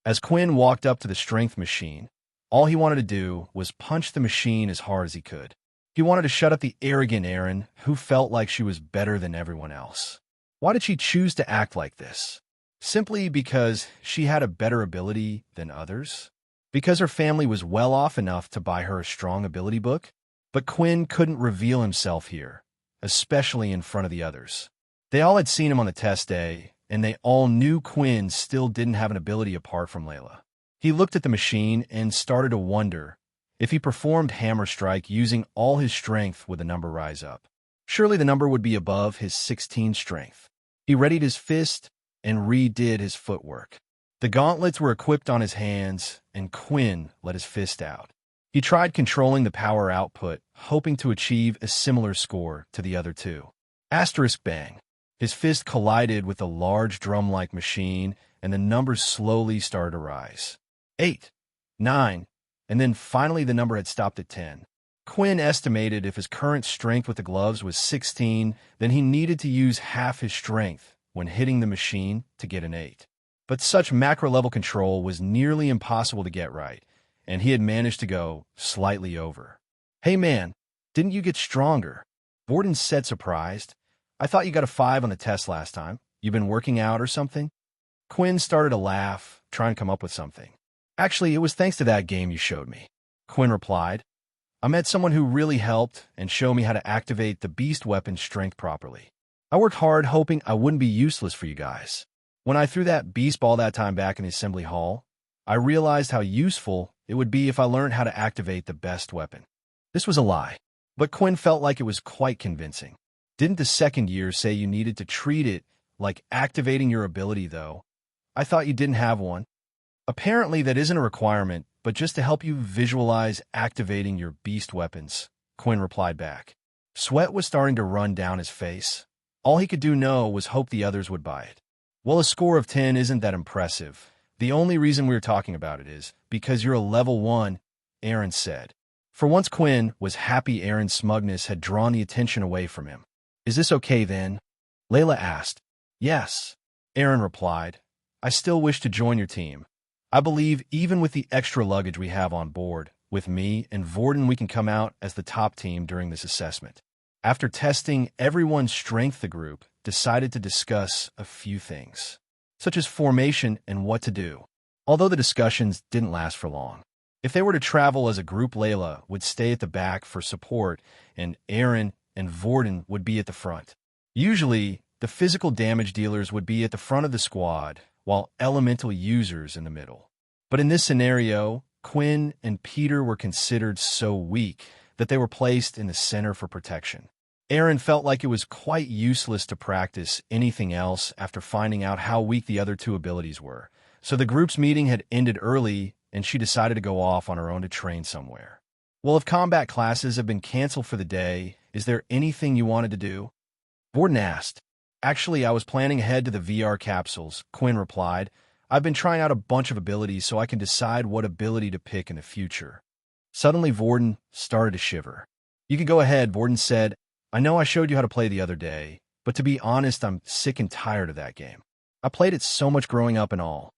As Quinn walked up to the strength machine, all he wanted to do was punch the machine as hard as he could. He wanted to shut up the arrogant Erin, who felt like she was better than everyone else. Why did she choose to act like this? Simply because she had a better ability than others? Because her family was well off enough to buy her a strong ability book? But Quinn couldn't reveal himself here, especially in front of the others. They all had seen him on the test day, and they all knew Quinn still didn't have an ability apart from Layla. He looked at the machine and started to wonder if he performed Hammer Strike using all his strength, would the number rise up? Surely the number would be above his 16 strength. He readied his fist and redid his footwork. The gauntlets were equipped on his hands, and Quinn let his fist out. He tried controlling the power output, hoping to achieve a similar score to the other two. Asterisk bang. His fist collided with the large drum-like machine, and the numbers slowly started to rise. 8, 9, and then finally the number had stopped at 10. Quinn estimated if his current strength with the gloves was 16, then he needed to use half his strength when hitting the machine to get an 8. But such macro-level control was nearly impossible to get right, and he had managed to go slightly over. "Hey man, didn't you get stronger?" Vorden said, surprised. "I thought you got a 5 on the test last time. You been working out or something?" Quinn started to laugh, trying to come up with something. "Actually, it was thanks to that game you showed me," Quinn replied. "I met someone who really helped and showed me how to activate the beast weapon strength properly. I worked hard hoping I wouldn't be useless for you guys. When I threw that beast ball that time back in the assembly hall, I realized how useful it would be if I learned how to activate the best weapon." This was a lie, but Quinn felt like it was quite convincing. "Didn't the second year say you needed to treat it like activating your ability, though? I thought you didn't have one." "Apparently that isn't a requirement, but just to help you visualize activating your beast weapons," Quinn replied back. Sweat was starting to run down his face. All he could do now was hope the others would buy it. "Well, a score of 10 isn't that impressive. The only reason we're talking about it is because you're a level 1, Erin said. For once Quinn was happy Erin's smugness had drawn the attention away from him. "Is this okay then?" Layla asked. "Yes," Erin replied. "I still wish to join your team. I believe even with the extra luggage we have on board, with me and Vorden we can come out as the top team during this assessment." After testing everyone's strength, the group decided to discuss a few things, such as formation and what to do, although the discussions didn't last for long. If they were to travel as a group, Layla would stay at the back for support, and Erin and Vorden would be at the front. Usually, the physical damage dealers would be at the front of the squad, while elemental users in the middle. But in this scenario, Quinn and Peter were considered so weak that they were placed in the center for protection. Erin felt like it was quite useless to practice anything else after finding out how weak the other two abilities were, so the group's meeting had ended early and she decided to go off on her own to train somewhere. "Well, if combat classes have been canceled for the day, is there anything you wanted to do?" Vorden asked. "Actually, I was planning ahead to the VR capsules," Quinn replied. "I've been trying out a bunch of abilities so I can decide what ability to pick in the future." Suddenly, Vorden started to shiver. "You can go ahead," Vorden said. "I know I showed you how to play the other day, but to be honest, I'm sick and tired of that game. I played it so much growing up and all."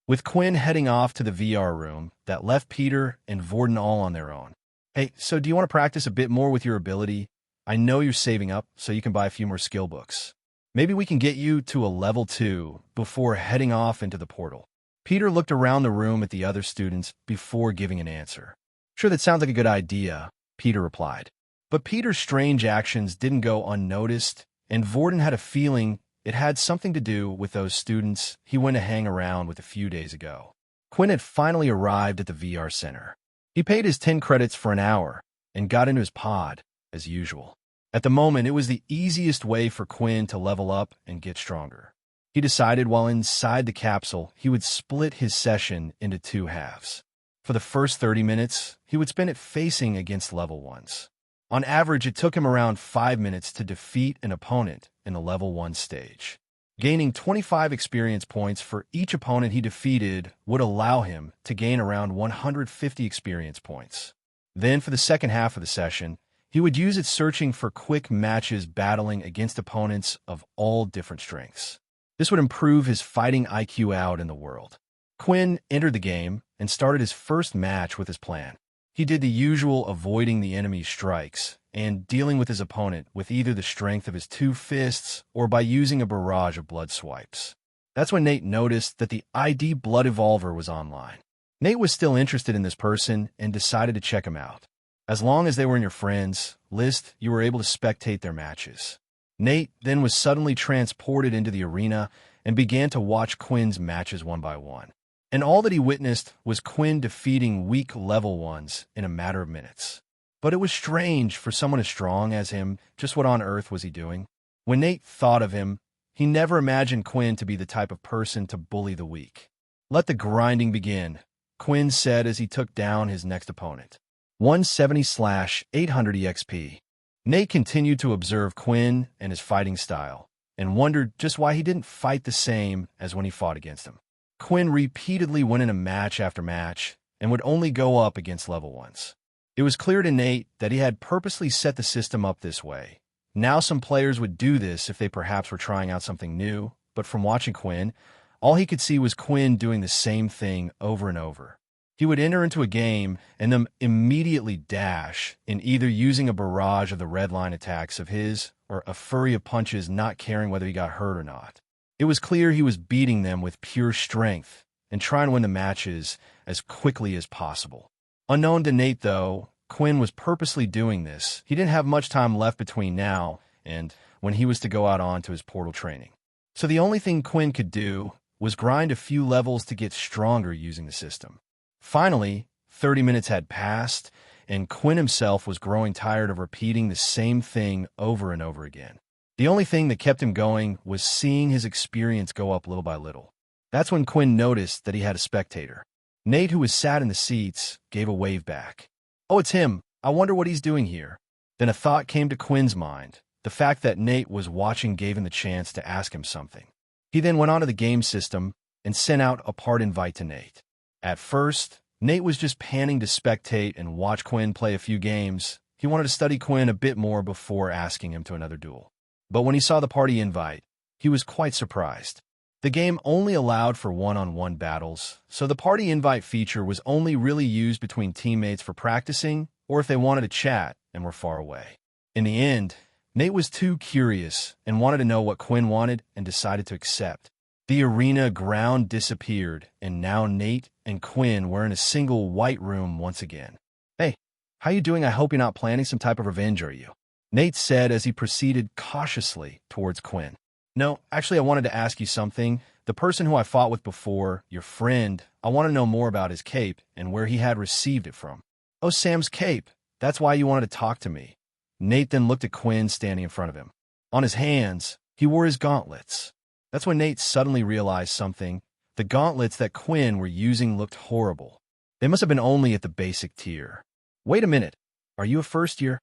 With Quinn heading off to the VR room, that left Peter and Vorden all on their own. "Hey, so do you want to practice a bit more with your ability? I know you're saving up so you can buy a few more skill books. Maybe we can get you to a level 2 before heading off into the portal." Peter looked around the room at the other students before giving an answer. "Sure, that sounds like a good idea," Peter replied. But Peter's strange actions didn't go unnoticed, and Vorden had a feeling it had something to do with those students he went to hang around with a few days ago. Quinn had finally arrived at the VR center. He paid his 10 credits for an hour and got into his pod, as usual. At the moment, it was the easiest way for Quinn to level up and get stronger. He decided while inside the capsule, he would split his session into 2 halves. For the first 30 minutes, he would spend it facing against level 1s. On average, it took him around 5 minutes to defeat an opponent in the level 1 stage. Gaining 25 experience points for each opponent he defeated would allow him to gain around 150 experience points. Then, for the second half of the session, he would use it searching for quick matches battling against opponents of all different strengths. This would improve his fighting IQ out in the world. Quinn entered the game and started his first match with his plan. He did the usual avoiding the enemy's strikes and dealing with his opponent with either the strength of his two fists or by using a barrage of blood swipes. That's when Nate noticed that the ID Blood Evolver was online. Nate was still interested in this person and decided to check him out. As long as they were in your friends list, you were able to spectate their matches. Nate then was suddenly transported into the arena and began to watch Quinn's matches one by one. And all that he witnessed was Quinn defeating weak level ones in a matter of minutes. But it was strange for someone as strong as him. Just what on earth was he doing? When Nate thought of him, he never imagined Quinn to be the type of person to bully the weak. "Let the grinding begin," Quinn said as he took down his next opponent. 170/800 EXP. Nate continued to observe Quinn and his fighting style, and wondered just why he didn't fight the same as when he fought against him. Quinn repeatedly went in a match after match and would only go up against level ones. It was clear to Nate that he had purposely set the system up this way. Now some players would do this if they perhaps were trying out something new, but from watching Quinn, all he could see was Quinn doing the same thing over and over. He would enter into a game and then immediately dash in either using a barrage of the red line attacks of his or a flurry of punches, not caring whether he got hurt or not. It was clear he was beating them with pure strength and trying to win the matches as quickly as possible. Unknown to Nate, though, Quinn was purposely doing this. He didn't have much time left between now and when he was to go out on to his portal training. So the only thing Quinn could do was grind a few levels to get stronger using the system. Finally, 30 minutes had passed, and Quinn himself was growing tired of repeating the same thing over and over again. The only thing that kept him going was seeing his experience go up little by little. That's when Quinn noticed that he had a spectator. Nate, who was sat in the seats, gave a wave back. "Oh, it's him. I wonder what he's doing here." Then a thought came to Quinn's mind. The fact that Nate was watching gave him the chance to ask him something. He then went onto the game system and sent out a part invite to Nate. At first, Nate was just panning to spectate and watch Quinn play a few games. He wanted to study Quinn a bit more before asking him to another duel. But when he saw the party invite, he was quite surprised. The game only allowed for one-on-one battles, so the party invite feature was only really used between teammates for practicing or if they wanted to chat and were far away. In the end, Nate was too curious and wanted to know what Quinn wanted and decided to accept. The arena ground disappeared, and now Nate and Quinn were in a single white room once again. "Hey, how you doing? I hope you're not planning some type of revenge, are you?" Nate said as he proceeded cautiously towards Quinn. "No, actually I wanted to ask you something. The person who I fought with before, your friend, I want to know more about his cape and where he had received it from." "Oh, Sam's cape. That's why you wanted to talk to me." Nate then looked at Quinn standing in front of him. On his hands, he wore his gauntlets. That's when Nate suddenly realized something. The gauntlets that Quinn were using looked horrible. They must have been only at the basic tier. "Wait a minute. Are you a first year?"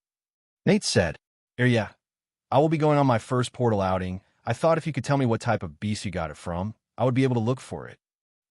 Nate said. Yeah. I will be going on my first portal outing. I thought if you could tell me what type of beast you got it from, I would be able to look for it."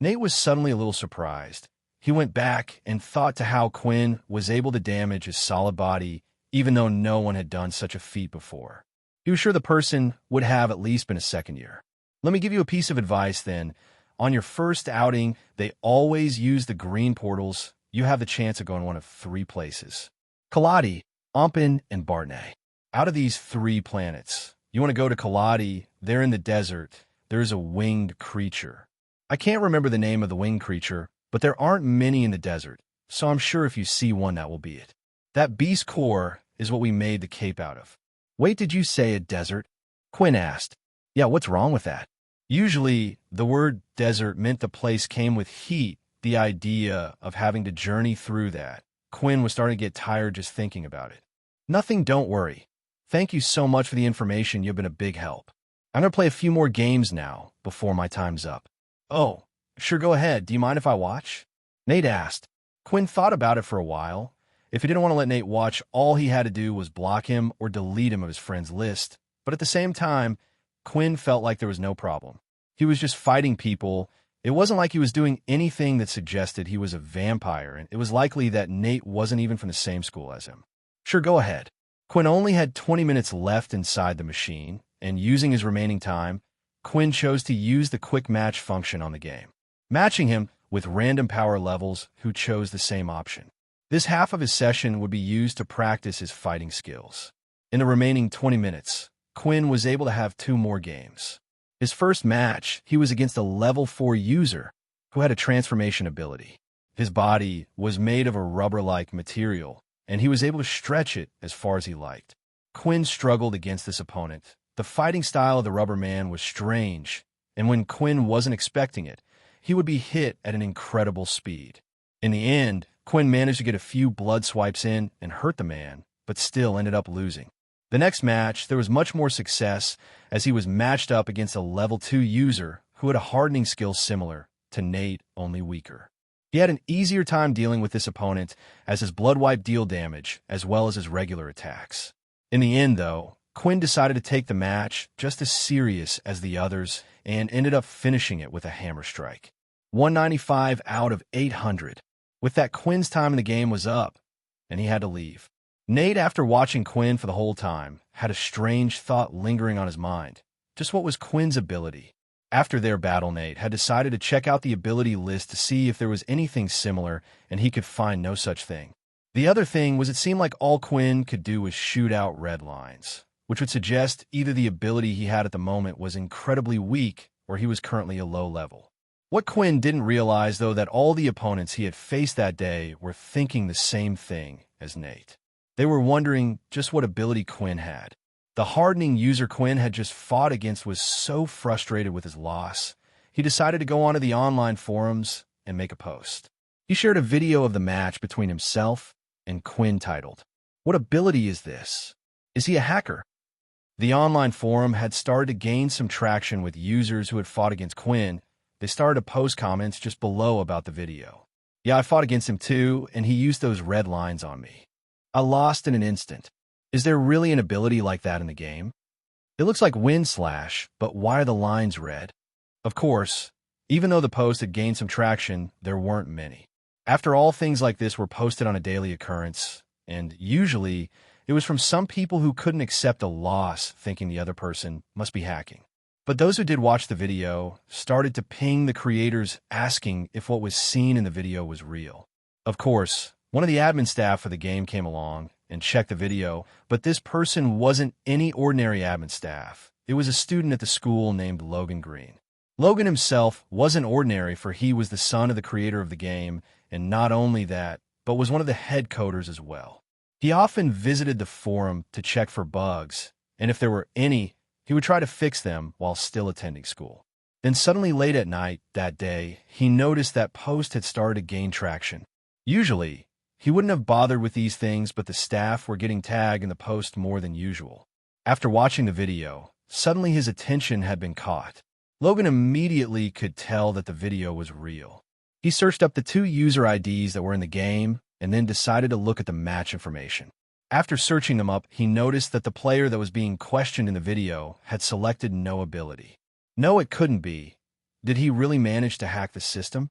Nate was suddenly a little surprised. He went back and thought to how Quinn was able to damage his solid body even though no one had done such a feat before. He was sure the person would have at least been a second year. "Let me give you a piece of advice then. On your first outing, they always use the green portals. You have the chance of going one of three places: Guility, Ompen, and Bartnay. Out of these three planets, you want to go to Guility. They're in the desert. There's a winged creature. I can't remember the name of the winged creature, but there aren't many in the desert, so I'm sure if you see one, that will be it. That beast core is what we made the cape out of." "Wait, did you say a desert?" Quinn asked. "Yeah, what's wrong with that?" Usually, the word desert meant the place came with heat. The idea of having to journey through that, Quinn was starting to get tired just thinking about it. "Nothing, don't worry. Thank you so much for the information. You've been a big help. I'm going to play a few more games now before my time's up." "Oh, sure, go ahead. Do you mind if I watch?" Nate asked. Quinn thought about it for a while. If he didn't want to let Nate watch, all he had to do was block him or delete him of his friends' list. But at the same time, Quinn felt like there was no problem. He was just fighting people. It wasn't like he was doing anything that suggested he was a vampire, and it was likely that Nate wasn't even from the same school as him. "Sure, go ahead." Quinn only had 20 minutes left inside the machine, and using his remaining time, Quinn chose to use the quick match function on the game. matching him with random power levels who chose the same option. This half of his session would be used to practice his fighting skills. In the remaining 20 minutes, Quinn was able to have 2 more games. His first match, he was against a level 4 user who had a transformation ability. His body was made of a rubber-like material, and he was able to stretch it as far as he liked. Quinn struggled against this opponent. The fighting style of the rubber man was strange, and when Quinn wasn't expecting it, he would be hit at an incredible speed. In the end, Quinn managed to get a few blood swipes in and hurt the man, but still ended up losing. The next match, there was much more success as he was matched up against a level 2 user who had a hardening skill similar to Nate, only weaker. He had an easier time dealing with this opponent as his blood wipe deal damage as well as his regular attacks. In the end, though, Quinn decided to take the match just as serious as the others and ended up finishing it with a hammer strike. 195 out of 800. With that, Quinn's time in the game was up, and he had to leave. Nate, after watching Quinn for the whole time, had a strange thought lingering on his mind. Just what was Quinn's ability? After their battle, Nate had decided to check out the ability list to see if there was anything similar, and he could find no such thing. The other thing was it seemed like all Quinn could do was shoot out red lines, which would suggest either the ability he had at the moment was incredibly weak or he was currently a low level. What Quinn didn't realize, though, that all the opponents he had faced that day were thinking the same thing as Nate. They were wondering just what ability Quinn had. The hardening user Quinn had just fought against was so frustrated with his loss, he decided to go onto the online forums and make a post. He shared a video of the match between himself and Quinn titled, "What ability is this? Is he a hacker?" The online forum had started to gain some traction with users who had fought against Quinn. They started to post comments just below about the video. "Yeah, I fought against him too, and he used those red lines on me. I lost in an instant. Is there really an ability like that in the game? It looks like wind slash, but why are the lines red?" Of course, even though the post had gained some traction, there weren't many. After all, things like this were posted on a daily occurrence, and usually it was from some people who couldn't accept a loss, thinking the other person must be hacking. But those who did watch the video started to ping the creators asking if what was seen in the video was real. Of course, one of the admin staff for the game came along and checked the video, but this person wasn't any ordinary admin staff. It was a student at the school named Logan Green. Logan himself wasn't ordinary, for he was the son of the creator of the game, and not only that, but was one of the head coders as well. He often visited the forum to check for bugs, and if there were any, he would try to fix them while still attending school. Then suddenly late at night that day, he noticed that post had started to gain traction. Usually, he wouldn't have bothered with these things, but the staff were getting tagged in the post more than usual. After watching the video, suddenly his attention had been caught. Logan immediately could tell that the video was real. He searched up the 2 user IDs that were in the game and then decided to look at the match information. After searching them up, he noticed that the player that was being questioned in the video had selected no ability. No, it couldn't be. Did he really manage to hack the system?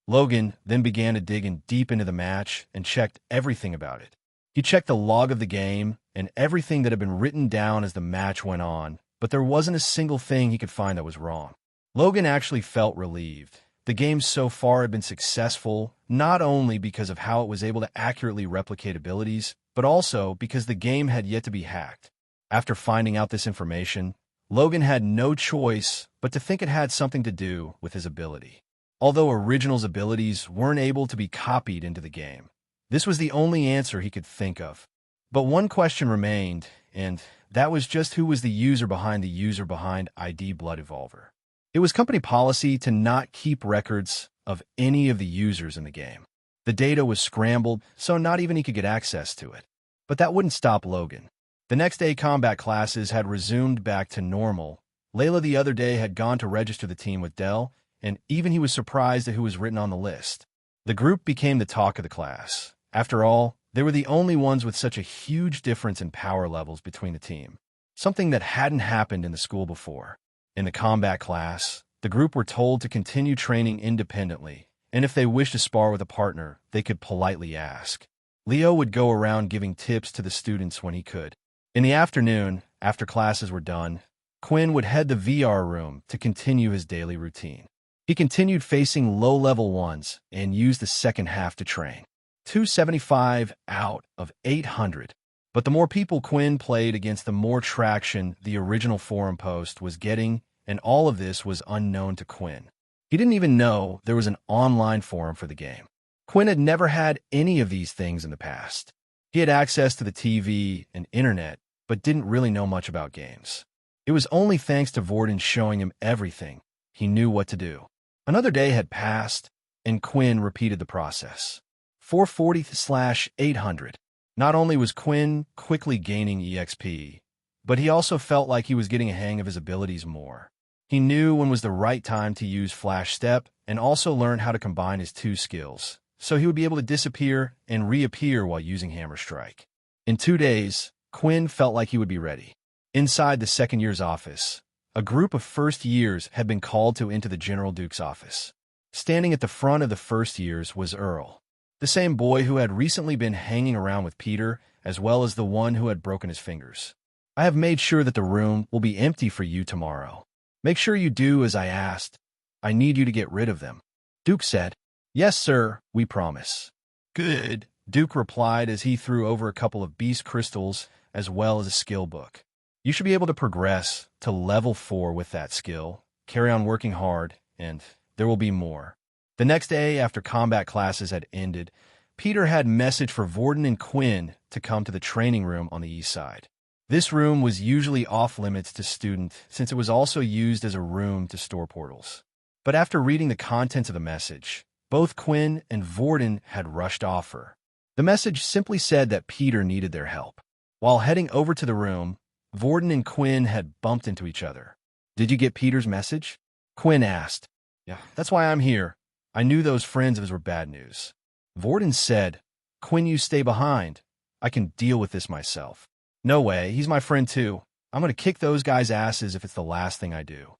Logan then began to dig in deep into the match and checked everything about it. He checked the log of the game and everything that had been written down as the match went on, but there wasn't a single thing he could find that was wrong. Logan actually felt relieved. The game so far had been successful, not only because of how it was able to accurately replicate abilities, but also because the game had yet to be hacked. After finding out this information, Logan had no choice but to think it had something to do with his ability. Although Original's abilities weren't able to be copied into the game, this was the only answer he could think of. But one question remained, and that was just who was the user behind ID Blood Evolver. It was company policy to not keep records of any of the users in the game. The data was scrambled, so not even he could get access to it. But that wouldn't stop Logan. The next day, combat classes had resumed back to normal. Layla the other day had gone to register the team with Dell, and even he was surprised at who was written on the list. The group became the talk of the class. After all, they were the only ones with such a huge difference in power levels between the team, something that hadn't happened in the school before. In the combat class, the group were told to continue training independently, and if they wished to spar with a partner, they could politely ask. Leo would go around giving tips to the students when he could. In the afternoon, after classes were done, Quinn would head the VR room to continue his daily routine. He continued facing low-level ones and used the second half to train. 275 out of 800. But the more people Quinn played against, the more traction the original forum post was getting, and all of this was unknown to Quinn. He didn't even know there was an online forum for the game. Quinn had never had any of these things in the past. He had access to the TV and internet, but didn't really know much about games. It was only thanks to Vorden showing him everything he knew what to do. Another day had passed, and Quinn repeated the process. 440/800. Not only was Quinn quickly gaining EXP, but he also felt like he was getting a hang of his abilities more. He knew when was the right time to use Flash Step and also learned how to combine his two skills, so he would be able to disappear and reappear while using Hammer Strike. In 2 days, Quinn felt like he would be ready. Inside the second year's office, a group of first years had been called to into the General Duke's office. Standing at the front of the first years was Earl, the same boy who had recently been hanging around with Peter, as well as the one who had broken his fingers. I have made sure that the room will be empty for you tomorrow. Make sure you do as I asked. I need you to get rid of them. Duke said. Yes, sir, we promise. Good, Duke replied as he threw over a couple of beast crystals as well as a skill book. You should be able to progress to level 4 with that skill, carry on working hard, and there will be more. The next day, after combat classes had ended, Peter had message for Vorden and Quinn to come to the training room on the east side. This room was usually off-limits to students since it was also used as a room to store portals. But after reading the contents of the message, both Quinn and Vorden had rushed off her. The message simply said that Peter needed their help. While heading over to the room, Vorden and Quinn had bumped into each other. Did you get Peter's message? Quinn asked. Yeah, that's why I'm here. I knew those friends of his were bad news. Vorden said, Quinn, you stay behind. I can deal with this myself. No way, he's my friend too. I'm going to kick those guys' asses if it's the last thing I do.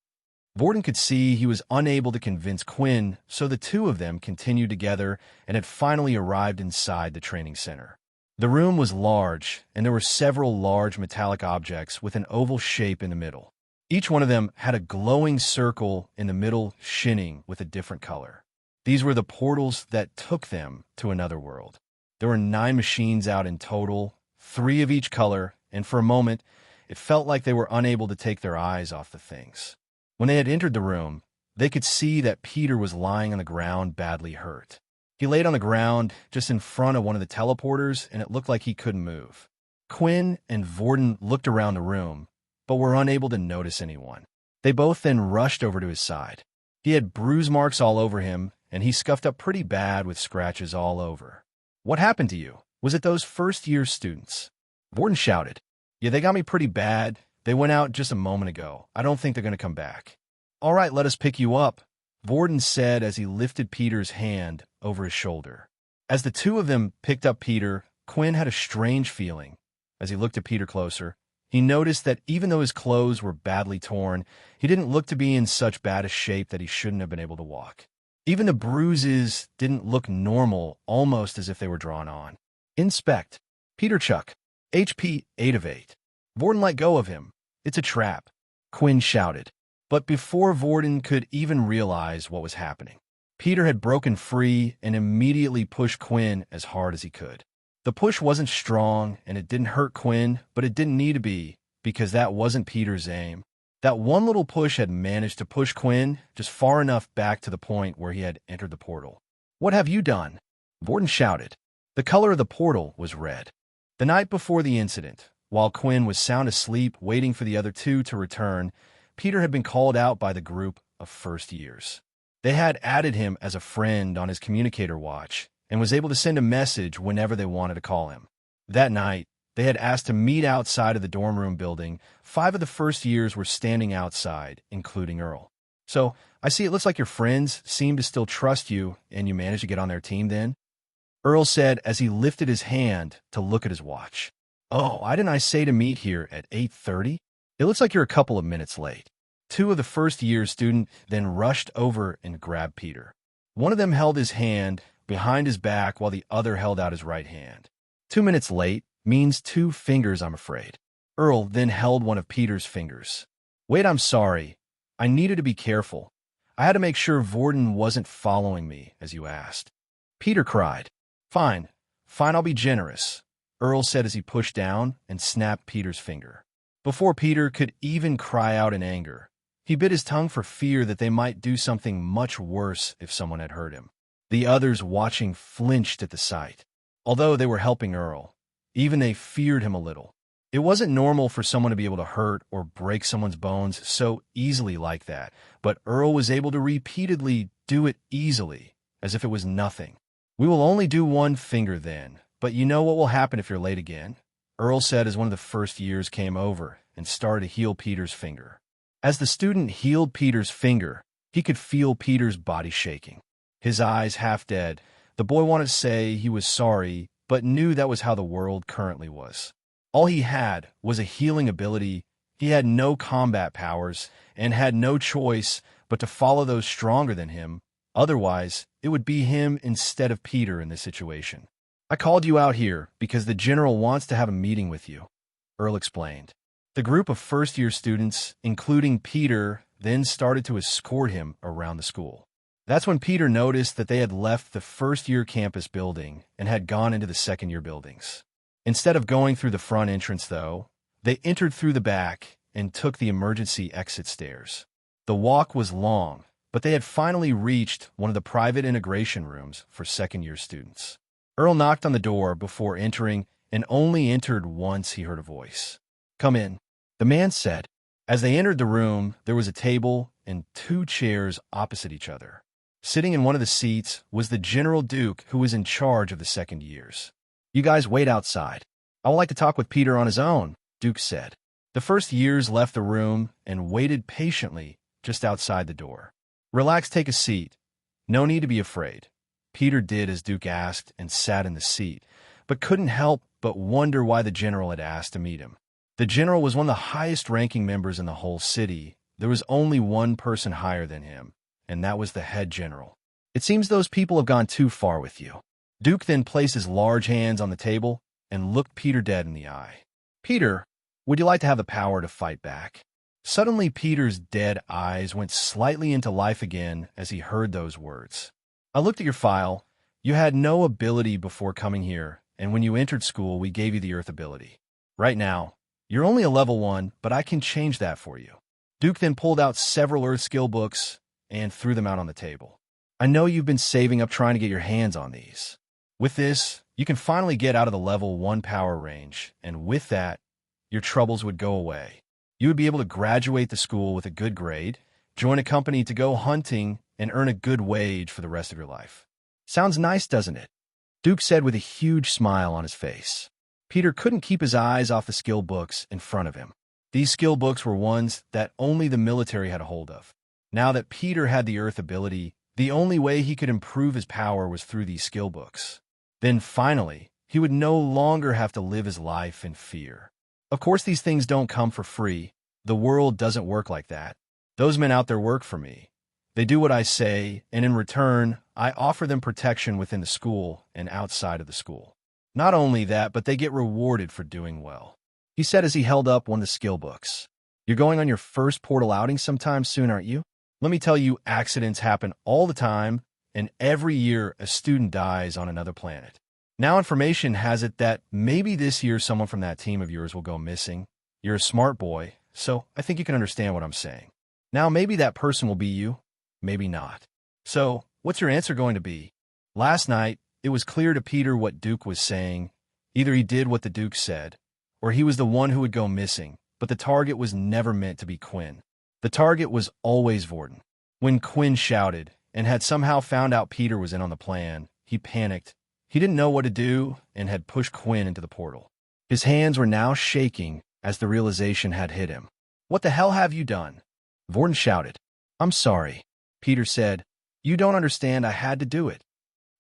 Vorden could see he was unable to convince Quinn, so the two of them continued together and had finally arrived inside the training center. The room was large, and there were several large metallic objects with an oval shape in the middle. Each one of them had a glowing circle in the middle shining with a different color. These were the portals that took them to another world. There were 9 machines out in total, 3 of each color, and for a moment, it felt like they were unable to take their eyes off the things. When they had entered the room, they could see that Peter was lying on the ground badly hurt. He laid on the ground just in front of one of the teleporters, and it looked like he couldn't move. Quinn and Vorden looked around the room, but were unable to notice anyone. They both then rushed over to his side. He had bruise marks all over him, and he scuffed up pretty bad with scratches all over. What happened to you? Was it those first-year students? Vorden shouted. Yeah, they got me pretty bad. They went out just a moment ago. I don't think they're going to come back. All right, let us pick you up, Vorden said as he lifted Peter's hand over his shoulder. As the two of them picked up Peter, Quinn had a strange feeling. As he looked at Peter closer, he noticed that even though his clothes were badly torn, he didn't look to be in such bad a shape that he shouldn't have been able to walk. Even the bruises didn't look normal, almost as if they were drawn on. Inspect. Peter Chuck. HP 8 of 8. Vorden let go of him. It's a trap, Quinn shouted. But before Vorden could even realize what was happening, Peter had broken free and immediately pushed Quinn as hard as he could. The push wasn't strong, and it didn't hurt Quinn, but it didn't need to be, because that wasn't Peter's aim. That one little push had managed to push Quinn just far enough back to the point where he had entered the portal. What have you done? Vorden shouted. The color of the portal was red. The night before the incident, while Quinn was sound asleep waiting for the other two to return, Peter had been called out by the group of first years. They had added him as a friend on his communicator watch and was able to send a message whenever they wanted to call him. That night, they had asked to meet outside of the dorm room building. 5 of the first years were standing outside, including Earl. So, I see it looks like your friends seem to still trust you and you managed to get on their team then? Earl said as he lifted his hand to look at his watch. Oh, why didn't I say to meet here at 8:30? It looks like you're a couple of minutes late. 2 of the first year students then rushed over and grabbed Peter. One of them held his hand behind his back while the other held out his right hand. 2 minutes late means 2 fingers, I'm afraid. Earl then held one of Peter's fingers. Wait, I'm sorry. I needed to be careful. I had to make sure Vorden wasn't following me, as you asked. Peter cried. Fine, I'll be generous, Earl said as he pushed down and snapped Peter's finger. Before Peter could even cry out in anger, he bit his tongue for fear that they might do something much worse if someone had hurt him. The others watching flinched at the sight. Although they were helping Earl, even they feared him a little. It wasn't normal for someone to be able to hurt or break someone's bones so easily like that, but Earl was able to repeatedly do it easily, as if it was nothing. We will only do one finger then, but you know what will happen if you're late again, Earl said as one of the first years came over and started to heal Peter's finger. As the student healed Peter's finger, he could feel Peter's body shaking. His eyes half dead, the boy wanted to say he was sorry, but knew that was how the world currently was. All he had was a healing ability. He had no combat powers and had no choice but to follow those stronger than him. Otherwise, it would be him instead of Peter in this situation. I called you out here because the general wants to have a meeting with you, Earl explained. The group of first-year students, including Peter, then started to escort him around the school. That's when Peter noticed that they had left the first-year campus building and had gone into the second-year buildings. Instead of going through the front entrance, though, they entered through the back and took the emergency exit stairs. The walk was long, but they had finally reached one of the private integration rooms for second-year students. Earl knocked on the door before entering and only entered once he heard a voice. Come in, the man said. As they entered the room, there was a table and 2 chairs opposite each other. Sitting in one of the seats was the General Duke, who was in charge of the second years. You guys wait outside. I would like to talk with Peter on his own, Duke said. The first years left the room and waited patiently just outside the door. Relax, take a seat. No need to be afraid. Peter did as Duke asked and sat in the seat, but couldn't help but wonder why the general had asked to meet him. The general was one of the highest-ranking members in the whole city. There was only one person higher than him, and that was the head general. It seems those people have gone too far with you. Duke then placed his large hands on the table and looked Peter dead in the eye. Peter, would you like to have the power to fight back? Suddenly, Peter's dead eyes went slightly into life again as he heard those words. I looked at your file. You had no ability before coming here, and when you entered school, we gave you the Earth ability. Right now, you're only a level 1, but I can change that for you. Duke then pulled out several Earth skill books and threw them out on the table. I know you've been saving up trying to get your hands on these. With this, you can finally get out of the level 1 power range, and with that, your troubles would go away. You would be able to graduate the school with a good grade, join a company to go hunting, and earn a good wage for the rest of your life. Sounds nice, doesn't it? Duke said with a huge smile on his face. Peter couldn't keep his eyes off the skill books in front of him. These skill books were ones that only the military had a hold of. Now that Peter had the Earth ability, the only way he could improve his power was through these skill books. Then finally, he would no longer have to live his life in fear. Of course, these things don't come for free. The world doesn't work like that. Those men out there work for me. They do what I say, and in return, I offer them protection within the school and outside of the school. Not only that, but they get rewarded for doing well. He said as he held up one of the skill books. You're going on your first portal outing sometime soon, aren't you? Let me tell you, accidents happen all the time, and every year a student dies on another planet. Now information has it that maybe this year someone from that team of yours will go missing. You're a smart boy, so I think you can understand what I'm saying. Now maybe that person will be you, maybe not. So what's your answer going to be? Last night, it was clear to Peter what Duke was saying. Either he did what the Duke said, or he was the one who would go missing, but the target was never meant to be Quinn. The target was always Vorden. When Quinn shouted and had somehow found out Peter was in on the plan, he panicked. He didn't know what to do and had pushed Quinn into the portal. His hands were now shaking as the realization had hit him. What the hell have you done? Vorden shouted. I'm sorry, Peter said. You don't understand, I had to do it.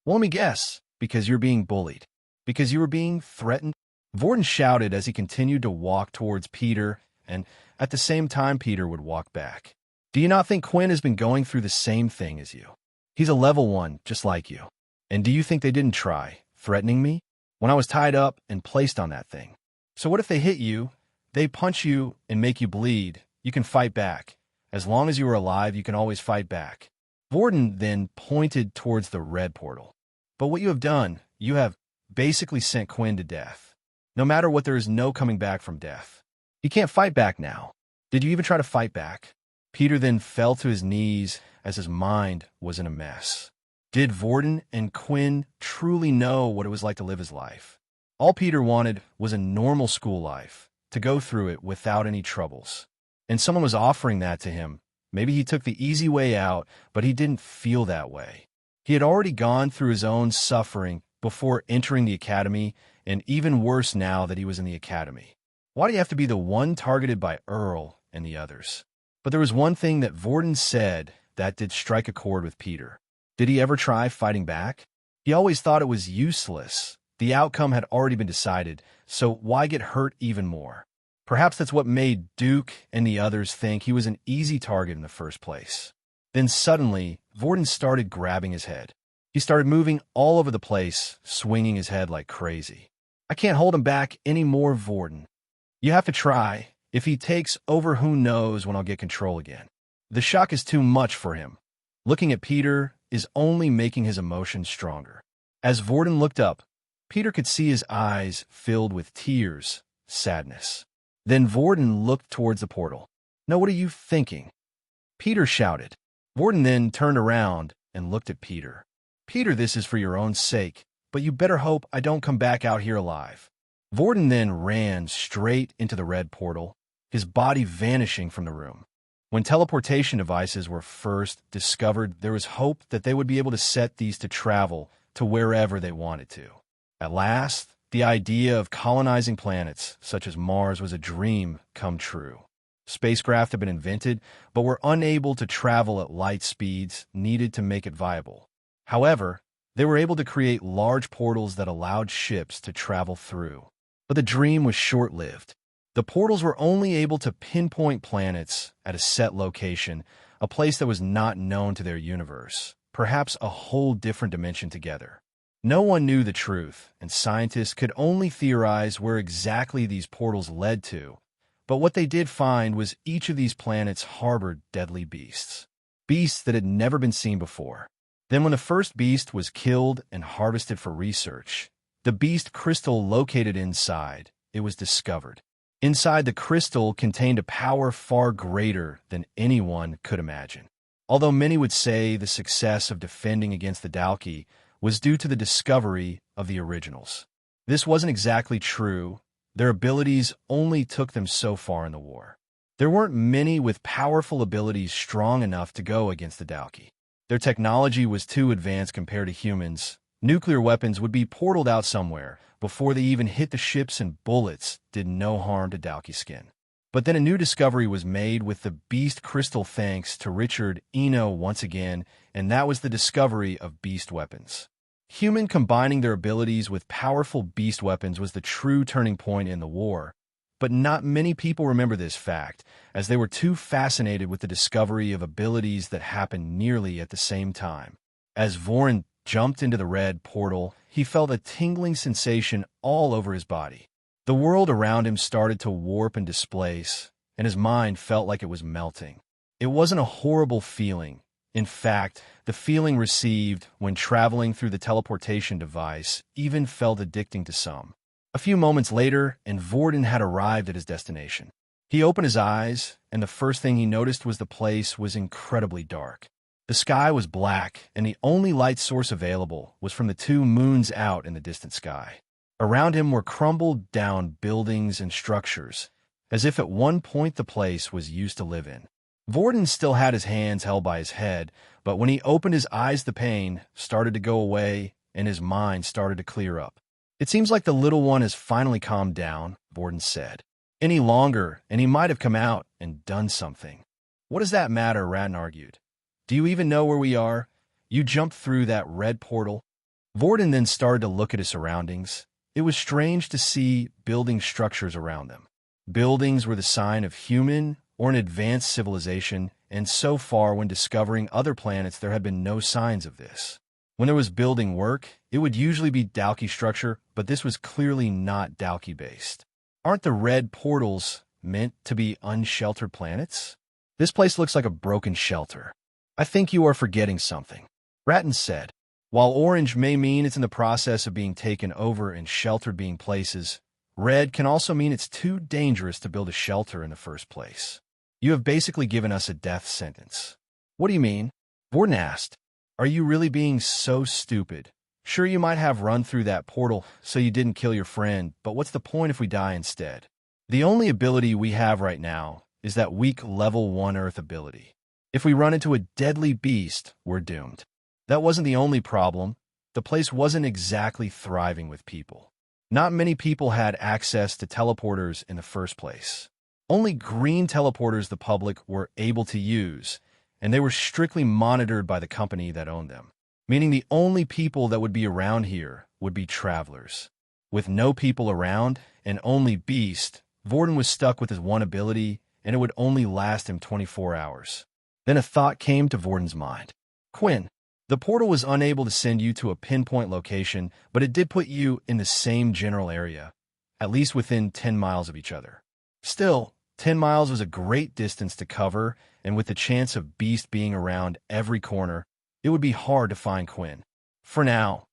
Well, let me guess, because you're being bullied. Because you were being threatened? Vorden shouted as he continued to walk towards Peter, and at the same time Peter would walk back. Do you not think Quinn has been going through the same thing as you? He's a level 1, just like you. And do you think they didn't try, threatening me? When I was tied up and placed on that thing. So what if they hit you, they punch you and make you bleed? You can fight back. As long as you are alive, you can always fight back. Vorden then pointed towards the red portal. But what you have done, you have basically sent Quinn to death. No matter what, there is no coming back from death. You can't fight back now. Did you even try to fight back? Peter then fell to his knees as his mind was in a mess. Did Vorden and Quinn truly know what it was like to live his life? All Peter wanted was a normal school life, to go through it without any troubles. And someone was offering that to him. Maybe he took the easy way out, but he didn't feel that way. He had already gone through his own suffering before entering the academy, and even worse now that he was in the academy. Why do you have to be the one targeted by Earl and the others? But there was one thing that Vorden said that did strike a chord with Peter. Did he ever try fighting back? He always thought it was useless. The outcome had already been decided, so why get hurt even more? Perhaps that's what made Duke and the others think he was an easy target in the first place. Then suddenly, Vorden started grabbing his head. He started moving all over the place, swinging his head like crazy. I can't hold him back anymore, Vorden. You have to try. If he takes over, who knows when I'll get control again. The shock is too much for him. Looking at Peter is only making his emotions stronger. As Vorden looked up, Peter could see his eyes filled with tears, sadness. Then Vorden looked towards the portal. "No, what are you thinking?" Peter shouted. Vorden then turned around and looked at Peter. "Peter, this is for your own sake, but you better hope I don't come back out here alive." Vorden then ran straight into the red portal, his body vanishing from the room. When teleportation devices were first discovered, there was hope that they would be able to set these to travel to wherever they wanted to. At last, the idea of colonizing planets, such as Mars, was a dream come true. Spacecraft had been invented, but were unable to travel at light speeds needed to make it viable. However, they were able to create large portals that allowed ships to travel through. But the dream was short-lived. The portals were only able to pinpoint planets at a set location, a place that was not known to their universe, perhaps a whole different dimension together. No one knew the truth, and scientists could only theorize where exactly these portals led to. But what they did find was each of these planets harbored deadly beasts. Beasts that had never been seen before. Then when the first beast was killed and harvested for research, the beast crystal located inside, it was discovered. Inside, the crystal contained a power far greater than anyone could imagine. Although many would say the success of defending against the Dalki was due to the discovery of the originals. This wasn't exactly true. Their abilities only took them so far in the war. There weren't many with powerful abilities strong enough to go against the Dalki. Their technology was too advanced compared to humans. Nuclear weapons would be portaled out somewhere before they even hit the ships, and bullets did no harm to Dalki skin. But then a new discovery was made with the beast crystal thanks to Richard Eno once again, and that was the discovery of beast weapons. Human combining their abilities with powerful beast weapons was the true turning point in the war. But not many people remember this fact, as they were too fascinated with the discovery of abilities that happened nearly at the same time. As Vorden jumped into the red portal, he felt a tingling sensation all over his body. The world around him started to warp and displace, and his mind felt like it was melting. It wasn't a horrible feeling. In fact, the feeling received when traveling through the teleportation device even felt addicting to some. A few moments later, and Vorden had arrived at his destination. He opened his eyes, and the first thing he noticed was the place was incredibly dark. The sky was black, and the only light source available was from the two moons out in the distant sky. Around him were crumbled down buildings and structures, as if at one point the place was used to live in. Vorden still had his hands held by his head, but when he opened his eyes, the pain started to go away, and his mind started to clear up. "It seems like the little one has finally calmed down," Vorden said. "Any longer, and he might have come out and done something." "What does that matter?" Radin argued. "Do you even know where we are? You jumped through that red portal." Vorden then started to look at his surroundings. It was strange to see building structures around them. Buildings were the sign of human or an advanced civilization, and so far when discovering other planets there had been no signs of this. When there was building work, it would usually be Dalki structure, but this was clearly not Dalki-based. Aren't the red portals meant to be unsheltered planets? This place looks like a broken shelter. I think you are forgetting something, Ratton said. While orange may mean it's in the process of being taken over and sheltered being places, red can also mean it's too dangerous to build a shelter in the first place. You have basically given us a death sentence. What do you mean? Vorden asked. Are you really being so stupid? Sure, you might have run through that portal so you didn't kill your friend, but what's the point if we die instead? The only ability we have right now is that weak level 1 Earth ability. If we run into a deadly beast, we're doomed. That wasn't the only problem. The place wasn't exactly thriving with people. Not many people had access to teleporters in the first place. Only green teleporters the public were able to use, and they were strictly monitored by the company that owned them, meaning the only people that would be around here would be travelers. With no people around and only beast, Vorden was stuck with his one ability, and it would only last him 24 hours. Then a thought came to Vorden's mind. Quinn, the portal was unable to send you to a pinpoint location, but it did put you in the same general area, at least within 10 miles of each other. Still, 10 miles was a great distance to cover, and with the chance of Beast being around every corner, it would be hard to find Quinn. For now,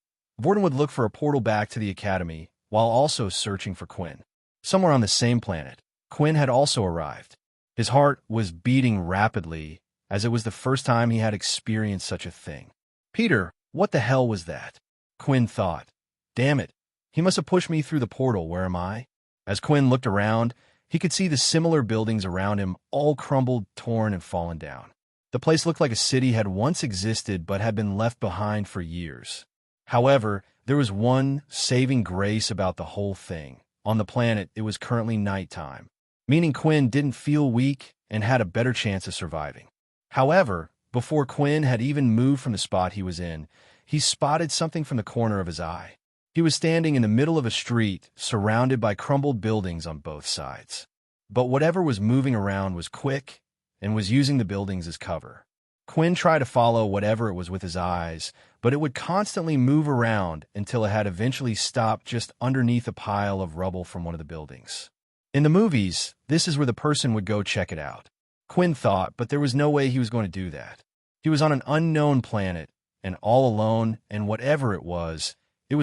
Vorden would look for a portal back to the Academy, while also searching for Quinn. Somewhere on the same planet, Quinn had also arrived. His heart was beating rapidly, as it was the first time he had experienced such a thing. Peter, what the hell was that? Quinn thought. Damn it, he must have pushed me through the portal. Where am I? As Quinn looked around, he could see the similar buildings around him all crumbled, torn, and fallen down. The place looked like a city had once existed but had been left behind for years. However, there was one saving grace about the whole thing. On the planet, it was currently nighttime, meaning Quinn didn't feel weak and had a better chance of surviving. However, before Quinn had even moved from the spot he was in, he spotted something from the corner of his eye. He was standing in the middle of a street, surrounded by crumbled buildings on both sides. But whatever was moving around was quick and was using the buildings as cover. Quinn tried to follow whatever it was with his eyes, but it would constantly move around until it had eventually stopped just underneath a pile of rubble from one of the buildings. In the movies, this is where the person would go check it out. Quinn thought, but there was no way he was going to do that. He was on an unknown planet, and all alone, and whatever it was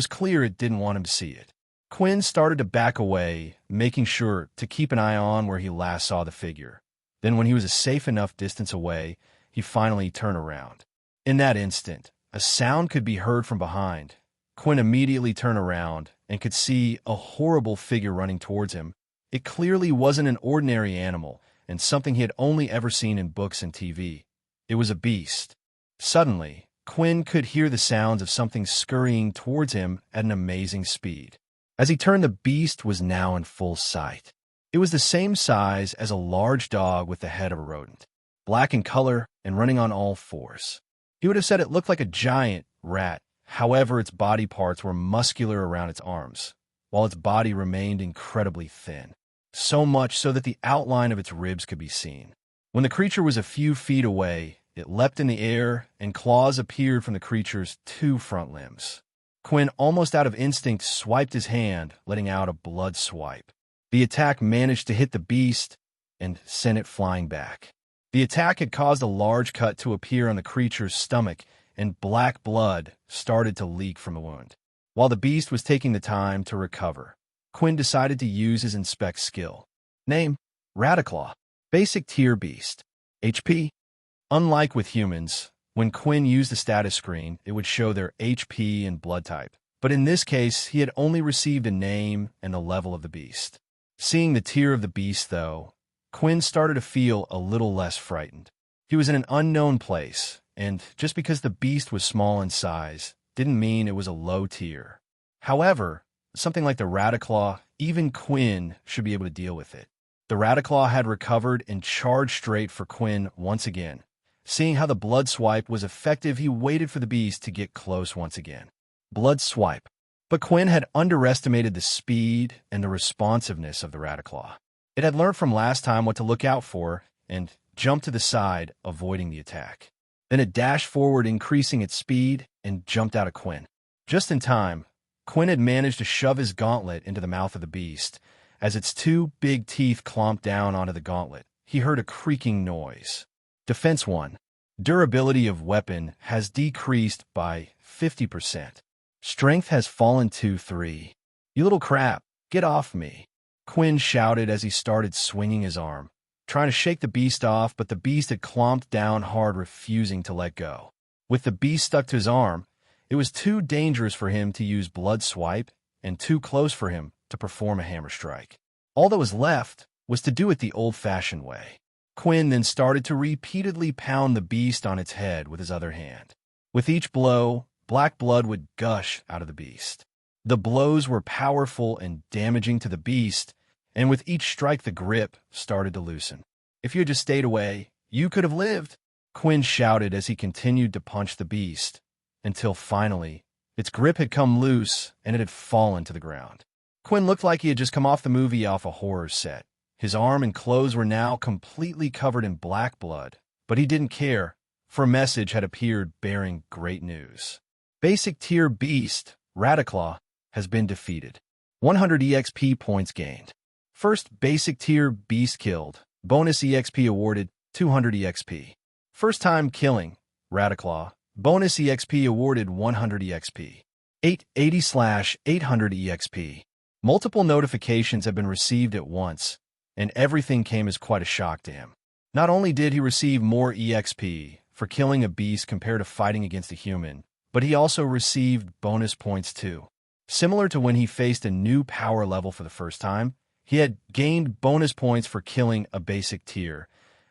clear it didn't want him to see it. Quinn started to back away, making sure to keep an eye on where he last saw the figure. Then when he was a safe enough distance away, he finally turned around. In that instant, a sound could be heard from behind. Quinn immediately turned around and could see a horrible figure running towards him. It clearly wasn't an ordinary animal, and something he had only ever seen in books and TV. It was a beast. Suddenly, Quinn could hear the sounds of something scurrying towards him at an amazing speed. As he turned, the beast was now in full sight. It was the same size as a large dog with the head of a rodent, black in color and running on all fours. He would have said it looked like a giant rat. However, its body parts were muscular around its arms, while its body remained incredibly thin, so much so that the outline of its ribs could be seen. When the creature was a few feet away, it leapt in the air, and claws appeared from the creature's 2 front limbs. Quinn, almost out of instinct, swiped his hand, letting out a blood swipe. The attack managed to hit the beast and sent it flying back. The attack had caused a large cut to appear on the creature's stomach, and black blood started to leak from the wound. While the beast was taking the time to recover, Quinn decided to use his inspect skill. Name: Radiclaw. Basic tier beast. HP. Unlike with humans, when Quinn used the status screen, it would show their HP and blood type. But in this case, he had only received a name and the level of the beast. Seeing the tier of the beast, though, Quinn started to feel a little less frightened. He was in an unknown place, and just because the beast was small in size didn't mean it was a low tier. However, something like the Radiclaw, even Quinn should be able to deal with it. The Radiclaw had recovered and charged straight for Quinn once again. Seeing how the blood swipe was effective, he waited for the beast to get close once again. Blood swipe. But Quinn had underestimated the speed and the responsiveness of the Radiclaw. It had learned from last time what to look out for and jumped to the side, avoiding the attack. Then it dashed forward, increasing its speed, and jumped out of Quinn. Just in time, Quinn had managed to shove his gauntlet into the mouth of the beast. As its 2 big teeth clomped down onto the gauntlet, he heard a creaking noise. Defense 1. Durability of weapon has decreased by 50%. Strength has fallen to 3. You little crap, get off me. Quinn shouted as he started swinging his arm, trying to shake the beast off, but the beast had clomped down hard, refusing to let go. With the beast stuck to his arm, it was too dangerous for him to use blood swipe and too close for him to perform a hammer strike. All that was left was to do it the old-fashioned way. Quinn then started to repeatedly pound the beast on its head with his other hand. With each blow, black blood would gush out of the beast. The blows were powerful and damaging to the beast, and with each strike the grip started to loosen. If you had just stayed away, you could have lived, Quinn shouted as he continued to punch the beast, until finally, its grip had come loose and it had fallen to the ground. Quinn looked like he had just come off a horror set. His arm and clothes were now completely covered in black blood, but he didn't care, for a message had appeared bearing great news. Basic tier beast, Radiclaw, has been defeated. 100 EXP points gained. First basic tier beast killed. Bonus EXP awarded, 200 EXP. First time killing, Radiclaw. Bonus EXP awarded, 100 EXP. 880/800 EXP. Multiple notifications have been received at once, and everything came as quite a shock to him. Not only did he receive more EXP for killing a beast compared to fighting against a human, but he also received bonus points too. Similar to when he faced a new power level for the first time, he had gained bonus points for killing a basic tier,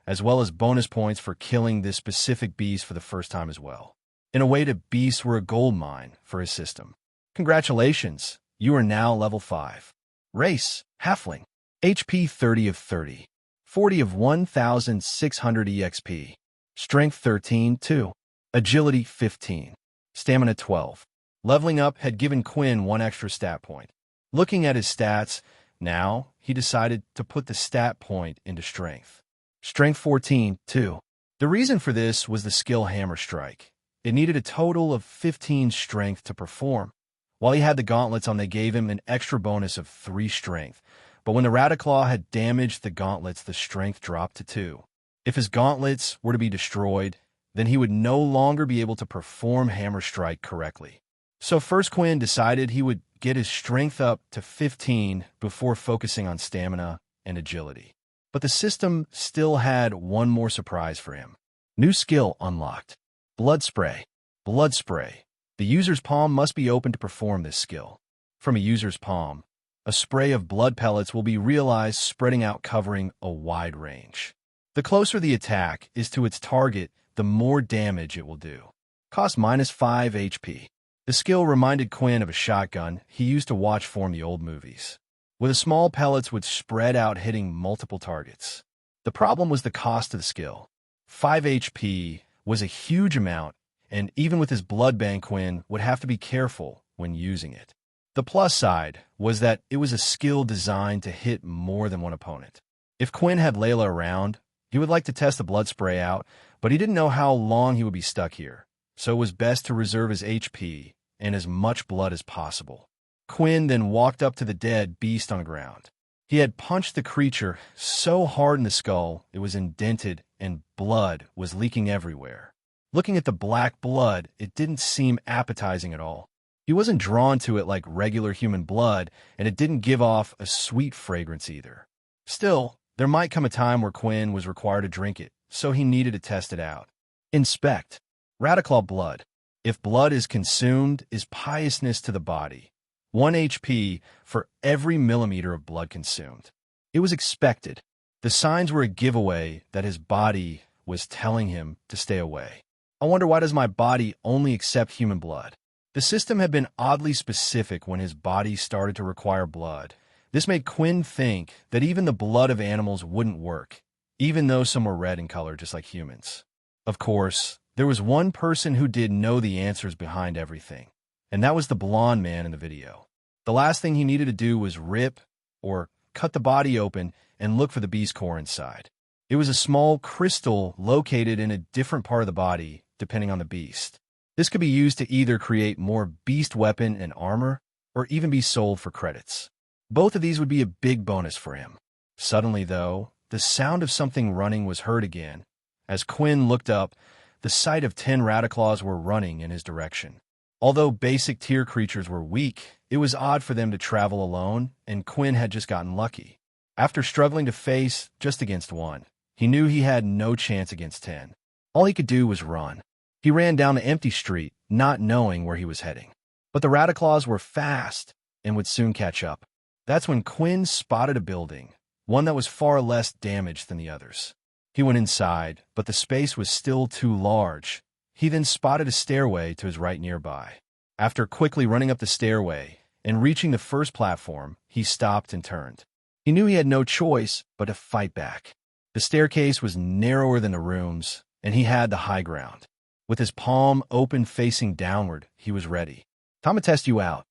as well as bonus points for killing this specific beast for the first time as well. In a way, the beasts were a gold mine for his system. Congratulations, you are now level 5. Race, Halfling. HP 30 of 30. 40 of 1,600 EXP. Strength 13, 2. Agility 15. Stamina 12. Leveling up had given Quinn 1 extra stat point. Looking at his stats, now he decided to put the stat point into strength. Strength 14, 2. The reason for this was the skill Hammer Strike. It needed a total of 15 strength to perform. While he had the gauntlets on, they gave him an extra bonus of 3 strength. But when the Radiclaw had damaged the gauntlets, the strength dropped to 2. If his gauntlets were to be destroyed, then he would no longer be able to perform Hammer Strike correctly. So first Quinn decided he would get his strength up to 15 before focusing on stamina and agility. But the system still had one more surprise for him. New skill unlocked. Blood Spray. Blood Spray. The user's palm must be open to perform this skill. From a user's palm, a spray of blood pellets will be realized, spreading out, covering a wide range. The closer the attack is to its target, the more damage it will do. Cost -5 HP. The skill reminded Quinn of a shotgun he used to watch from the old movies, where the small pellets would spread out, hitting multiple targets. The problem was the cost of the skill. 5 HP was a huge amount, and even with his blood bank, Quinn would have to be careful when using it. The plus side was that it was a skill designed to hit more than one opponent. If Quinn had Layla around, he would like to test the blood spray out, but he didn't know how long he would be stuck here, so it was best to reserve his HP and as much blood as possible. Quinn then walked up to the dead beast on the ground. He had punched the creature so hard in the skull it was indented and blood was leaking everywhere. Looking at the black blood, it didn't seem appetizing at all. He wasn't drawn to it like regular human blood, and it didn't give off a sweet fragrance either. Still, there might come a time where Quinn was required to drink it, so he needed to test it out. Inspect. Radiclaw blood. If blood is consumed, is piousness to the body. 1 HP for every millimeter of blood consumed. It was expected. The signs were a giveaway that his body was telling him to stay away. I wonder, why does my body only accept human blood? The system had been oddly specific when his body started to require blood. This made Quinn think that even the blood of animals wouldn't work, even though some were red in color just like humans. Of course, there was one person who did know the answers behind everything, and that was the blonde man in the video. The last thing he needed to do was rip or cut the body open and look for the beast core inside. It was a small crystal located in a different part of the body, depending on the beast. This could be used to either create more beast weapon and armor, or even be sold for credits. Both of these would be a big bonus for him. Suddenly, though, the sound of something running was heard again. As Quinn looked up, the sight of 10 Radiclaws were running in his direction. Although basic tier creatures were weak, it was odd for them to travel alone, and Quinn had just gotten lucky. After struggling to face just against one, he knew he had no chance against 10. All he could do was run. He ran down the empty street, not knowing where he was heading. But the Radiclaws were fast and would soon catch up. That's when Quinn spotted a building, one that was far less damaged than the others. He went inside, but the space was still too large. He then spotted a stairway to his right nearby. After quickly running up the stairway and reaching the first platform, he stopped and turned. He knew he had no choice but to fight back. The staircase was narrower than the rooms, and he had the high ground. With his palm open facing downward, he was ready. "Time to test you out."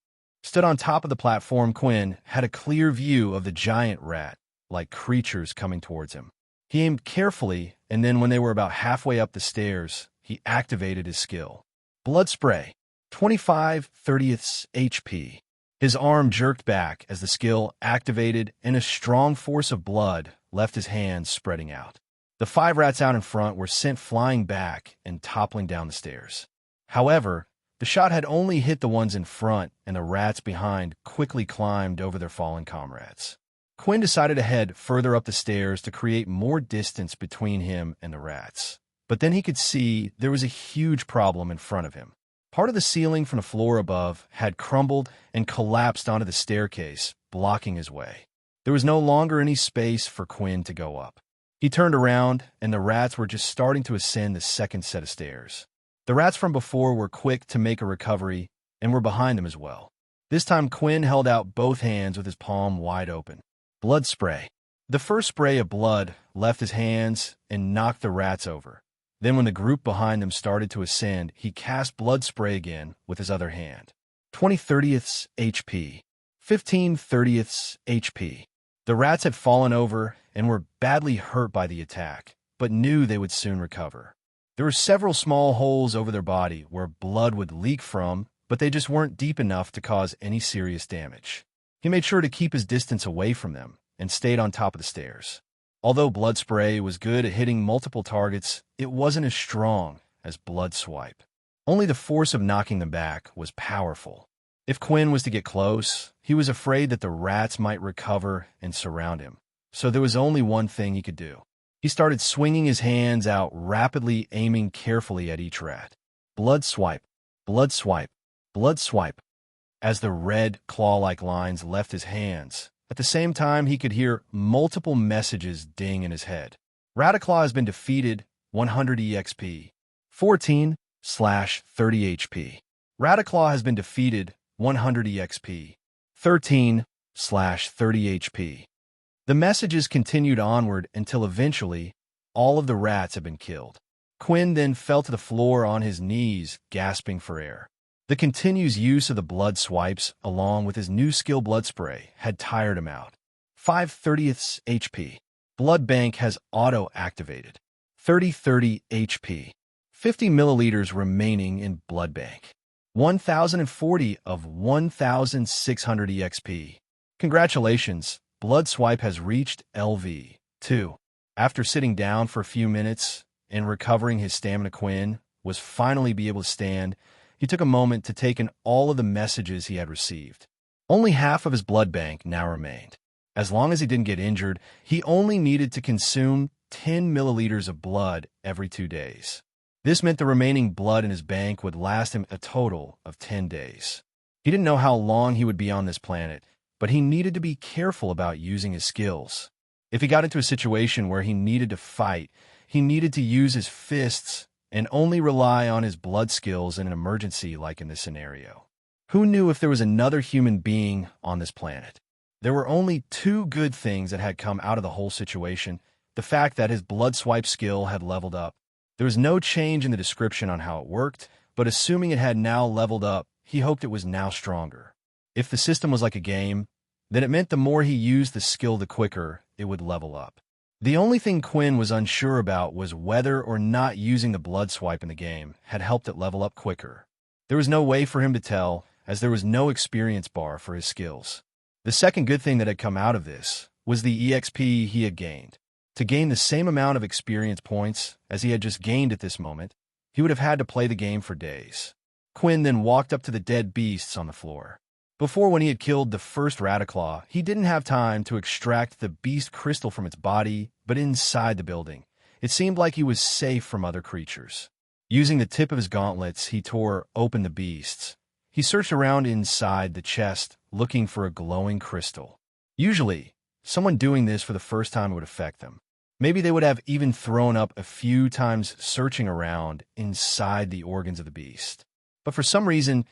Stood on top of the platform, Quinn had a clear view of the giant rat-like creatures coming towards him. He aimed carefully, and then when they were about halfway up the stairs, he activated his skill. Blood Spray, 25/30 HP. His arm jerked back as the skill activated, and a strong force of blood left his hands spreading out. The 5 rats out in front were sent flying back and toppling down the stairs. However, the shot had only hit the ones in front, and the rats behind quickly climbed over their fallen comrades. Quinn decided to head further up the stairs to create more distance between him and the rats. But then he could see there was a huge problem in front of him. Part of the ceiling from the floor above had crumbled and collapsed onto the staircase, blocking his way. There was no longer any space for Quinn to go up. He turned around, and the rats were just starting to ascend the second set of stairs. The rats from before were quick to make a recovery and were behind them as well. This time Quinn held out both hands with his palm wide open. Blood Spray. The first spray of blood left his hands and knocked the rats over. Then when the group behind them started to ascend, he cast Blood Spray again with his other hand. 20/30 HP. 15/30 HP. The rats had fallen over and were badly hurt by the attack, but knew they would soon recover. There were several small holes over their body where blood would leak from, but they just weren't deep enough to cause any serious damage. He made sure to keep his distance away from them and stayed on top of the stairs. Although Blood Spray was good at hitting multiple targets, it wasn't as strong as Blood Swipe. Only the force of knocking them back was powerful. If Quinn was to get close, he was afraid that the rats might recover and surround him. So there was only one thing he could do. He started swinging his hands out rapidly, aiming carefully at each rat. Blood Swipe, Blood Swipe, Blood Swipe. As the red, claw-like lines left his hands, at the same time he could hear multiple messages ding in his head. Radiclaw has been defeated, 100 EXP. 14/30 HP. Radiclaw has been defeated, 100 EXP. 13/30 HP. The messages continued onward until eventually all of the rats had been killed. Quinn then fell to the floor on his knees, gasping for air. The continuous use of the blood swipes, along with his new skill Blood Spray, had tired him out. 5/30 HP. Blood Bank has auto-activated. 30/30 HP. 50 milliliters remaining in Blood Bank. 1,040 of 1,600 EXP. Congratulations, Blood Swipe has reached LV 2. After sitting down for a few minutes and recovering his stamina, Quinn was finally be able to stand. He took a moment to take in all of the messages he had received. Only half of his blood bank now remained. As long as he didn't get injured, he only needed to consume 10 milliliters of blood every 2 days. This meant the remaining blood in his bank would last him a total of 10 days. He didn't know how long he would be on this planet, but he needed to be careful about using his skills. If he got into a situation where he needed to fight, he needed to use his fists and only rely on his blood skills in an emergency like in this scenario. Who knew if there was another human being on this planet? There were only 2 good things that had come out of the whole situation: the fact that his blood swipe skill had leveled up. There was no change in the description on how it worked, but assuming it had now leveled up, he hoped it was now stronger. If the system was like a game, then it meant the more he used the skill, the quicker it would level up. The only thing Quinn was unsure about was whether or not using the blood swipe in the game had helped it level up quicker. There was no way for him to tell, as there was no experience bar for his skills. The second good thing that had come out of this was the EXP he had gained. To gain the same amount of experience points as he had just gained at this moment, he would have had to play the game for days. Quinn then walked up to the dead beasts on the floor. Before, when he had killed the first Rataclaw, he didn't have time to extract the beast crystal from its body, but inside the building, it seemed like he was safe from other creatures. Using the tip of his gauntlets, he tore open the beasts. He searched around inside the chest, looking for a glowing crystal. Usually, someone doing this for the first time would affect them. Maybe they would have even thrown up a few times searching around inside the organs of the beast. But for some reason,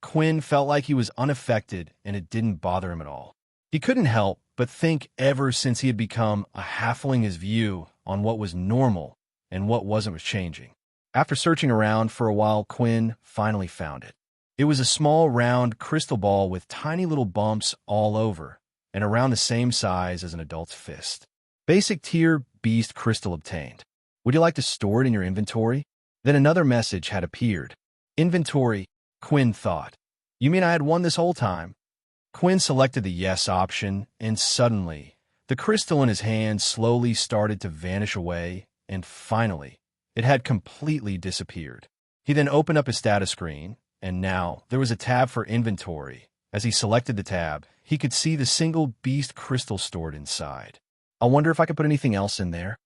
Quinn felt like he was unaffected and it didn't bother him at all. He couldn't help but think ever since he had become a halfling, his view on what was normal and what wasn't was changing. After searching around for a while, Quinn finally found it. It was a small, round crystal ball with tiny little bumps all over and around the same size as an adult's fist. Basic tier beast crystal obtained. Would you like to store it in your inventory? Then another message had appeared. Inventory, Quinn thought. You mean I had won this whole time? Quinn selected the yes option, and suddenly, the crystal in his hand slowly started to vanish away, and finally, it had completely disappeared. He then opened up his status screen, and now there was a tab for inventory. As he selected the tab, he could see the single beast crystal stored inside. I wonder if I could put anything else in there.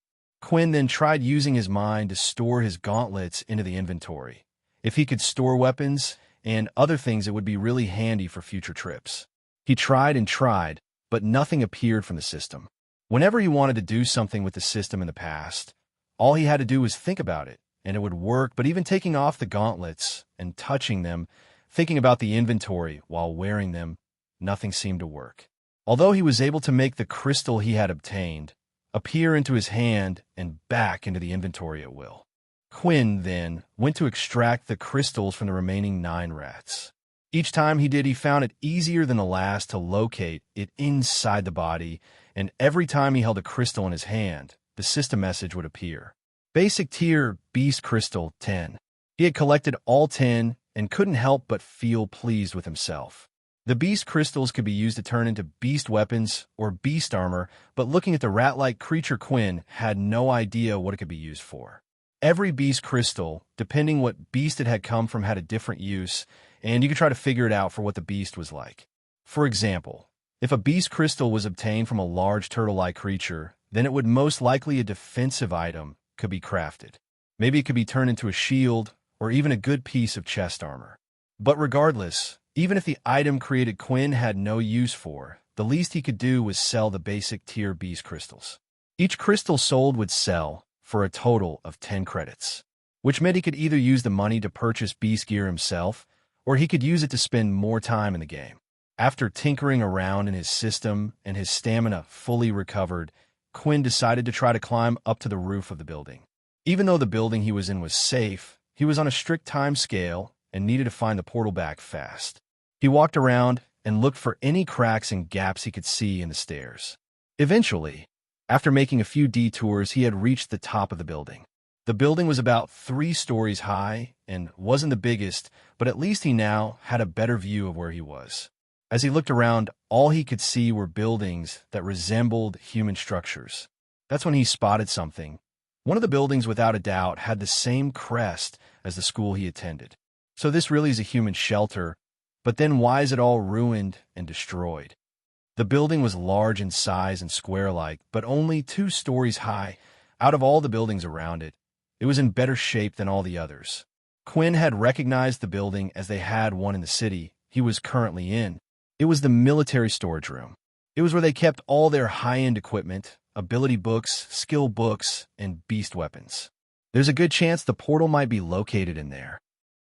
Quinn then tried using his mind to store his gauntlets into the inventory. If he could store weapons and other things, it would be really handy for future trips. He tried and tried, but nothing appeared from the system. Whenever he wanted to do something with the system in the past, all he had to do was think about it, and it would work. But even taking off the gauntlets and touching them, thinking about the inventory while wearing them, nothing seemed to work. Although he was able to make the crystal he had obtained appear into his hand and back into the inventory at will. Quinn then went to extract the crystals from the remaining 9 rats. Each time he did, he found it easier than the last to locate it inside the body, and every time he held a crystal in his hand, the system message would appear. Basic tier Beast Crystal 10. He had collected all 10 and couldn't help but feel pleased with himself. The beast crystals could be used to turn into beast weapons or beast armor, but looking at the rat-like creature, Quinn had no idea what it could be used for. Every beast crystal, depending what beast it had come from, had a different use, and you could try to figure it out for what the beast was like. For example, if a beast crystal was obtained from a large turtle-like creature, then it would most likely a defensive item could be crafted. Maybe it could be turned into a shield or even a good piece of chest armor. But regardless, even if the item created Quinn had no use for, the least he could do was sell the basic tier beast crystals. Each crystal sold would sell for a total of 10 credits, which meant he could either use the money to purchase beast gear himself, or he could use it to spend more time in the game. After tinkering around in his system and his stamina fully recovered, Quinn decided to try to climb up to the roof of the building. Even though the building he was in was safe, he was on a strict time scale and needed to find the portal back fast. He walked around and looked for any cracks and gaps he could see in the stairs. Eventually, after making a few detours, he had reached the top of the building. The building was about 3 stories high and wasn't the biggest, but at least he now had a better view of where he was. As he looked around, all he could see were buildings that resembled human structures. That's when he spotted something. One of the buildings, without a doubt, had the same crest as the school he attended. So this really is a human shelter, but then why is it all ruined and destroyed? The building was large in size and square-like, but only 2 stories high. Out of all the buildings around it, it was in better shape than all the others. Quinn had recognized the building as they had one in the city he was currently in. It was the military storage room. It was where they kept all their high-end equipment, ability books, skill books, and beast weapons. There's a good chance the portal might be located in there.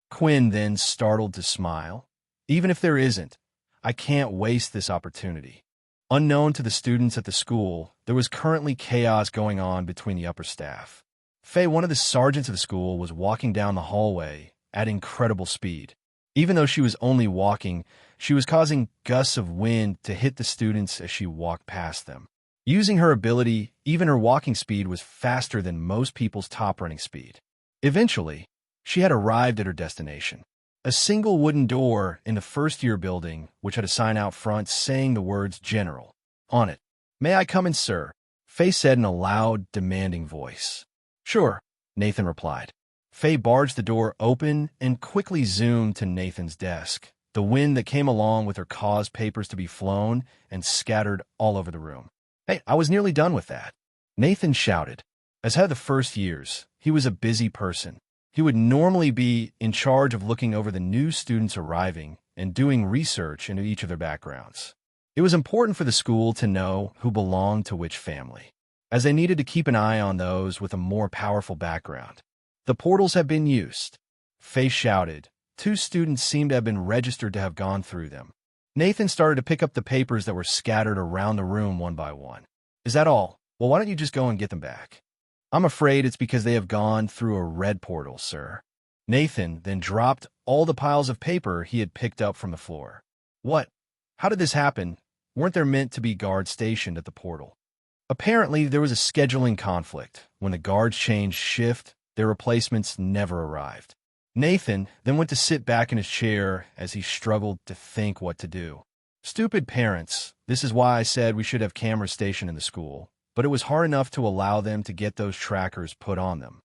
Quinn then startled to smile. Even if there isn't, I can't waste this opportunity. Unknown to the students at the school, there was currently chaos going on between the upper staff. Faye, one of the sergeants of the school, was walking down the hallway at incredible speed. Even though she was only walking, she was causing gusts of wind to hit the students as she walked past them. Using her ability, even her walking speed was faster than most people's top running speed. Eventually, she had arrived at her destination. A single wooden door in the first-year building, which had a sign out front saying the words General on it. "May I come in, sir?" Faye said in a loud, demanding voice. Sure, Nathan replied. Faye barged the door open and quickly zoomed to Nathan's desk. The wind that came along with her caused papers to be flown and scattered all over the room. Hey, I was nearly done with that. Nathan shouted. As head of the first years, he was a busy person. He would normally be in charge of looking over the new students arriving and doing research into each of their backgrounds. It was important for the school to know who belonged to which family, as they needed to keep an eye on those with a more powerful background. The portals have been used. Faye shouted. 2 students seemed to have been registered to have gone through them. Nathan started to pick up the papers that were scattered around the room one by one. Is that all? Well, why don't you just go and get them back? I'm afraid it's because they have gone through a red portal, sir. Nathan then dropped all the piles of paper he had picked up from the floor. What? How did this happen? Weren't there meant to be guards stationed at the portal? Apparently, there was a scheduling conflict. When the guards changed shift, their replacements never arrived. Nathan then went to sit back in his chair as he struggled to think what to do. Stupid parents. This is why I said we should have cameras stationed in the school, but it was hard enough to allow them to get those trackers put on them.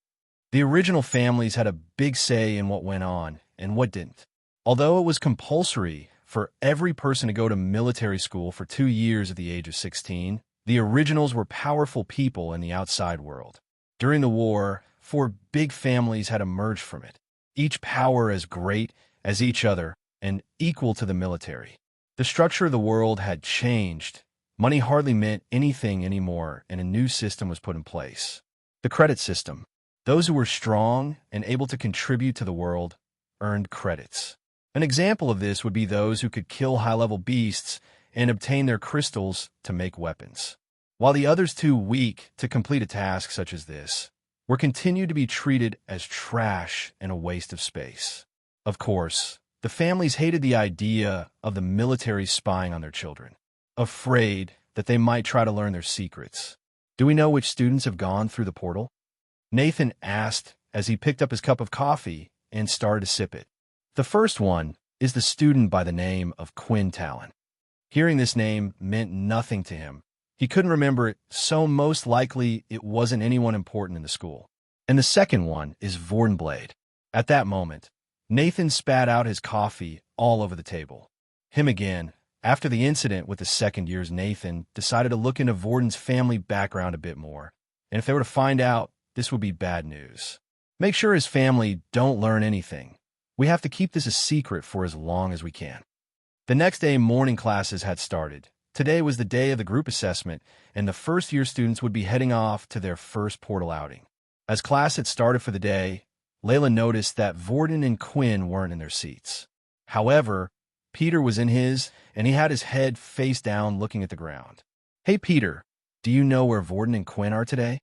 The original families had a big say in what went on and what didn't. Although it was compulsory for every person to go to military school for 2 years at the age of 16, the originals were powerful people in the outside world. During the war, 4 big families had emerged from it, each power as great as each other and equal to the military. The structure of the world had changed. Money hardly meant anything anymore, and a new system was put in place. The credit system. Those who were strong and able to contribute to the world earned credits. An example of this would be those who could kill high-level beasts and obtain their crystals to make weapons, while the others too weak to complete a task such as this were continued to be treated as trash and a waste of space. Of course, the families hated the idea of the military spying on their children, afraid that they might try to learn their secrets. Do we know which students have gone through the portal? Nathan asked as he picked up his cup of coffee and started to sip it. The first one is the student by the name of Quinn Talen. Hearing this name meant nothing to him. He couldn't remember it, so most likely it wasn't anyone important in the school. And the second one is Vordenblade. At that moment, Nathan spat out his coffee all over the table. Him again. After the incident with the second year's, Nathan decided to look into Vorden's family background a bit more. And if they were to find out, this would be bad news. Make sure his family don't learn anything. We have to keep this a secret for as long as we can. The next day, morning classes had started. Today was the day of the group assessment, and the first-year students would be heading off to their first portal outing. As class had started for the day, Layla noticed that Vorden and Quinn weren't in their seats. However, Peter was in his, and he had his head face down looking at the ground. Hey, Peter, do you know where Vorden and Quinn are today?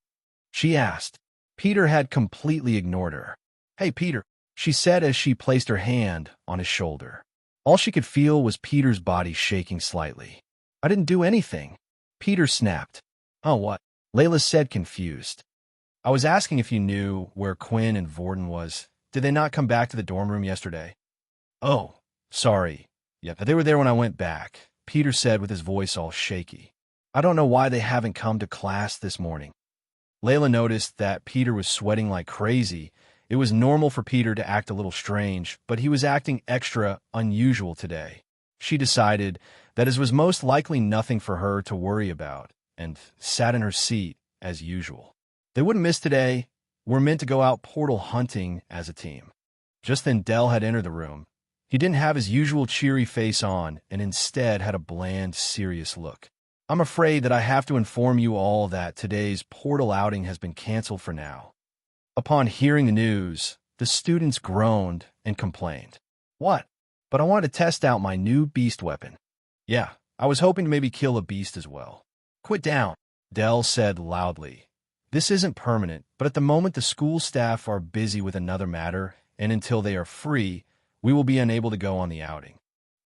She asked. Peter had completely ignored her. Hey, Peter, she said as she placed her hand on his shoulder. All she could feel was Peter's body shaking slightly. I didn't do anything. Peter snapped. Oh, what? Layla said, confused. I was asking if you knew where Quinn and Vorden was. Did they not come back to the dorm room yesterday? Oh, sorry. Yeah, they were there when I went back, Peter said with his voice all shaky. I don't know why they haven't come to class this morning. Layla noticed that Peter was sweating like crazy. It was normal for Peter to act a little strange, but he was acting extra unusual today. She decided that it was most likely nothing for her to worry about, and sat in her seat as usual. They wouldn't miss today. We're meant to go out portal hunting as a team. Just then Dell had entered the room. He didn't have his usual cheery face on, and instead had a bland, serious look. I'm afraid that I have to inform you all that today's portal outing has been canceled for now. Upon hearing the news, the students groaned and complained. What? But I wanted to test out my new beast weapon. Yeah, I was hoping to maybe kill a beast as well. Quit down, Dell said loudly. This isn't permanent, but at the moment the school staff are busy with another matter, and until they are free, we will be unable to go on the outing.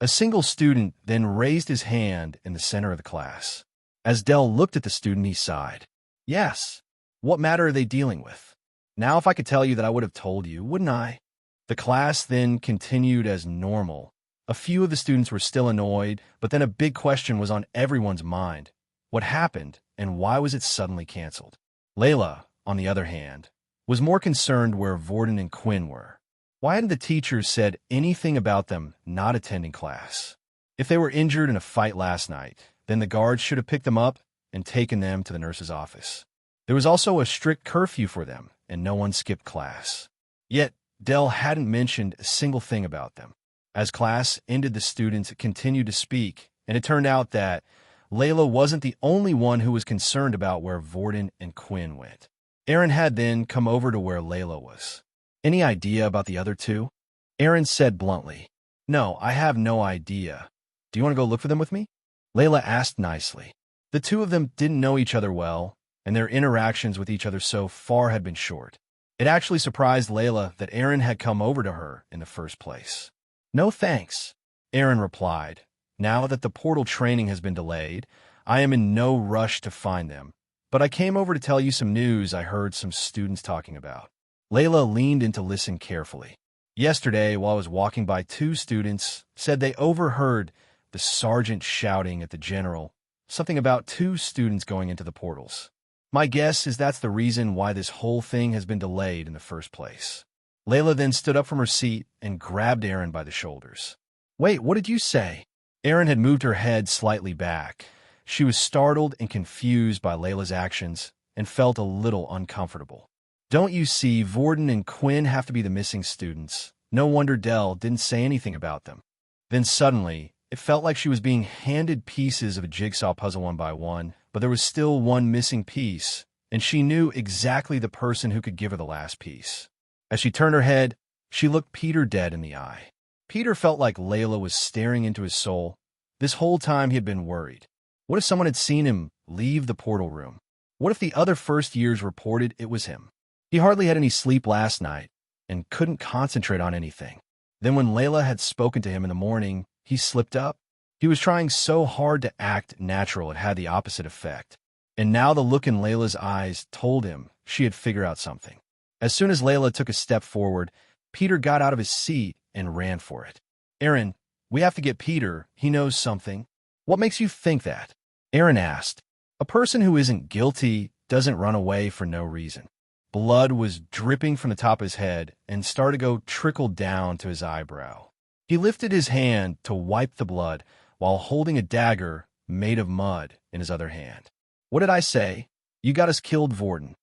A single student then raised his hand in the center of the class. As Dell looked at the student, he sighed. Yes. What matter are they dealing with? Now, if I could tell you that I would have told you, wouldn't I? The class then continued as normal. A few of the students were still annoyed, but then a big question was on everyone's mind. What happened, and why was it suddenly canceled? Layla, on the other hand, was more concerned where Vorden and Quinn were. Why hadn't the teachers said anything about them not attending class? If they were injured in a fight last night, then the guards should have picked them up and taken them to the nurse's office. There was also a strict curfew for them, and no one skipped class. Yet, Dell hadn't mentioned a single thing about them. As class ended, the students continued to speak, and it turned out that Layla wasn't the only one who was concerned about where Vorden and Quinn went. Aaron had then come over to where Layla was. Any idea about the other two? Aaron said bluntly. No, I have no idea. Do you want to go look for them with me? Layla asked nicely. The two of them didn't know each other well, and their interactions with each other so far had been short. It actually surprised Layla that Aaron had come over to her in the first place. No thanks, Aaron replied. Now that the portal training has been delayed, I am in no rush to find them, but I came over to tell you some news I heard some students talking about. Layla leaned in to listen carefully. Yesterday, while I was walking by, two students said they overheard the sergeant shouting at the general something about two students going into the portals. My guess is that's the reason why this whole thing has been delayed in the first place. Layla then stood up from her seat and grabbed Aaron by the shoulders. Wait, what did you say? Aaron had moved her head slightly back. She was startled and confused by Layla's actions and felt a little uncomfortable. Don't you see, Vorden and Quinn have to be the missing students. No wonder Dell didn't say anything about them. Then suddenly, it felt like she was being handed pieces of a jigsaw puzzle one by one, but there was still one missing piece, and she knew exactly the person who could give her the last piece. As she turned her head, she looked Peter dead in the eye. Peter felt like Layla was staring into his soul. This whole time he had been worried. What if someone had seen him leave the portal room? What if the other first years reported it was him? He hardly had any sleep last night and couldn't concentrate on anything. Then when Layla had spoken to him in the morning, he slipped up. He was trying so hard to act natural it had the opposite effect. And now the look in Layla's eyes told him she had figured out something. As soon as Layla took a step forward, Peter got out of his seat and ran for it. Aaron, we have to get Peter. He knows something. What makes you think that? Aaron asked. A person who isn't guilty doesn't run away for no reason. Blood was dripping from the top of his head and started to go trickle down to his eyebrow. He lifted his hand to wipe the blood while holding a dagger made of mud in his other hand. What did I say? You got us killed, Vorden.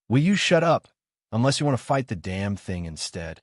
Will you shut up, unless you want to fight the damn thing instead?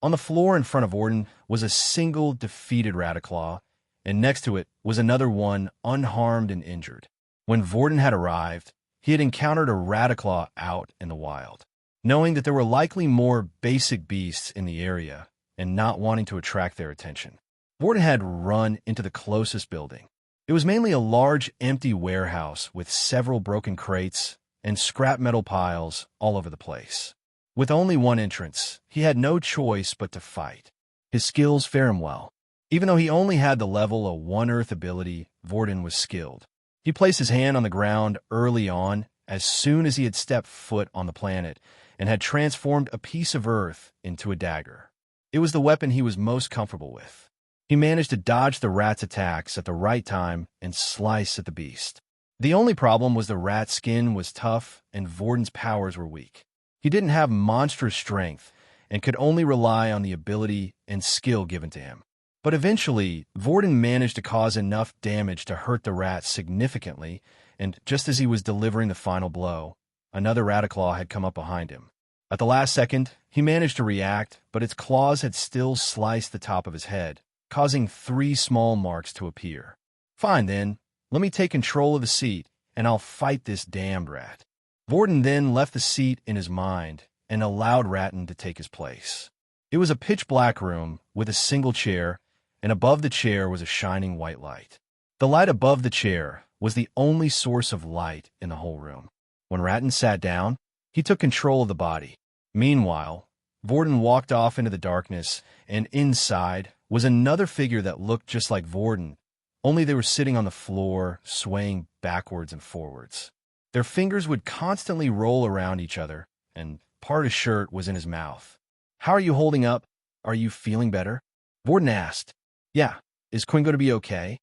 On the floor in front of Vorden was a single defeated Rataclaw, and next to it was another one unharmed and injured. When Vorden had arrived, he had encountered a Rataclaw out in the wild. Knowing that there were likely more basic beasts in the area, and not wanting to attract their attention, Vorden had run into the closest building. It was mainly a large, empty warehouse with several broken crates and scrap metal piles all over the place. With only one entrance, he had no choice but to fight. His skills fare him well. Even though he only had the level of 1 Earth ability, Vorden was skilled. He placed his hand on the ground early on, as soon as he had stepped foot on the planet, and had transformed a piece of earth into a dagger. It was the weapon he was most comfortable with. He managed to dodge the rat's attacks at the right time and slice at the beast. The only problem was the rat's skin was tough and Vorden's powers were weak. He didn't have monstrous strength and could only rely on the ability and skill given to him. But eventually, Vorden managed to cause enough damage to hurt the rat significantly, and just as he was delivering the final blow, another Rataclaw had come up behind him. At the last second, he managed to react, but its claws had still sliced the top of his head, causing 3 small marks to appear. Fine then, let me take control of the seat, and I'll fight this damned rat. Vorden then left the seat in his mind and allowed Ratton to take his place. It was a pitch-black room with a single chair, and above the chair was a shining white light. The light above the chair was the only source of light in the whole room. When Ratton sat down, he took control of the body. Meanwhile, Vorden walked off into the darkness, and inside was another figure that looked just like Vorden, only they were sitting on the floor, swaying backwards and forwards. Their fingers would constantly roll around each other, and part of his shirt was in his mouth. How are you holding up? Are you feeling better? Vorden asked. Yeah, is Quinn going to be okay?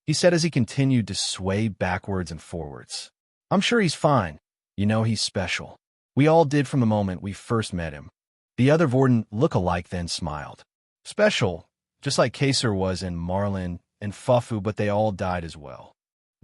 he said as he continued to sway backwards and forwards. I'm sure he's fine. You know, he's special. We all did from the moment we first met him. The other Vorden look-alike then smiled. Special, just like Kaser was in Marlin and Fufu, but they all died as well.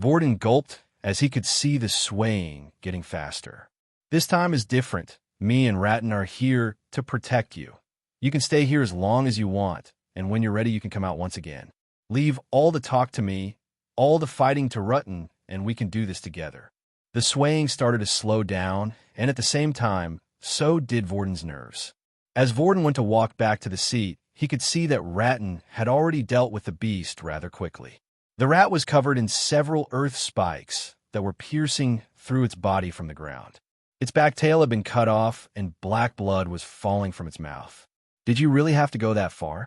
Vorden gulped as he could see the swaying getting faster. This time is different. Me and Ratton are here to protect you. You can stay here as long as you want, and when you're ready you can come out once again. Leave all the talk to me, all the fighting to Rutten, and we can do this together. The swaying started to slow down, and at the same time, so did Vorden's nerves. As Vorden went to walk back to the seat, he could see that Ratton had already dealt with the beast rather quickly. The rat was covered in several earth spikes that were piercing through its body from the ground. Its back tail had been cut off, and black blood was falling from its mouth. Did you really have to go that far?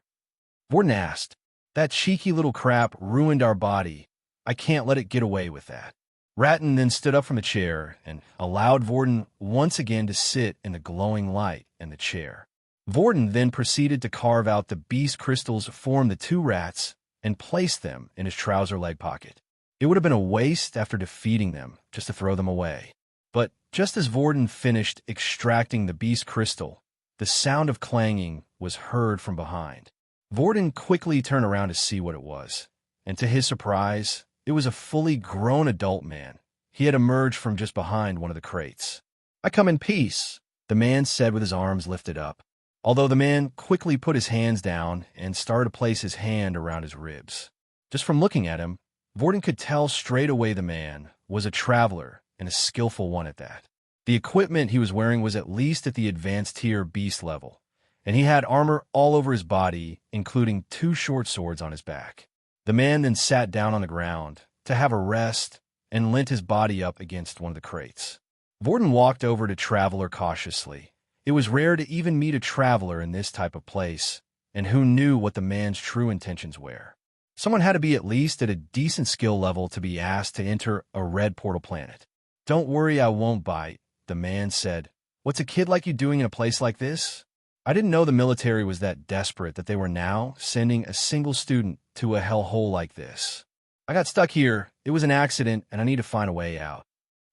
Vorden asked. That cheeky little crap ruined our body. I can't let it get away with that. Ratton then stood up from the chair and allowed Vorden once again to sit in the glowing light in the chair. Vorden then proceeded to carve out the beast crystals from the two rats and place them in his trouser leg pocket. It would have been a waste after defeating them just to throw them away. But just as Vorden finished extracting the beast crystal, the sound of clanging was heard from behind. Vorden quickly turned around to see what it was, and to his surprise, it was a fully grown adult man. He had emerged from just behind one of the crates. I come in peace, the man said with his arms lifted up, although the man quickly put his hands down and started to place his hand around his ribs. Just from looking at him, Vorden could tell straight away the man was a traveler, and a skillful one at that. The equipment he was wearing was at least at the advanced tier beast level, and he had armor all over his body, including 2 short swords on his back. The man then sat down on the ground to have a rest and leant his body up against one of the crates. Vorden walked over to Traveler cautiously. It was rare to even meet a traveler in this type of place, and who knew what the man's true intentions were. Someone had to be at least at a decent skill level to be asked to enter a red portal planet. Don't worry, I won't bite, the man said. What's a kid like you doing in a place like this? I didn't know the military was that desperate that they were now sending a single student to a hellhole like this. I got stuck here. It was an accident, and I need to find a way out.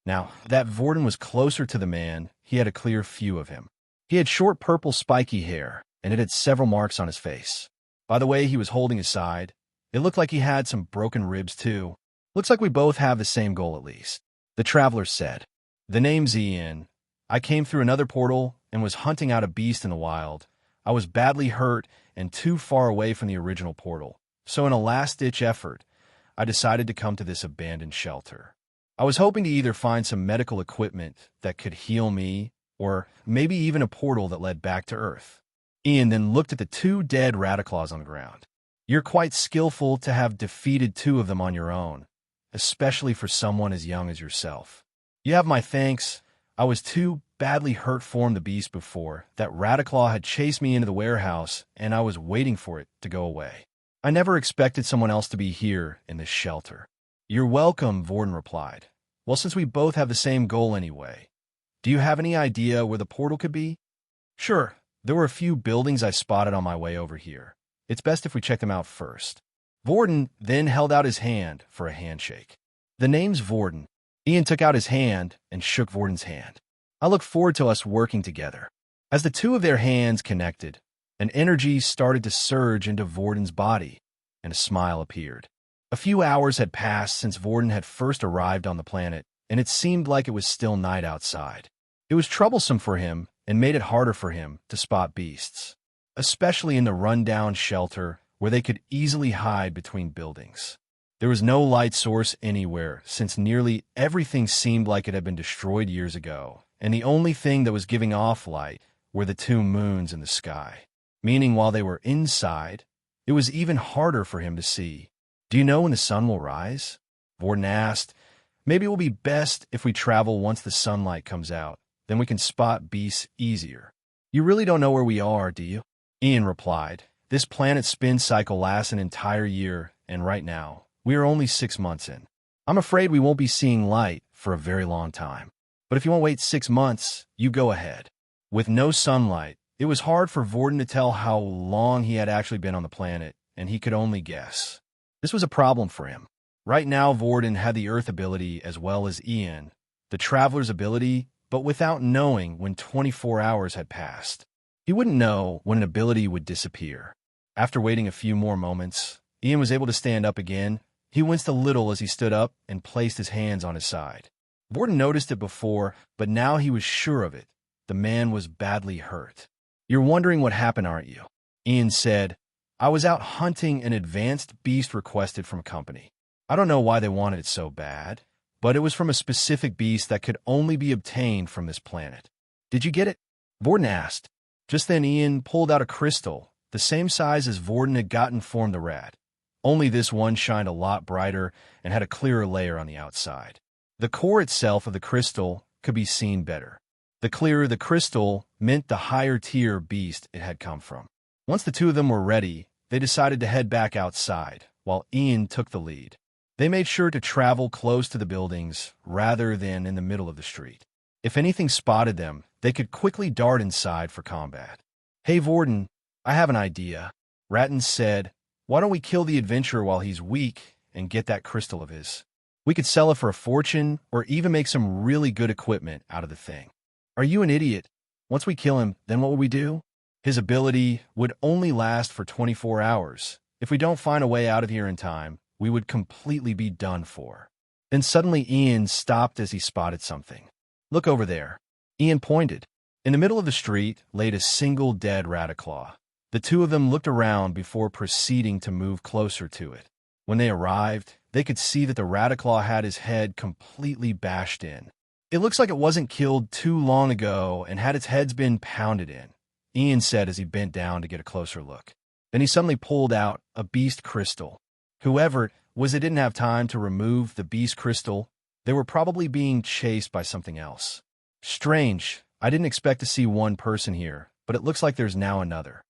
Now, that Vorden was closer to the man, he had a clear view of him. He had short purple spiky hair, and it had several marks on his face. By the way he was holding his side, it looked like he had some broken ribs too. Looks like we both have the same goal at least. The traveler said, The name's Ian. I came through another portal and was hunting out a beast in the wild. I was badly hurt and too far away from the original portal. So in a last-ditch effort, I decided to come to this abandoned shelter. I was hoping to either find some medical equipment that could heal me, or maybe even a portal that led back to Earth. Ian then looked at the 2 dead Radiclaws on the ground. You're quite skillful to have defeated 2 of them on your own, especially for someone as young as yourself. You have my thanks. I was too badly hurt from the beast before. That Radiclaw had chased me into the warehouse, and I was waiting for it to go away. I never expected someone else to be here in this shelter. You're welcome, Vorden replied. Well, since we both have the same goal anyway, do you have any idea where the portal could be? Sure, there were a few buildings I spotted on my way over here. It's best if we check them out first. Vorden then held out his hand for a handshake. The name's Vorden. Ian took out his hand and shook Vorden's hand. I look forward to us working together. As the 2 of their hands connected, an energy started to surge into Vorden's body, and a smile appeared. A few hours had passed since Vorden had first arrived on the planet, and it seemed like it was still night outside. It was troublesome for him and made it harder for him to spot beasts, especially in the run-down shelter where they could easily hide between buildings. There was no light source anywhere, since nearly everything seemed like it had been destroyed years ago, and the only thing that was giving off light were the 2 moons in the sky, meaning while they were inside, it was even harder for him to see. Do you know when the sun will rise? Vorden asked. Maybe it will be best if we travel once the sunlight comes out. Then we can spot beasts easier. You really don't know where we are, do you? Ian replied. This planet's spin cycle lasts an entire year, and right now, we are only 6 months in. I'm afraid we won't be seeing light for a very long time. But if you want to wait 6 months, you go ahead. With no sunlight, it was hard for Vorden to tell how long he had actually been on the planet, and he could only guess. This was a problem for him. Right now, Vorden had the Earth ability as well as Ian, the Traveler's ability, but without knowing when 24 hours had passed. He wouldn't know when an ability would disappear. After waiting a few more moments, Ian was able to stand up again. He winced a little as he stood up and placed his hands on his side. Vorden noticed it before, but now he was sure of it. The man was badly hurt. "You're wondering what happened, aren't you?" Ian said. "I was out hunting an advanced beast requested from company. I don't know why they wanted it so bad, but it was from a specific beast that could only be obtained from this planet. Did you get it?" Vorden asked. Just then Ian pulled out a crystal, the same size as Vorden had gotten from the rat. Only this one shined a lot brighter and had a clearer layer on the outside. The core itself of the crystal could be seen better. The clearer the crystal meant the higher tier beast it had come from. Once the two of them were ready, they decided to head back outside, while Ian took the lead. They made sure to travel close to the buildings rather than in the middle of the street. If anything spotted them, they could quickly dart inside for combat. "Hey, Vorden, I have an idea," Ratton said. "Why don't we kill the adventurer while he's weak and get that crystal of his? We could sell it for a fortune or even make some really good equipment out of the thing." "Are you an idiot? Once we kill him, then what will we do? His ability would only last for 24 hours. If we don't find a way out of here in time, we would completely be done for." Then suddenly Ian stopped as he spotted something. "Look over there." Ian pointed. In the middle of the street laid a single dead Rataclaw. The two of them looked around before proceeding to move closer to it. When they arrived, they could see that the Rataclaw had his head completely bashed in. "It looks like it wasn't killed too long ago and had its heads been pounded in," Ian said as he bent down to get a closer look. Then he suddenly pulled out a beast crystal. Whoever it was, it didn't have time to remove the beast crystal. They were probably being chased by something else. "Strange. I didn't expect to see one person here, but it looks like there's now another."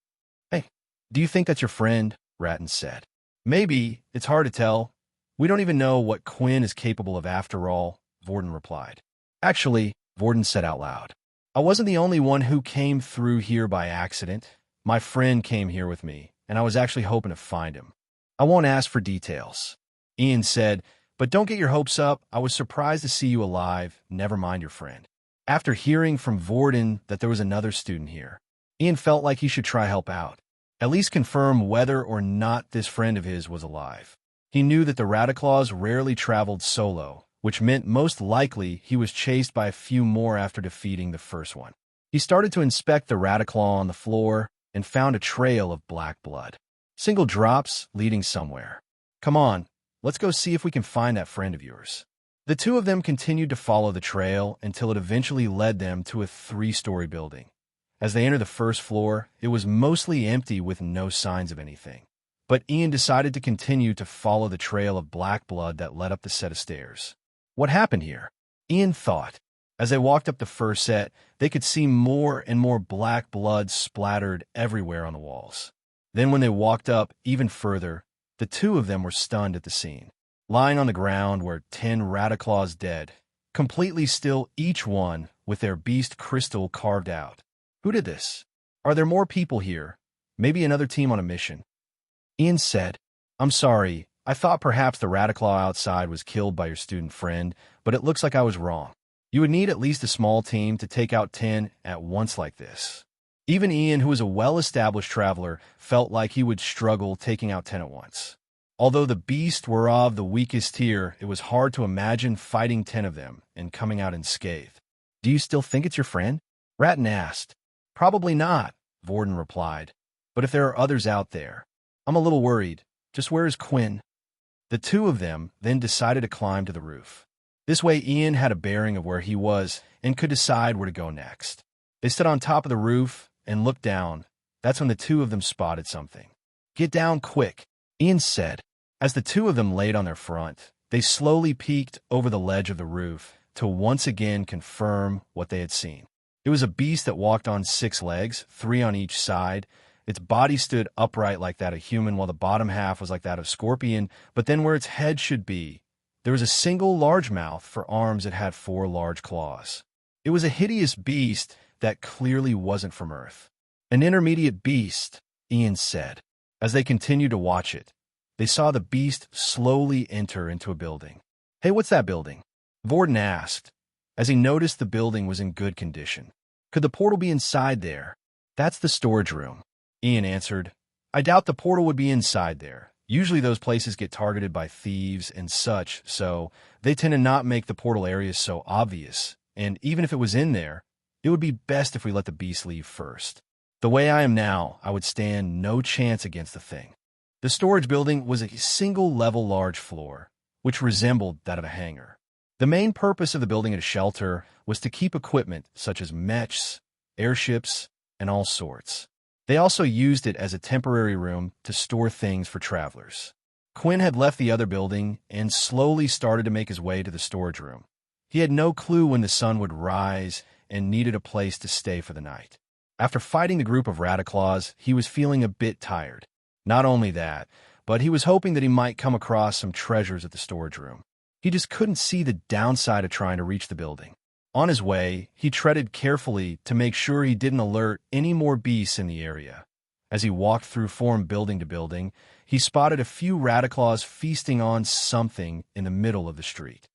"Hey, do you think that's your friend?" Ratton said. "Maybe. It's hard to tell. We don't even know what Quinn is capable of after all," Vorden replied. "Actually," Vorden said out loud, "I wasn't the only one who came through here by accident. My friend came here with me, and I was actually hoping to find him. I won't ask for details." Ian said, "But don't get your hopes up. I was surprised to see you alive. Never mind your friend." After hearing from Vorden that there was another student here, Ian felt like he should try help out, at least confirm whether or not this friend of his was alive. He knew that the Rataclaws rarely traveled solo, which meant most likely he was chased by a few more after defeating the first one. He started to inspect the Rataclaw on the floor and found a trail of black blood. Single drops leading somewhere. "Come on, let's go see if we can find that friend of yours." The two of them continued to follow the trail until it eventually led them to a 3-story building. As they entered the first floor, it was mostly empty with no signs of anything. But Ian decided to continue to follow the trail of black blood that led up the set of stairs. What happened here? Ian thought. As they walked up the first set, they could see more and more black blood splattered everywhere on the walls. Then when they walked up even further, the two of them were stunned at the scene. Lying on the ground were 10 Rataclaws dead, completely still, each one with their beast crystal carved out. Who did this? Are there more people here? Maybe another team on a mission? Ian said, "I'm sorry. I thought perhaps the Rataclaw outside was killed by your student friend, but it looks like I was wrong. You would need at least a small team to take out 10 at once like this." Even Ian, who was a well-established traveler, felt like he would struggle taking out 10 at once. Although the beasts were of the weakest tier, it was hard to imagine fighting 10 of them and coming out unscathed. "Do you still think it's your friend?" Ratton asked. "Probably not," Vorden replied. "But if there are others out there, I'm a little worried. Just where is Quinn?" The two of them then decided to climb to the roof. This way Ian had a bearing of where he was and could decide where to go next. They stood on top of the roof and looked down. That's when the two of them spotted something. "Get down quick," Ian said. As the two of them laid on their front, they slowly peeked over the ledge of the roof to once again confirm what they had seen. It was a beast that walked on 6 legs, 3 on each side. Its body stood upright like that of human, while the bottom half was like that of scorpion, but then where its head should be, there was a single large mouth. For arms, it had 4 large claws. It was a hideous beast that clearly wasn't from Earth. "An intermediate beast," Ian said. As they continued to watch it, they saw the beast slowly enter into a building. "Hey, what's that building?" Vorden asked, as he noticed the building was in good condition. "Could the portal be inside there?" "That's the storage room," Ian answered. "I doubt the portal would be inside there. Usually those places get targeted by thieves and such, so they tend to not make the portal areas so obvious. And even if it was in there, it would be best if we let the beast leave first. The way I am now, I would stand no chance against the thing." The storage building was a single-level large floor, which resembled that of a hangar. The main purpose of the building as a shelter was to keep equipment such as mechs, airships, and all sorts. They also used it as a temporary room to store things for travelers. Quinn had left the other building and slowly started to make his way to the storage room. He had no clue when the sun would rise and needed a place to stay for the night. After fighting the group of Radiclaws, he was feeling a bit tired. Not only that, but he was hoping that he might come across some treasures at the storage room. He just couldn't see the downside of trying to reach the building. On his way, he treaded carefully to make sure he didn't alert any more beasts in the area. As he walked through from building to building, he spotted a few Radiclaws feasting on something in the middle of the street.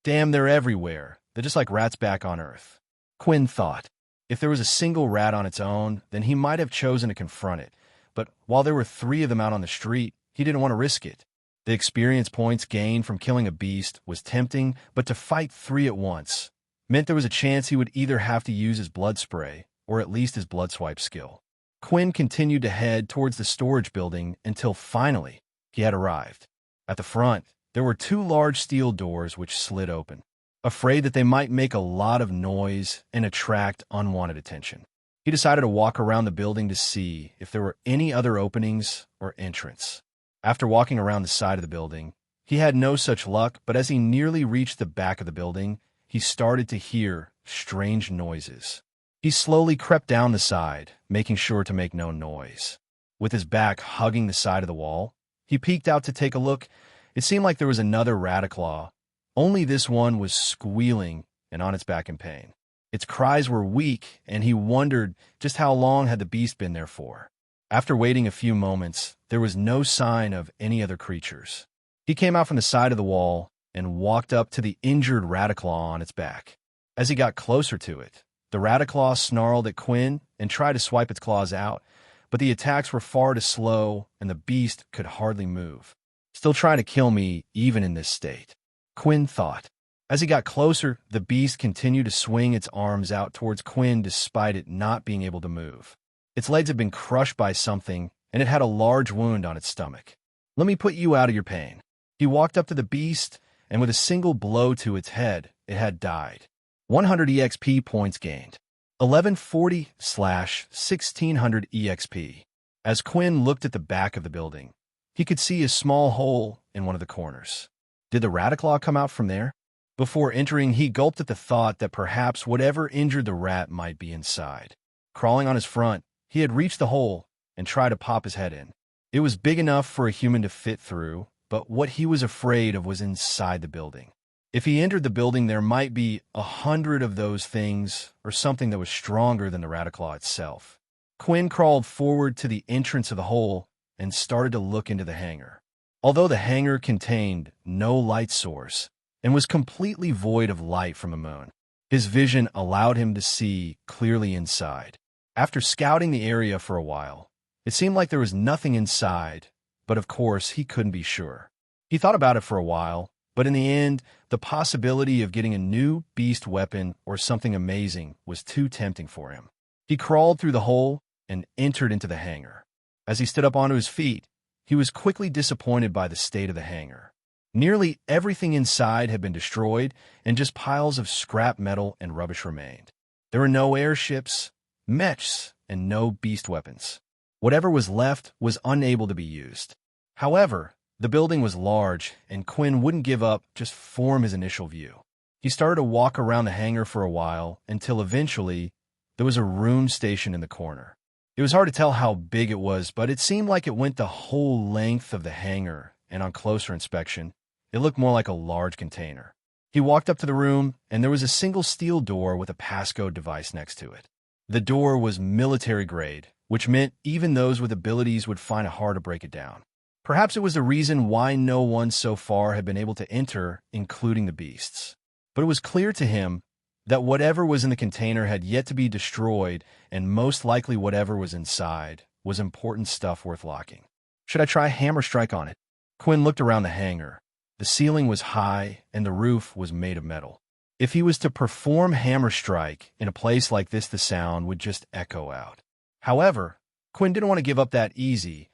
Damn, they're everywhere. They're just like rats back on Earth, Quinn thought. If there was a single rat on its own, then he might have chosen to confront it. But while there were 3 of them out on the street, he didn't want to risk it. The experience points gained from killing a beast was tempting, but to fight 3 at once meant there was a chance he would either have to use his blood spray or at least his blood swipe skill. Quinn continued to head towards the storage building until finally he had arrived. At the front, there were 2 large steel doors which slid open, afraid that they might make a lot of noise and attract unwanted attention. He decided to walk around the building to see if there were any other openings or entrance. After walking around the side of the building, he had no such luck, but as he nearly reached the back of the building, he started to hear strange noises. He slowly crept down the side, making sure to make no noise. With his back hugging the side of the wall, he peeked out to take a look. It seemed like there was another Radiclaw, only this one was squealing and on its back in pain. Its cries were weak, and he wondered just how long had the beast been there for. After waiting a few moments, there was no sign of any other creatures. He came out from the side of the wall and walked up to the injured Radiclaw on its back. As he got closer to it, the Radiclaw snarled at Quinn and tried to swipe its claws out, but the attacks were far too slow and the beast could hardly move. "Still trying to kill me even in this state," Quinn thought. As he got closer, the beast continued to swing its arms out towards Quinn despite it not being able to move. Its legs had been crushed by something, and it had a large wound on its stomach. "Let me put you out of your pain." He walked up to the beast, and with a single blow to its head, it had died. 100 EXP points gained. 1140/1600 EXP. As Quinn looked at the back of the building, he could see a small hole in one of the corners. Did the Radiclaw come out from there? Before entering, he gulped at the thought that perhaps whatever injured the rat might be inside. Crawling on his front, he had reached the hole and tried to pop his head in. It was big enough for a human to fit through, but what he was afraid of was inside the building. If he entered the building, there might be 100 of those things or something that was stronger than the Radiclaw itself. Quinn crawled forward to the entrance of the hole and started to look into the hangar. Although the hangar contained no light source and was completely void of light from the moon, his vision allowed him to see clearly inside. After scouting the area for a while, it seemed like there was nothing inside, but of course he couldn't be sure. He thought about it for a while, but in the end, the possibility of getting a new beast weapon or something amazing was too tempting for him. He crawled through the hole and entered into the hangar. As he stood up onto his feet, he was quickly disappointed by the state of the hangar. Nearly everything inside had been destroyed, and just piles of scrap metal and rubbish remained. There were no airships, mechs, and no beast weapons. Whatever was left was unable to be used. However, the building was large, and Quinn wouldn't give up just from his initial view. He started to walk around the hangar for a while until eventually there was a room station in the corner. It was hard to tell how big it was, but it seemed like it went the whole length of the hangar, and on closer inspection, it looked more like a large container. He walked up to the room, and there was a single steel door with a passcode device next to it. The door was military grade, which meant even those with abilities would find it hard to break it down. Perhaps it was the reason why no one so far had been able to enter, including the beasts. But it was clear to him that whatever was in the container had yet to be destroyed, and most likely whatever was inside was important stuff worth locking. Should I try hammer strike on it? Quinn looked around the hangar. The ceiling was high, and the roof was made of metal. If he was to perform hammer strike in a place like this, the sound would just echo out. However, Quinn didn't want to give up that easy.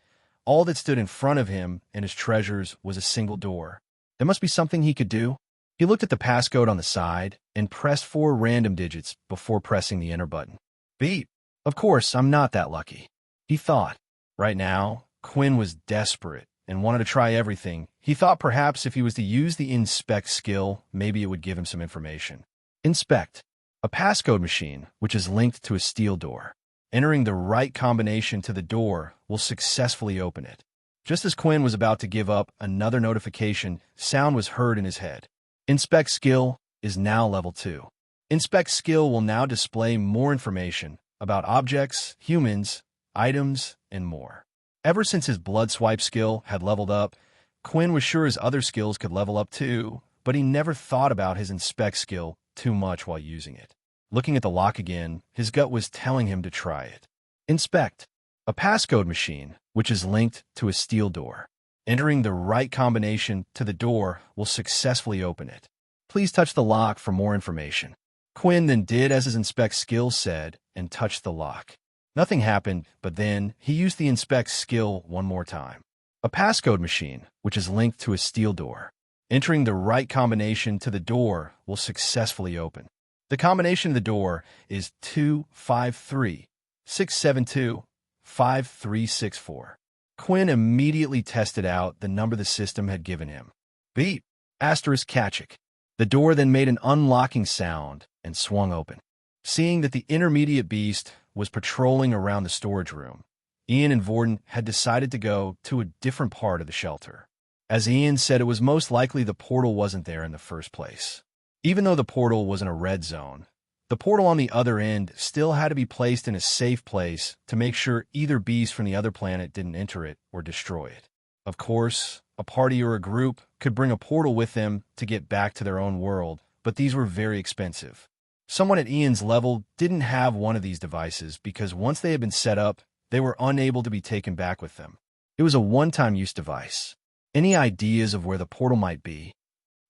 All that stood in front of him and his treasures was a single door. There must be something he could do. He looked at the passcode on the side and pressed 4 random digits before pressing the enter button. Beep. Of course, I'm not that lucky, he thought. Right now, Quinn was desperate and wanted to try everything. He thought perhaps if he was to use the inspect skill, maybe it would give him some information. Inspect. A passcode machine, which is linked to a steel door. Entering the right combination to the door will successfully open it. Just as Quinn was about to give up, another notification sound was heard in his head. Inspect skill is now level 2. Inspect skill will now display more information about objects, humans, items, and more. Ever since his blood swipe skill had leveled up, Quinn was sure his other skills could level up too, but he never thought about his inspect skill too much while using it. Looking at the lock again, his gut was telling him to try it. Inspect. A passcode machine, which is linked to a steel door. Entering the right combination to the door will successfully open it. Please touch the lock for more information. Quinn then did as his inspect skill said and touched the lock. Nothing happened, but then he used the inspect skill one more time. A passcode machine, which is linked to a steel door. Entering the right combination to the door will successfully open. The combination of the door is 253-672-5364. Quinn immediately tested out the number the system had given him. Beep. Asterisk Kachik. The door then made an unlocking sound and swung open. Seeing that the intermediate beast was patrolling around the storage room, Ian and Vorden had decided to go to a different part of the shelter. As Ian said, it was most likely the portal wasn't there in the first place. Even though the portal was in a red zone, the portal on the other end still had to be placed in a safe place to make sure either beast from the other planet didn't enter it or destroy it. Of course, a party or a group could bring a portal with them to get back to their own world, but these were very expensive. Someone at Ian's level didn't have one of these devices because once they had been set up, they were unable to be taken back with them. It was a one-time use device. Any ideas of where the portal might be?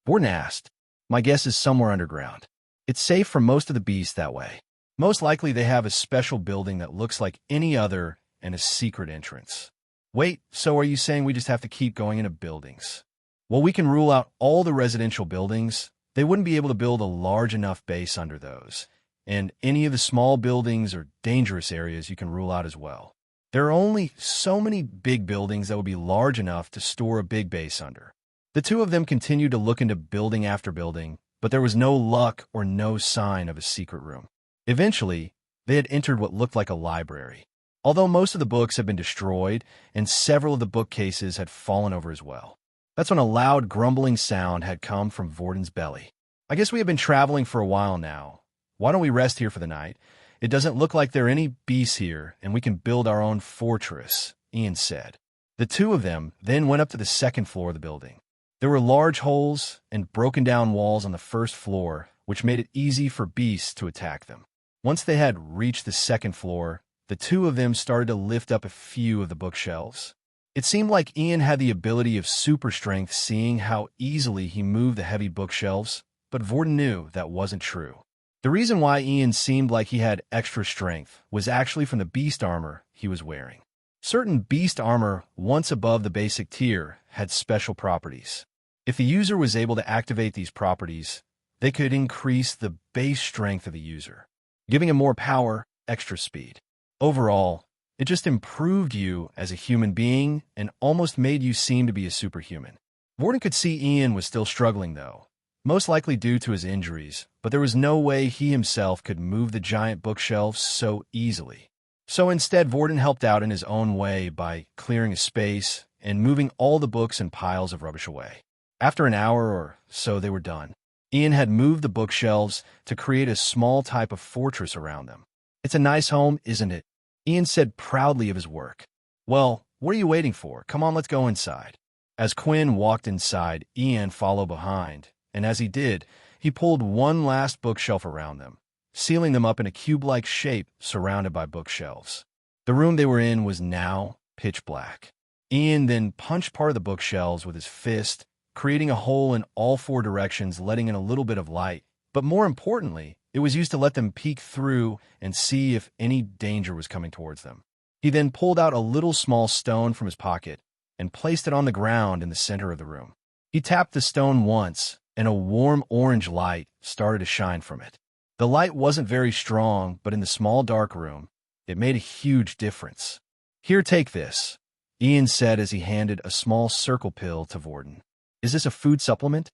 Vorden asked. My guess is somewhere underground. It's safe for most of the beasts that way. Most likely they have a special building that looks like any other and a secret entrance. Wait, so are you saying we just have to keep going into buildings? Well, we can rule out all the residential buildings. They wouldn't be able to build a large enough base under those. And any of the small buildings or dangerous areas you can rule out as well. There are only so many big buildings that would be large enough to store a big base under. The two of them continued to look into building after building, but there was no luck or no sign of a secret room. Eventually, they had entered what looked like a library. Although most of the books had been destroyed, and several of the bookcases had fallen over as well. That's when a loud grumbling sound had come from Vorden's belly. I guess we have been traveling for a while now. Why don't we rest here for the night? It doesn't look like there are any beasts here, and we can build our own fortress, Ian said. The two of them then went up to the second floor of the building. There were large holes and broken down walls on the first floor, which made it easy for beasts to attack them. Once they had reached the second floor, the two of them started to lift up a few of the bookshelves. It seemed like Ian had the ability of super strength, seeing how easily he moved the heavy bookshelves, but Vorden knew that wasn't true. The reason why Ian seemed like he had extra strength was actually from the beast armor he was wearing. Certain beast armor, once above the basic tier, had special properties. If the user was able to activate these properties, they could increase the base strength of the user, giving him more power, extra speed. Overall, it just improved you as a human being and almost made you seem to be a superhuman. Vorden could see Ian was still struggling, though, most likely due to his injuries, but there was no way he himself could move the giant bookshelves so easily. So instead, Vorden helped out in his own way by clearing a space and moving all the books and piles of rubbish away. After an hour or so, they were done. Ian had moved the bookshelves to create a small type of fortress around them. It's a nice home, isn't it? Ian said proudly of his work. Well, What are you waiting for? Come on, let's go inside. As Quinn walked inside, Ian followed behind, and as he did, he pulled one last bookshelf around them, sealing them up in a cube-like shape surrounded by bookshelves. The room they were in was now pitch black. Ian then punched part of the bookshelves with his fist, creating a hole in all four directions, letting in a little bit of light. But more importantly, it was used to let them peek through and see if any danger was coming towards them. He then pulled out a little small stone from his pocket and placed it on the ground in the center of the room. He tapped the stone once, and a warm orange light started to shine from it. The light wasn't very strong, but in the small dark room, it made a huge difference. "Here, take this," Ian said as he handed a small circle pill to Vorden. "Is this a food supplement?"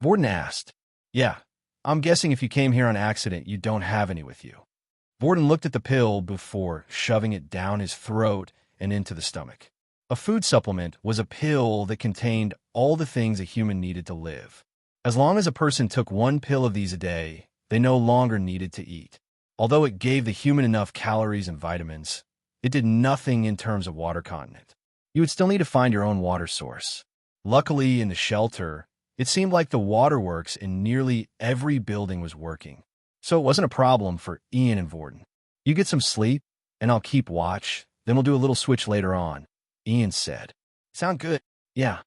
Vorden asked. "Yeah. I'm guessing if you came here on accident, you don't have any with you." Vorden looked at the pill before shoving it down his throat and into the stomach. A food supplement was a pill that contained all the things a human needed to live. As long as a person took one pill of these a day, they no longer needed to eat. Although it gave the human enough calories and vitamins, it did nothing in terms of water content. You would still need to find your own water source. Luckily, in the shelter, it seemed like the waterworks in nearly every building was working, so it wasn't a problem for Ian and Vorden. "You get some sleep, and I'll keep watch, then we'll do a little switch later on," Ian said. "Sound good?" "Yeah."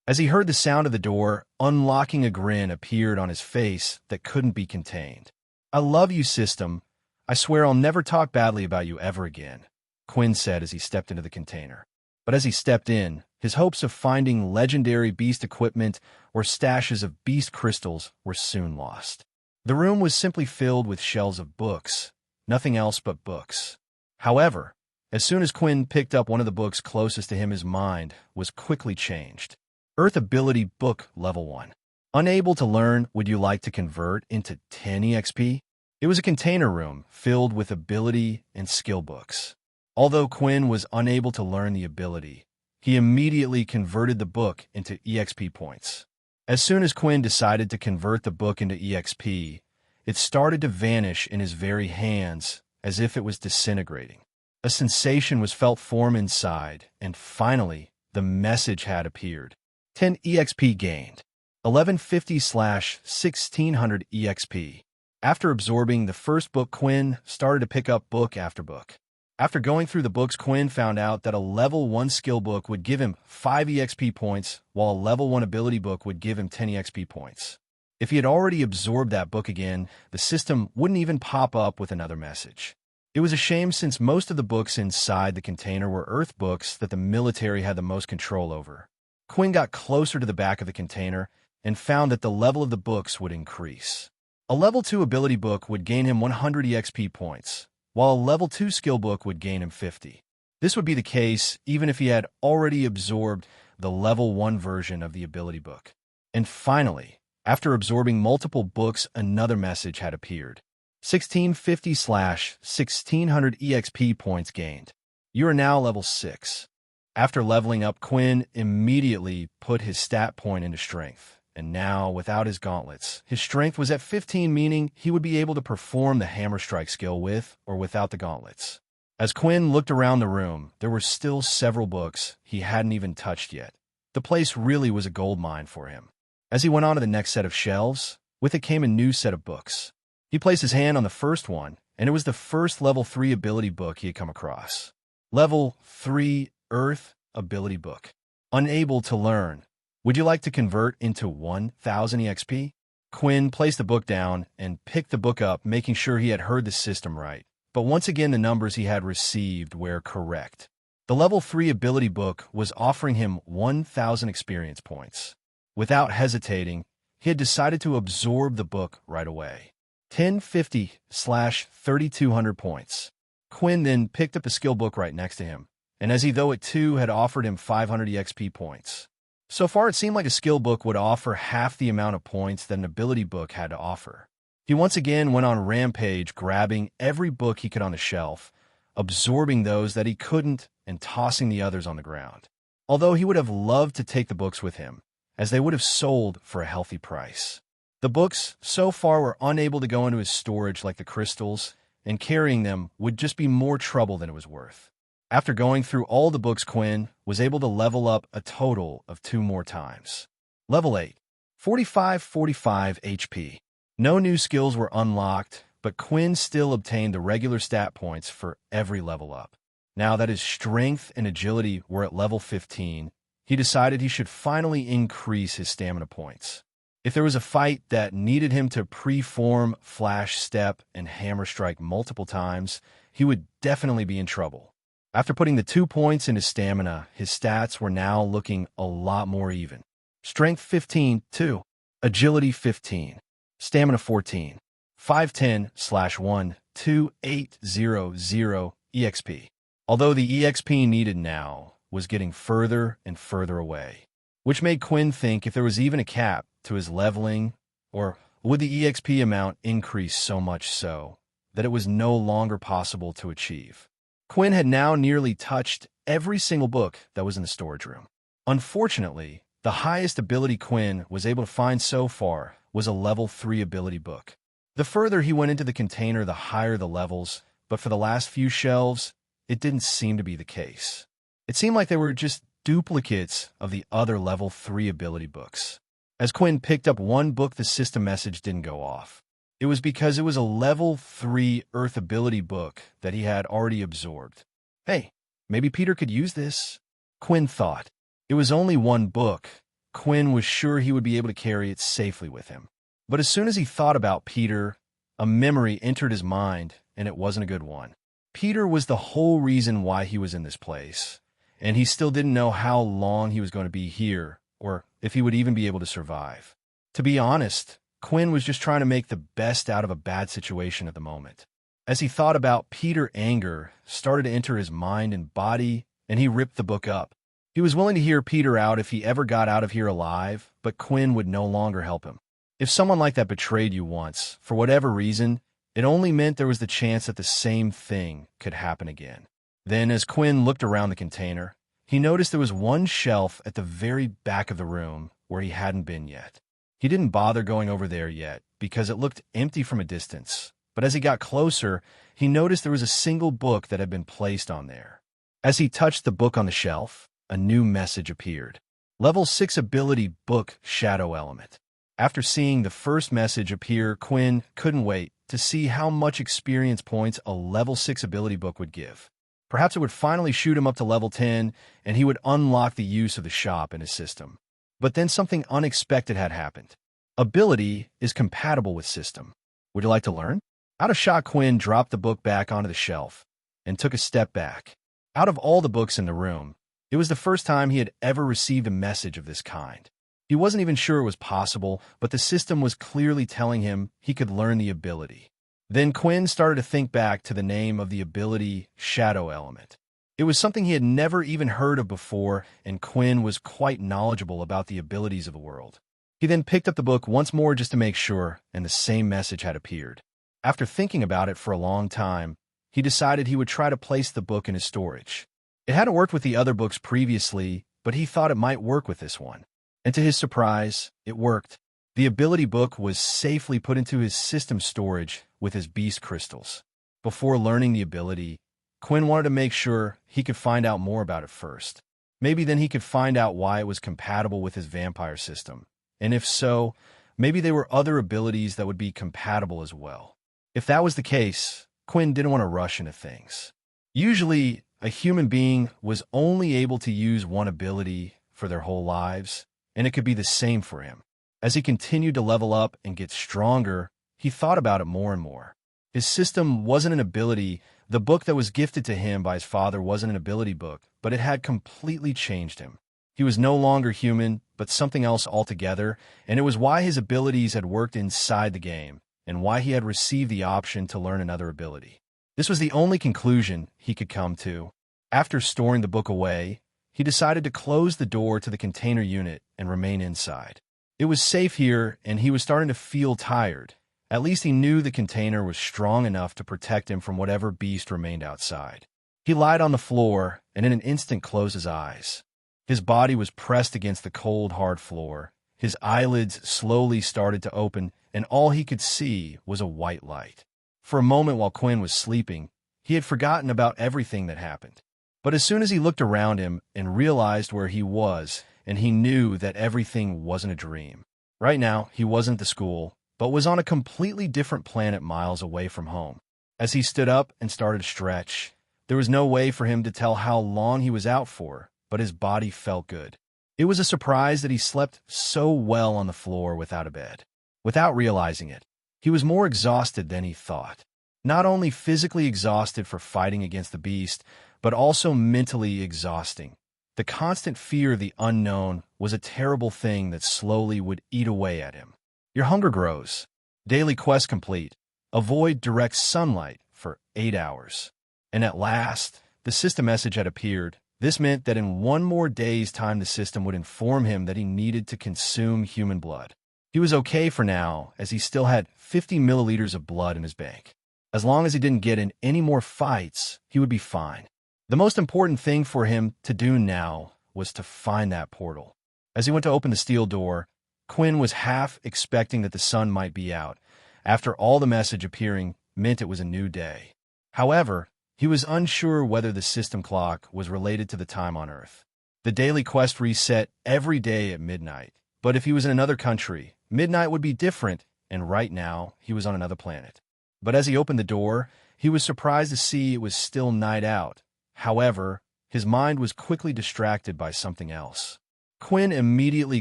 As he heard the sound of the door, unlocking, a grin appeared on his face that couldn't be contained. "I love you, system. I swear I'll never talk badly about you ever again," Quinn said as he stepped into the container. But as he stepped in, his hopes of finding legendary beast equipment or stashes of beast crystals were soon lost. The room was simply filled with shelves of books, nothing else but books. However, as soon as Quinn picked up one of the books closest to him, his mind was quickly changed. Earth Ability Book Level 1. Unable to learn, would you like to convert into 10 EXP? It was a container room filled with ability and skill books. Although Quinn was unable to learn the ability, he immediately converted the book into EXP points. As soon as Quinn decided to convert the book into EXP, it started to vanish in his very hands as if it was disintegrating. A sensation was felt form inside, and finally, the message had appeared. 10 EXP gained. 1150/1600 EXP. After absorbing the first book, Quinn started to pick up book after book. After going through the books, Quinn found out that a level 1 skill book would give him 5 EXP points, while a level 1 ability book would give him 10 EXP points. If he had already absorbed that book again, the system wouldn't even pop up with another message. It was a shame, since most of the books inside the container were Earth books that the military had the most control over. Quinn got closer to the back of the container and found that the level of the books would increase. A level 2 ability book would gain him 100 EXP points, while a level 2 skill book would gain him 50. This would be the case even if he had already absorbed the level 1 version of the ability book. And finally, after absorbing multiple books, another message had appeared. 1650/1600 EXP points gained. You are now level 6. After leveling up, Quinn immediately put his stat point into strength. And now, without his gauntlets, his strength was at 15, meaning he would be able to perform the hammer strike skill with or without the gauntlets. As Quinn looked around the room, there were still several books he hadn't even touched yet. The place really was a gold mine for him. As he went on to the next set of shelves, with it came a new set of books. He placed his hand on the first one, and it was the first level 3 ability book he had come across. Level 3 Earth Ability Book. Unable to learn. Would you like to convert into 1000 EXP? Quinn placed the book down and picked the book up, making sure he had heard the system right. But once again, the numbers he had received were correct. The level 3 ability book was offering him 1000 experience points. Without hesitating, he had decided to absorb the book right away. 1050/3200 points. Quinn then picked up the skill book right next to him, and as though it too had offered him 500 EXP points. So far, it seemed like a skill book would offer half the amount of points that an ability book had to offer. He once again went on a rampage, grabbing every book he could on the shelf, absorbing those that he couldn't, and tossing the others on the ground. Although he would have loved to take the books with him, as they would have sold for a healthy price. The books, so far, were unable to go into his storage like the crystals, and carrying them would just be more trouble than it was worth. After going through all the books, Quinn was able to level up a total of 2 more times. Level 8, 45 HP. No new skills were unlocked, but Quinn still obtained the regular stat points for every level up. Now that his strength and agility were at level 15, he decided he should finally increase his stamina points. If there was a fight that needed him to pre-form, flash step, and hammer strike multiple times, he would definitely be in trouble. After putting the 2 points in his stamina, his stats were now looking a lot more even. Strength 15, 2. Agility 15. Stamina 14. 510/1, 2800 EXP. Although the EXP needed now was getting further and further away, which made Quinn think if there was even a cap to his leveling, or would the EXP amount increase so much so that it was no longer possible to achieve. Quinn had now nearly touched every single book that was in the storage room. Unfortunately, the highest ability Quinn was able to find so far was a level 3 ability book. The further he went into the container, the higher the levels, but for the last few shelves, it didn't seem to be the case. It seemed like they were just duplicates of the other level 3 ability books. As Quinn picked up one book, the system message didn't go off. It was because it was a level 3 Earth ability book that he had already absorbed. Hey, maybe Peter could use this, Quinn thought. It was only one book. Quinn was sure he would be able to carry it safely with him. But as soon as he thought about Peter, a memory entered his mind, and it wasn't a good one. Peter was the whole reason why he was in this place, and he still didn't know how long he was going to be here, or if he would even be able to survive. To be honest, Quinn was just trying to make the best out of a bad situation at the moment. As he thought about Peter, anger started to enter his mind and body, and he ripped the book up. He was willing to hear Peter out if he ever got out of here alive, but Quinn would no longer help him. If someone like that betrayed you once, for whatever reason, it only meant there was the chance that the same thing could happen again. Then, as Quinn looked around the container, he noticed there was one shelf at the very back of the room where he hadn't been yet. He didn't bother going over there yet because it looked empty from a distance, but as he got closer, he noticed there was a single book that had been placed on there. As he touched the book on the shelf, a new message appeared. Level 6 ability book, Shadow Element. After seeing the first message appear, Quinn couldn't wait to see how much experience points a level 6 ability book would give. Perhaps it would finally shoot him up to level 10, and he would unlock the use of the shop in his system. But then something unexpected had happened. Ability is compatible with system. Would you like to learn? Out of shock, Quinn dropped the book back onto the shelf and took a step back. Out of all the books in the room, it was the first time he had ever received a message of this kind. He wasn't even sure it was possible, but the system was clearly telling him he could learn the ability. Then Quinn started to think back to the name of the ability, Shadow Element. It was something he had never even heard of before, and Quinn was quite knowledgeable about the abilities of the world. He then picked up the book once more just to make sure, and the same message had appeared. After thinking about it for a long time, he decided he would try to place the book in his storage. It hadn't worked with the other books previously, but he thought it might work with this one. And to his surprise, it worked. The ability book was safely put into his system storage with his beast crystals. Before learning the ability, Quinn wanted to make sure he could find out more about it first. Maybe then he could find out why it was compatible with his vampire system. And if so, maybe there were other abilities that would be compatible as well. If that was the case, Quinn didn't want to rush into things. Usually, a human being was only able to use one ability for their whole lives, and it could be the same for him. As he continued to level up and get stronger, he thought about it more and more. His system wasn't an ability. The book that was gifted to him by his father wasn't an ability book, but it had completely changed him. He was no longer human, but something else altogether, and it was why his abilities had worked inside the game, and why he had received the option to learn another ability. This was the only conclusion he could come to. After storing the book away, he decided to close the door to the container unit and remain inside. It was safe here, and he was starting to feel tired. At least he knew the container was strong enough to protect him from whatever beast remained outside. He lied on the floor and in an instant closed his eyes. His body was pressed against the cold, hard floor. His eyelids slowly started to open, and all he could see was a white light. For a moment while Quinn was sleeping, he had forgotten about everything that happened. But as soon as he looked around him and realized where he was, and he knew that everything wasn't a dream. Right now, he wasn't at the school, but was on a completely different planet miles away from home. As he stood up and started to stretch, there was no way for him to tell how long he was out for, but his body felt good. It was a surprise that he slept so well on the floor without a bed. Without realizing it, he was more exhausted than he thought. Not only physically exhausted for fighting against the beast, but also mentally exhausting. The constant fear of the unknown was a terrible thing that slowly would eat away at him. Your hunger grows. Daily quest complete. Avoid direct sunlight for 8 hours. And at last, the system message had appeared. This meant that in 1 more day's time the system would inform him that he needed to consume human blood. He was okay for now, as he still had 50 milliliters of blood in his bank. As long as he didn't get in any more fights, he would be fine. The most important thing for him to do now was to find that portal. As he went to open the steel door, Quinn was half expecting that the sun might be out, after all the message appearing meant it was a new day. However, he was unsure whether the system clock was related to the time on Earth. The daily quest reset every day at midnight, but if he was in another country, midnight would be different, and right now he was on another planet. But as he opened the door, he was surprised to see it was still night out. However, his mind was quickly distracted by something else. Quinn immediately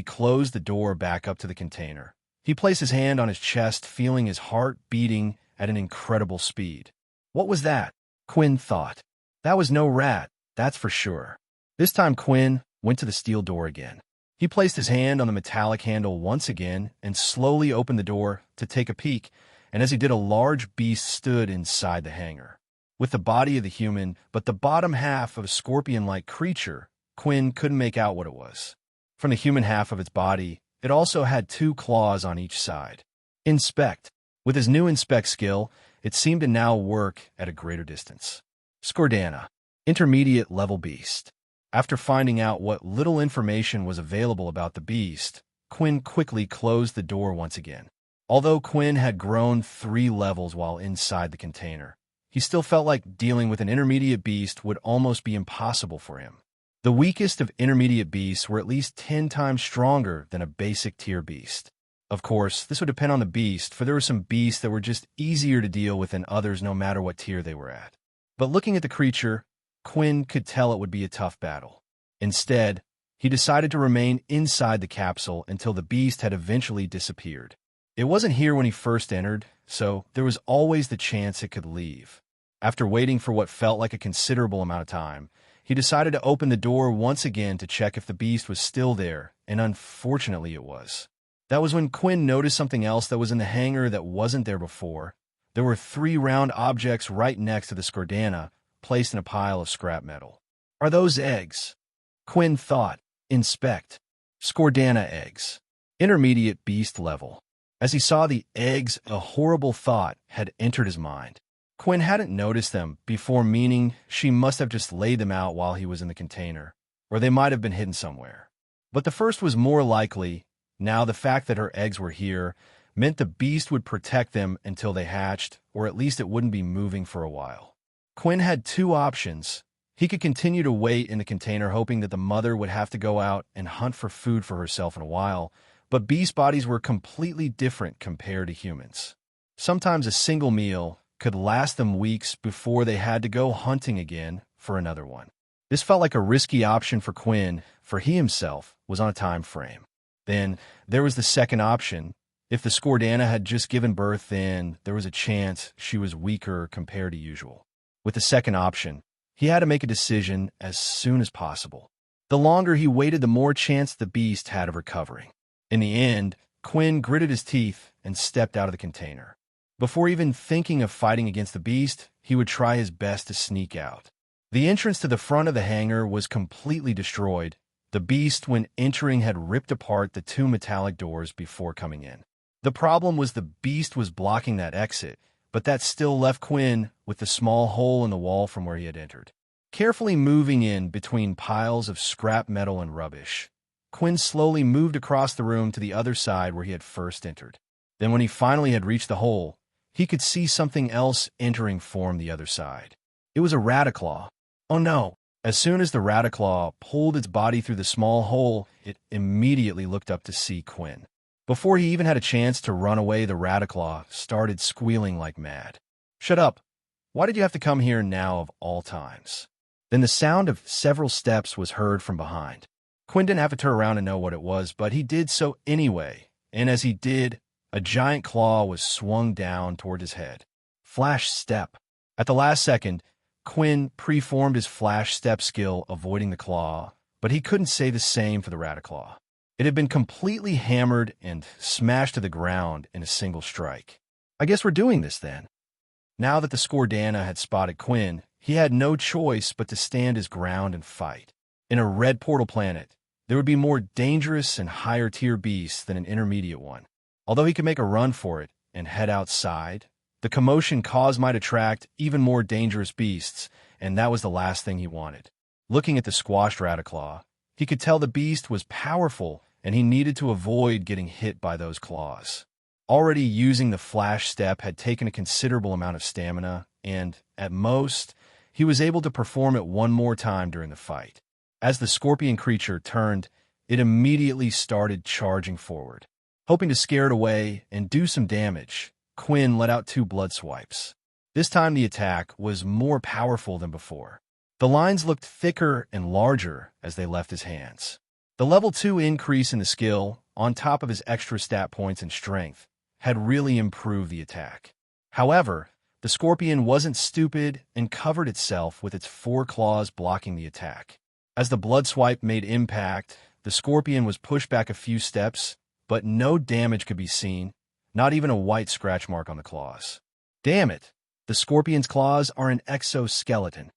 closed the door back up to the container. He placed his hand on his chest, feeling his heart beating at an incredible speed. What was that? Quinn thought. That was no rat, that's for sure. This time Quinn went to the steel door again. He placed his hand on the metallic handle once again and slowly opened the door to take a peek, and as he did, a large beast stood inside the hangar. With the body of the human, but the bottom half of a scorpion-like creature, Quinn couldn't make out what it was. From the human half of its body, it also had 2 claws on each side. Inspect. With his new inspect skill, it seemed to now work at a greater distance. Skordana. Intermediate level beast. After finding out what little information was available about the beast, Quinn quickly closed the door once again. Although Quinn had grown 3 levels while inside the container, he still felt like dealing with an intermediate beast would almost be impossible for him. The weakest of intermediate beasts were at least 10 times stronger than a basic tier beast. Of course, this would depend on the beast, for there were some beasts that were just easier to deal with than others no matter what tier they were at. But looking at the creature, Quinn could tell it would be a tough battle. Instead, he decided to remain inside the capsule until the beast had eventually disappeared. It wasn't here when he first entered, so there was always the chance it could leave. After waiting for what felt like a considerable amount of time, he decided to open the door once again to check if the beast was still there, and unfortunately it was. That was when Quinn noticed something else that was in the hangar that wasn't there before. There were 3 round objects right next to the Skordana, placed in a pile of scrap metal. Are those eggs? Quinn thought. Inspect. Skordana eggs. Intermediate beast level. As he saw the eggs, a horrible thought had entered his mind. Quinn hadn't noticed them before, meaning she must have just laid them out while he was in the container, or they might have been hidden somewhere. But the first was more likely. Now the fact that her eggs were here meant the beast would protect them until they hatched, or at least it wouldn't be moving for a while. Quinn had 2 options. He could continue to wait in the container, hoping that the mother would have to go out and hunt for food for herself in a while, but beast bodies were completely different compared to humans. Sometimes a single meal could last them weeks before they had to go hunting again for another one. This felt like a risky option for Quinn, for he himself was on a time frame. Then there was the second option. If the Skordana had just given birth, then there was a chance she was weaker compared to usual. With the second option, he had to make a decision as soon as possible. The longer he waited, the more chance the beast had of recovering. In the end, Quinn gritted his teeth and stepped out of the container. Before even thinking of fighting against the beast, he would try his best to sneak out. The entrance to the front of the hangar was completely destroyed. The beast, when entering, had ripped apart the 2 metallic doors before coming in. The problem was the beast was blocking that exit, but that still left Quinn with the small hole in the wall from where he had entered. Carefully moving in between piles of scrap metal and rubbish, Quinn slowly moved across the room to the other side where he had first entered. Then when he finally had reached the hole, he could see something else entering from the other side. It was a Rataclaw. Oh no! As soon as the Rataclaw pulled its body through the small hole, it immediately looked up to see Quinn. Before he even had a chance to run away, the Rataclaw started squealing like mad. "Shut up! Why did you have to come here now of all times?" Then the sound of several steps was heard from behind. Quinn didn't have to turn around and know what it was, but he did so anyway, and as he did, a giant claw was swung down toward his head. Flash step. At the last second, Quinn preformed his flash step skill, avoiding the claw, but he couldn't say the same for the Rataclaw. It had been completely hammered and smashed to the ground in a single strike. "I guess we're doing this then." Now that the Skordana had spotted Quinn, he had no choice but to stand his ground and fight. In a red portal planet, there would be more dangerous and higher-tier beasts than an intermediate one. Although he could make a run for it and head outside, the commotion caused might attract even more dangerous beasts, and that was the last thing he wanted. Looking at the squashed Rataclaw, he could tell the beast was powerful, and he needed to avoid getting hit by those claws. Already using the flash step had taken a considerable amount of stamina, and, at most, he was able to perform it one more time during the fight. As the scorpion creature turned, it immediately started charging forward. Hoping to scare it away and do some damage, Quinn let out 2 blood swipes. This time the attack was more powerful than before. The lines looked thicker and larger as they left his hands. The level 2 increase in the skill, on top of his extra stat points and strength, had really improved the attack. However, the scorpion wasn't stupid and covered itself with its 4 claws blocking the attack. As the blood swipe made impact, the scorpion was pushed back a few steps, but no damage could be seen, not even a white scratch mark on the claws. Damn it! The scorpion's claws are an exoskeleton.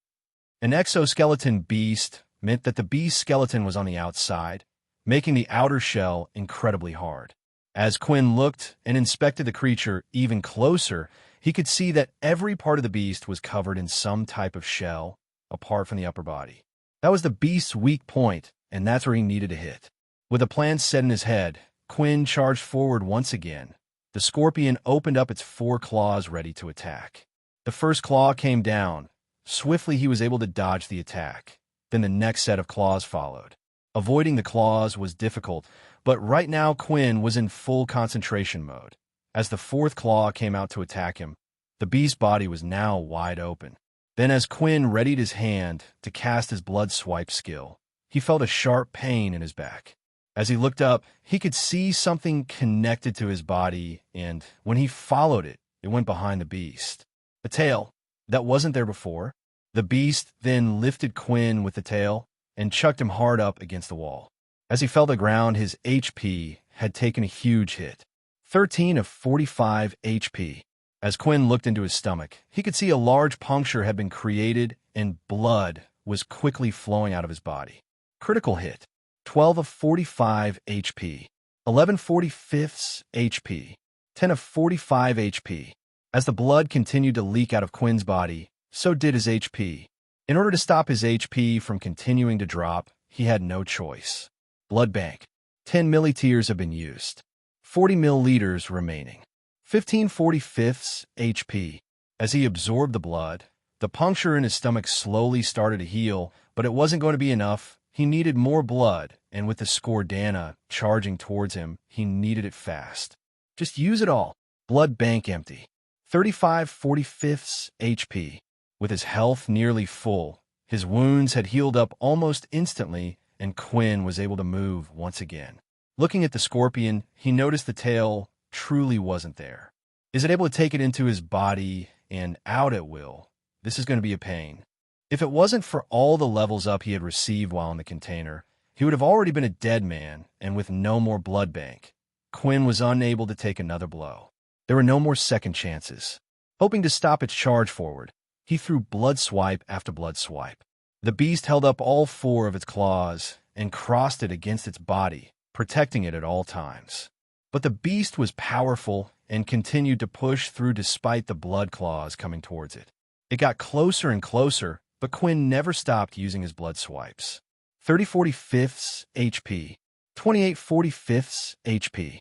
An exoskeleton beast meant that the beast's skeleton was on the outside, making the outer shell incredibly hard. As Quinn looked and inspected the creature even closer, he could see that every part of the beast was covered in some type of shell, apart from the upper body. That was the beast's weak point, and that's where he needed to hit. With a plan set in his head, Quinn charged forward once again. The scorpion opened up its 4 claws ready to attack. The first claw came down. Swiftly he was able to dodge the attack. Then the next set of claws followed. Avoiding the claws was difficult, but right now Quinn was in full concentration mode. As the 4th claw came out to attack him, the beast's body was now wide open. Then as Quinn readied his hand to cast his blood swipe skill, he felt a sharp pain in his back. As he looked up, he could see something connected to his body, and when he followed it, it went behind the beast. A tail that wasn't there before. The beast then lifted Quinn with the tail and chucked him hard up against the wall. As he fell to the ground, his HP had taken a huge hit. 13 of 45 HP. As Quinn looked into his stomach, he could see a large puncture had been created and blood was quickly flowing out of his body. Critical hit. 12 of 45 HP, 11/45 HP, 10 of 45 HP. As the blood continued to leak out of Quinn's body, so did his HP. In order to stop his HP from continuing to drop, he had no choice. Blood bank. 10 milliliters have been used. 40 milliliters remaining. 15/45 HP. As he absorbed the blood, the puncture in his stomach slowly started to heal, but it wasn't going to be enough. He needed more blood, and with the Skordana charging towards him, he needed it fast. Just use it all. Blood bank empty. 35/45 HP. With his health nearly full, his wounds had healed up almost instantly, and Quinn was able to move once again. Looking at the scorpion, he noticed the tail truly wasn't there. Is it able to take it into his body and out at will? This is going to be a pain. If it wasn't for all the levels up he had received while in the container, he would have already been a dead man, and with no more blood bank, Quinn was unable to take another blow. There were no more second chances. Hoping to stop its charge forward, he threw blood swipe after blood swipe. The beast held up all 4 of its claws and crossed it against its body, protecting it at all times. But the beast was powerful and continued to push through despite the blood claws coming towards it. It got closer and closer, but Quinn never stopped using his blood swipes. 30/45 HP, 28/45 HP.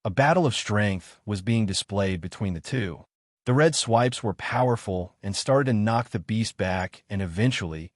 A battle of strength was being displayed between the two. The red swipes were powerful and started to knock the beast back, and eventually,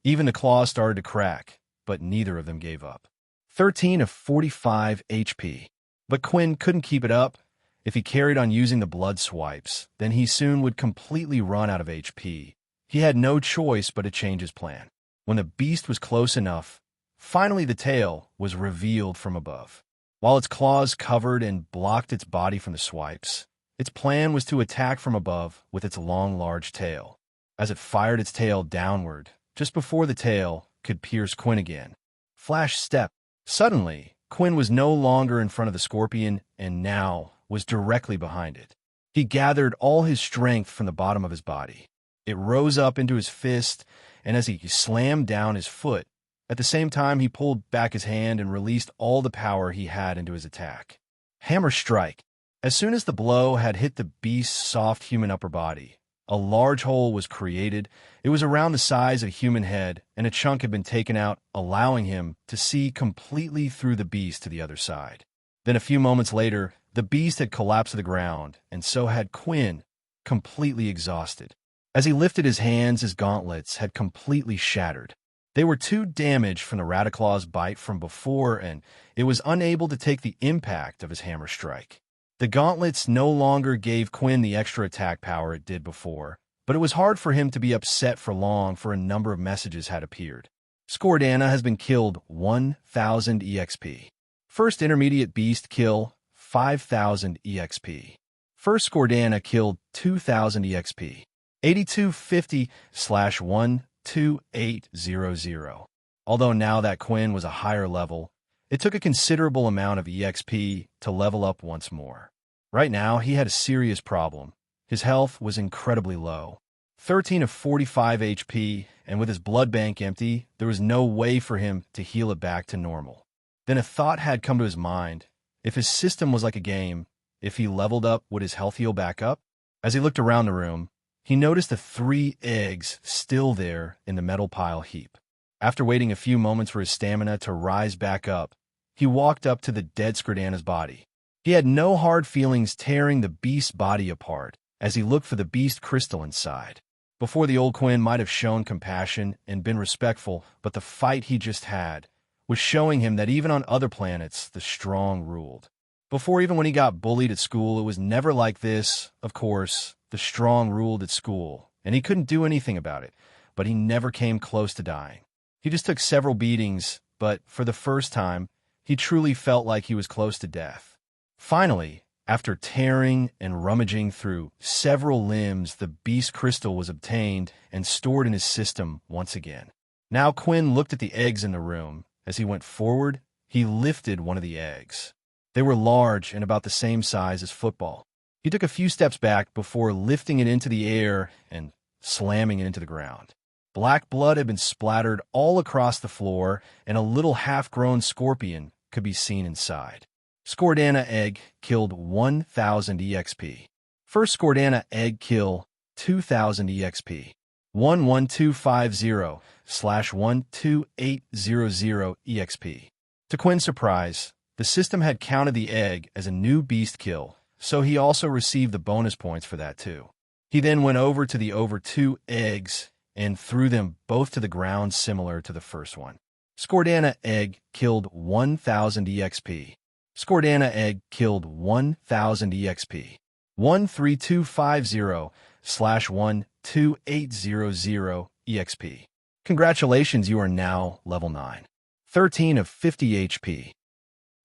Even the claws started to crack, but neither of them gave up. 13 of 45 HP. But Quinn couldn't keep it up. If he carried on using the blood swipes, then he soon would completely run out of HP. He had no choice but to change his plan. When the beast was close enough, finally the tail was revealed from above. While its claws covered and blocked its body from the swipes, its plan was to attack from above with its long, large tail. As it fired its tail downward, just before the tail could pierce Quinn again, flash step. Suddenly, Quinn was no longer in front of the scorpion and now was directly behind it. He gathered all his strength from the bottom of his body. It rose up into his fist, and as he slammed down his foot, at the same time he pulled back his hand and released all the power he had into his attack. Hammer strike. As soon as the blow had hit the beast's soft human upper body, a large hole was created. It was around the size of a human head, and a chunk had been taken out, allowing him to see completely through the beast to the other side. Then a few moments later, the beast had collapsed to the ground, and so had Quinn, completely exhausted. As he lifted his hands, his gauntlets had completely shattered. They were too damaged from the Rataclaw's bite from before, and it was unable to take the impact of his hammer strike. The gauntlets no longer gave Quinn the extra attack power it did before, but it was hard for him to be upset for long, for a number of messages had appeared. Skordana has been killed 1,000 EXP. First intermediate beast kill 5,000 EXP. First Skordana killed 2,000 EXP. 8250/12800. Although now that Quinn was a higher level, it took a considerable amount of EXP to level up once more. Right now, he had a serious problem. His health was incredibly low. 13 of 45 HP, and with his blood bank empty, there was no way for him to heal it back to normal. Then a thought had come to his mind. If his system was like a game, if he leveled up, would his health heal back up? As he looked around the room, he noticed the 3 eggs still there in the metal pile heap. After waiting a few moments for his stamina to rise back up, he walked up to the dead Skordana's body. He had no hard feelings tearing the beast's body apart as he looked for the beast crystal inside. Before, the old Quinn might have shown compassion and been respectful, but the fight he just had was showing him that even on other planets, the strong ruled. Before, even when he got bullied at school, it was never like this. Of course, the strong ruled at school, and he couldn't do anything about it, but he never came close to dying. He just took several beatings, but for the first time, he truly felt like he was close to death. Finally, after tearing and rummaging through several limbs, the beast crystal was obtained and stored in his system once again. Now Quinn looked at the eggs in the room. As he went forward, he lifted one of the eggs. They were large and about the same size as football. He took a few steps back before lifting it into the air and slamming it into the ground. Black blood had been splattered all across the floor, and a little half-grown scorpion could be seen inside. Skordana egg killed 1,000 EXP. First Skordana egg kill 2,000 EXP. 11250/12800 EXP. To Quinn's surprise, the system had counted the egg as a new beast kill, so he also received the bonus points for that too. He then went over to the over 2 eggs and threw them both to the ground, similar to the first one. Skordana egg killed 1,000 EXP. Skordana egg killed 1,000 EXP. 13250/12800 EXP. Congratulations, you are now level 9. 13 of 50 HP.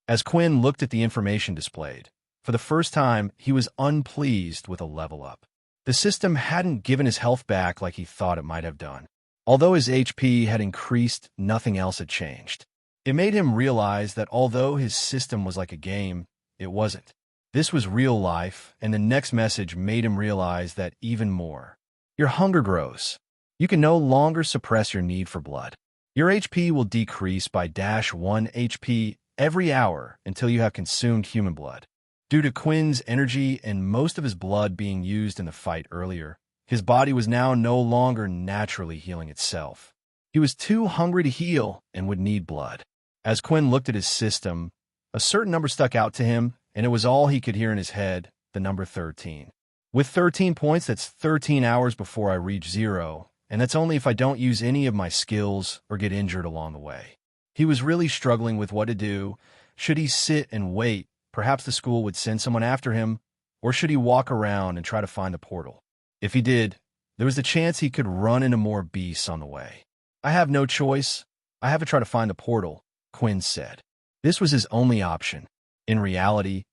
As Quinn looked at the information displayed, for the first time, he was unpleased with a level up. The system hadn't given his health back like he thought it might have done. Although his HP had increased, nothing else had changed. It made him realize that although his system was like a game, it wasn't. This was real life, and the next message made him realize that even more. Your hunger grows. You can no longer suppress your need for blood. Your HP will decrease by -1 HP every hour until you have consumed human blood. Due to Quinn's energy and most of his blood being used in the fight earlier, his body was now no longer naturally healing itself. He was too hungry to heal and would need blood. As Quinn looked at his system, a certain number stuck out to him, and it was all he could hear in his head, the number 13. With 13 points, that's 13 hours before I reach 0, and that's only if I don't use any of my skills or get injured along the way. He was really struggling with what to do. Should he sit and wait? Perhaps the school would send someone after him, or should he walk around and try to find the portal? If he did, there was the chance he could run into more beasts on the way. I have no choice. I have to try to find the portal, Quinn said. This was his only option. In reality,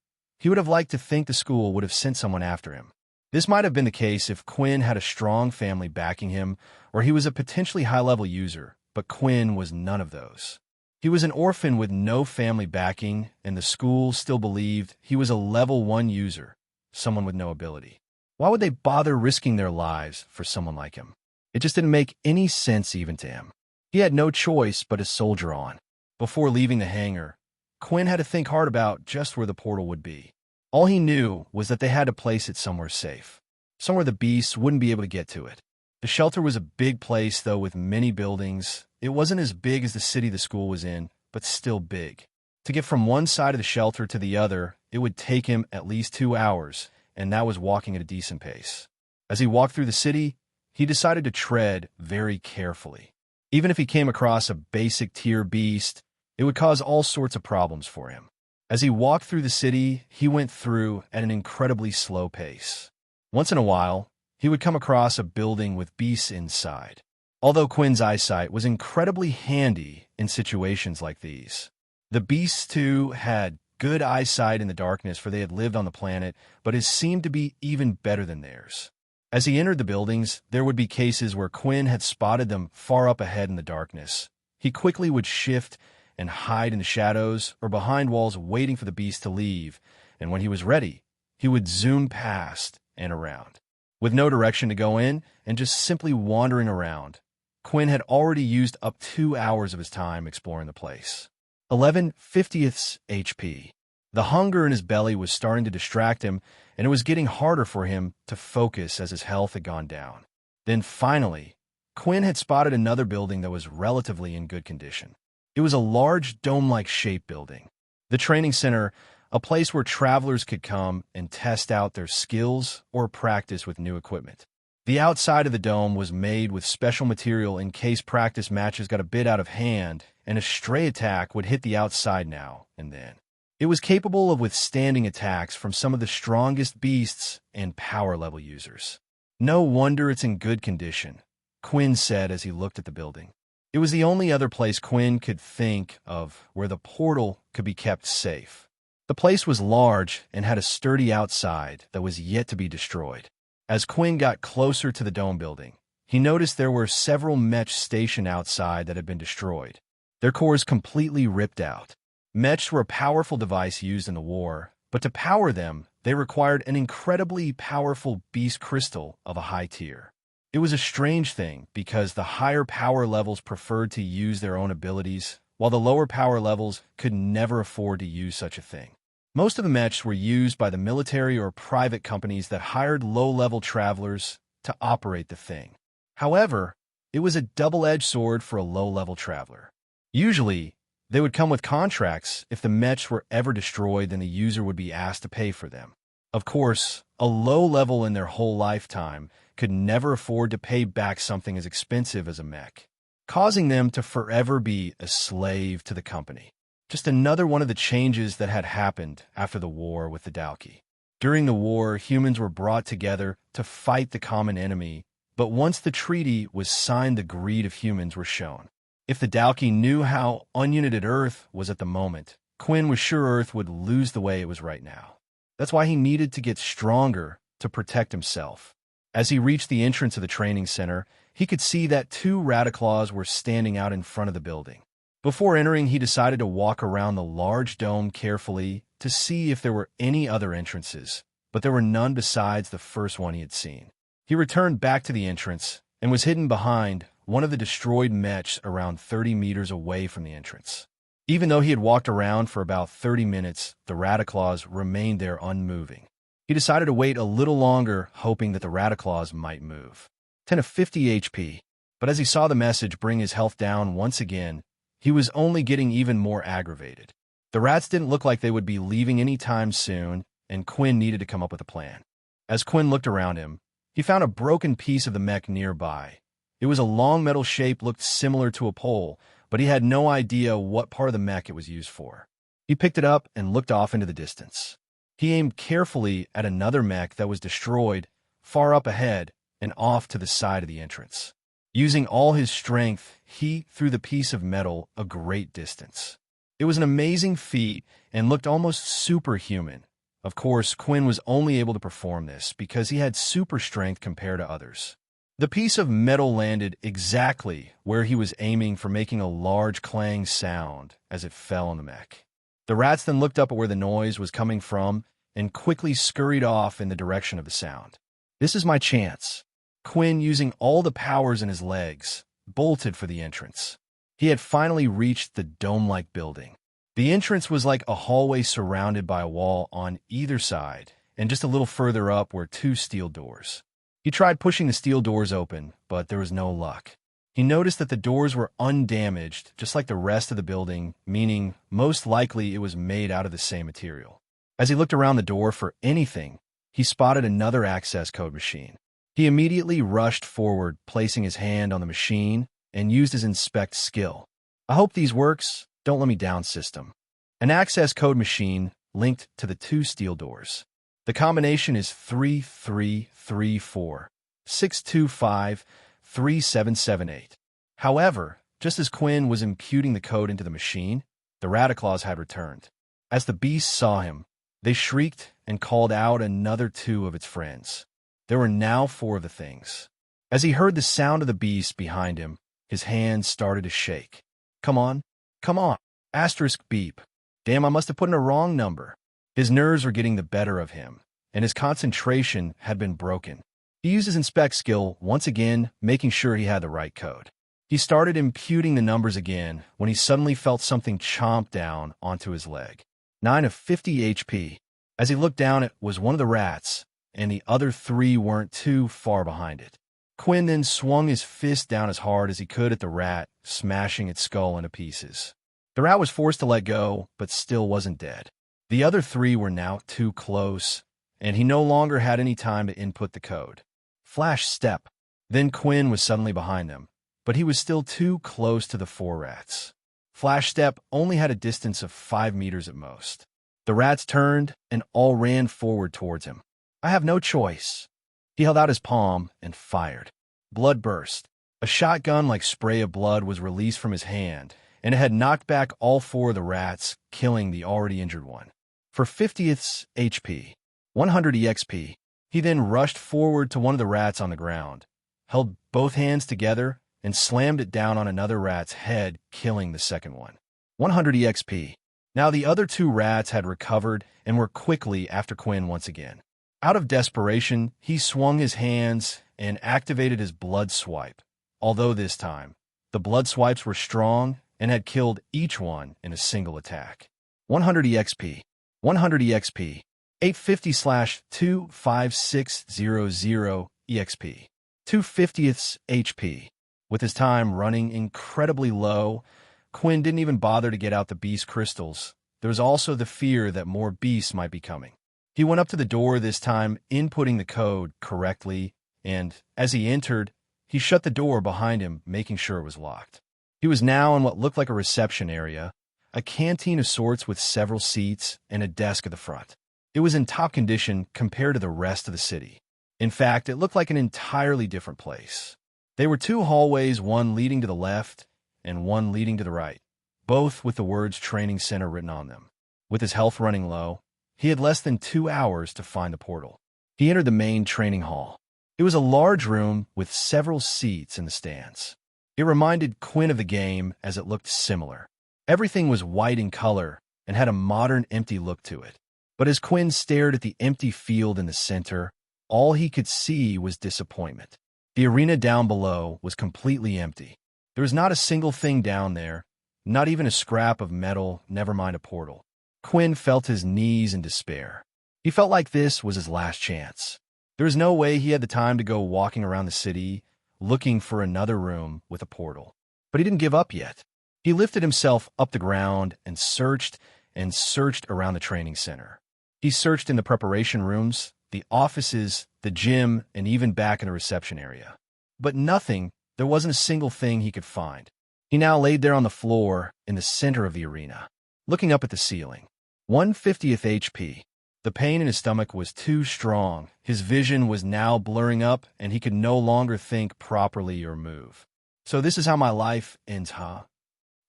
he would have liked to think the school would have sent someone after him. This might have been the case if Quinn had a strong family backing him, or he was a potentially high-level user, but Quinn was none of those. He was an orphan with no family backing, and the school still believed he was a level 1 user, someone with no ability. Why would they bother risking their lives for someone like him? It just didn't make any sense even to him. He had no choice but to soldier on. Before leaving the hangar, Quinn had to think hard about just where the portal would be. All he knew was that they had to place it somewhere safe, somewhere the beasts wouldn't be able to get to it. The shelter was a big place, though, with many buildings. It wasn't as big as the city the school was in, but still big. To get from one side of the shelter to the other, it would take him at least 2 hours, and that was walking at a decent pace. As he walked through the city, he decided to tread very carefully. Even if he came across a basic tier beast, it would cause all sorts of problems for him. As he walked through the city, he went through at an incredibly slow pace. Once in a while, he would come across a building with beasts inside. Although Quinn's eyesight was incredibly handy in situations like these. The beasts, too, had good eyesight in the darkness, for they had lived on the planet, but it seemed to be even better than theirs. As he entered the buildings, there would be cases where Quinn had spotted them far up ahead in the darkness. He quickly would shift and hide in the shadows or behind walls waiting for the beast to leave, and when he was ready, he would zoom past and around. With no direction to go in and just simply wandering around, Quinn had already used up 2 hours of his time exploring the place. 11/50 HP. The hunger in his belly was starting to distract him, and it was getting harder for him to focus as his health had gone down. Then finally, Quinn had spotted another building that was relatively in good condition. It was a large dome-like shaped building. The training center, a place where travelers could come and test out their skills or practice with new equipment. The outside of the dome was made with special material in case practice matches got a bit out of hand and a stray attack would hit the outside now and then. It was capable of withstanding attacks from some of the strongest beasts and power-level users. No wonder it's in good condition, Quinn said as he looked at the building. It was the only other place Quinn could think of where the portal could be kept safe. The place was large and had a sturdy outside that was yet to be destroyed. As Quinn got closer to the dome building, he noticed there were several mechs stationed outside that had been destroyed, their cores completely ripped out. Mechs were a powerful device used in the war, but to power them, they required an incredibly powerful beast crystal of a high tier. It was a strange thing because the higher power levels preferred to use their own abilities, while the lower power levels could never afford to use such a thing. Most of the mechs were used by the military or private companies that hired low-level travelers to operate the thing. However, it was a double-edged sword for a low-level traveler. Usually, they would come with contracts. If the mechs were ever destroyed, then the user would be asked to pay for them. Of course, a low level in their whole lifetime could never afford to pay back something as expensive as a mech, causing them to forever be a slave to the company. Just another one of the changes that had happened after the war with the Dalki. During the war, humans were brought together to fight the common enemy, but once the treaty was signed, the greed of humans were shown. If the Dalki knew how ununited Earth was at the moment, Quinn was sure Earth would lose the way it was right now. That's why he needed to get stronger to protect himself. As he reached the entrance of the training center, he could see that 2 Radiclaws were standing out in front of the building. Before entering, he decided to walk around the large dome carefully to see if there were any other entrances, but there were none besides the first one he had seen. He returned back to the entrance and was hidden behind one of the destroyed mechs around 30 meters away from the entrance. Even though he had walked around for about 30 minutes, the Radiclaws remained there unmoving. He decided to wait a little longer, hoping that the Radiclaws might move. 10/50 HP, but as he saw the message bring his health down once again, he was only getting even more aggravated. The rats didn't look like they would be leaving any time soon, and Quinn needed to come up with a plan. As Quinn looked around him, he found a broken piece of the mech nearby. It was a long metal shape, looked similar to a pole, but he had no idea what part of the mech it was used for. He picked it up and looked off into the distance. He aimed carefully at another mech that was destroyed, far up ahead and off to the side of the entrance. Using all his strength, he threw the piece of metal a great distance. It was an amazing feat and looked almost superhuman. Of course, Quinn was only able to perform this because he had super strength compared to others. The piece of metal landed exactly where he was aiming for, making a large clang sound as it fell on the mech. The rats then looked up at where the noise was coming from and quickly scurried off in the direction of the sound. This is my chance. Quinn, using all the powers in his legs, bolted for the entrance. He had finally reached the dome-like building. The entrance was like a hallway surrounded by a wall on either side, and just a little further up were two steel doors. He tried pushing the steel doors open, but there was no luck. He noticed that the doors were undamaged, just like the rest of the building, meaning most likely it was made out of the same material. As he looked around the door for anything, he spotted another access code machine. He immediately rushed forward, placing his hand on the machine, and used his inspect skill. I hope these works. Don't let me down, system. An access code machine linked to the two steel doors. The combination is 3334-625-3778. However, just as Quinn was imputing the code into the machine, the Radiclaws had returned. As the beasts saw him, they shrieked and called out another two of its friends. There were now four of the things. As he heard the sound of the beast behind him, his hands started to shake. Come on. Come on. Asterisk beep. Damn, I must have put in a wrong number. His nerves were getting the better of him, and his concentration had been broken. He used his inspect skill once again, making sure he had the right code. He started imputing the numbers again when he suddenly felt something chomp down onto his leg. 9 of 50 HP. As he looked down, it was one of the rats, and the other three weren't too far behind it. Quinn then swung his fist down as hard as he could at the rat, smashing its skull into pieces. The rat was forced to let go, but still wasn't dead. The other three were now too close, and he no longer had any time to input the code. Flash step. Then Quinn was suddenly behind them, but he was still too close to the four rats. Flash step only had a distance of 5 meters at most. The rats turned and all ran forward towards him. I have no choice. He held out his palm and fired. Blood burst. A shotgun-like spray of blood was released from his hand, and it had knocked back all four of the rats, killing the already injured one. For 50th HP, 100 EXP, he then rushed forward to one of the rats on the ground, held both hands together, and slammed it down on another rat's head, killing the second one. 100 EXP. Now the other two rats had recovered and were quickly after Quinn once again. Out of desperation, he swung his hands and activated his blood swipe, although this time, the blood swipes were strong and had killed each one in a single attack. 100 EXP, 100 EXP, 850/25600 EXP, 250th HP. With his time running incredibly low, Quinn didn't even bother to get out the beast crystals. There was also the fear that more beasts might be coming. He went up to the door this time, inputting the code correctly, and as he entered, he shut the door behind him, making sure it was locked. He was now in what looked like a reception area, a canteen of sorts with several seats and a desk at the front. It was in top condition compared to the rest of the city. In fact, it looked like an entirely different place. There were two hallways, one leading to the left and one leading to the right, both with the words Training Center written on them. With his health running low, he had less than 2 hours to find the portal. He entered the main training hall. It was a large room with several seats in the stands. It reminded Quinn of the game as it looked similar. Everything was white in color and had a modern, empty look to it. But as Quinn stared at the empty field in the center, all he could see was disappointment. The arena down below was completely empty. There was not a single thing down there, not even a scrap of metal, never mind a portal. Quinn felt his knees in despair. He felt like this was his last chance. There was no way he had the time to go walking around the city, looking for another room with a portal. But he didn't give up yet. He lifted himself up the ground and searched around the training center. He searched in the preparation rooms, the offices, the gym, and even back in the reception area. But nothing. There There wasn't a single thing he could find. He now laid there on the floor in the center of the arena, looking up at the ceiling. 1/50th HP. The pain in his stomach was too strong. His vision was now blurring up, and he could no longer think properly or move. So this is how my life ends, huh?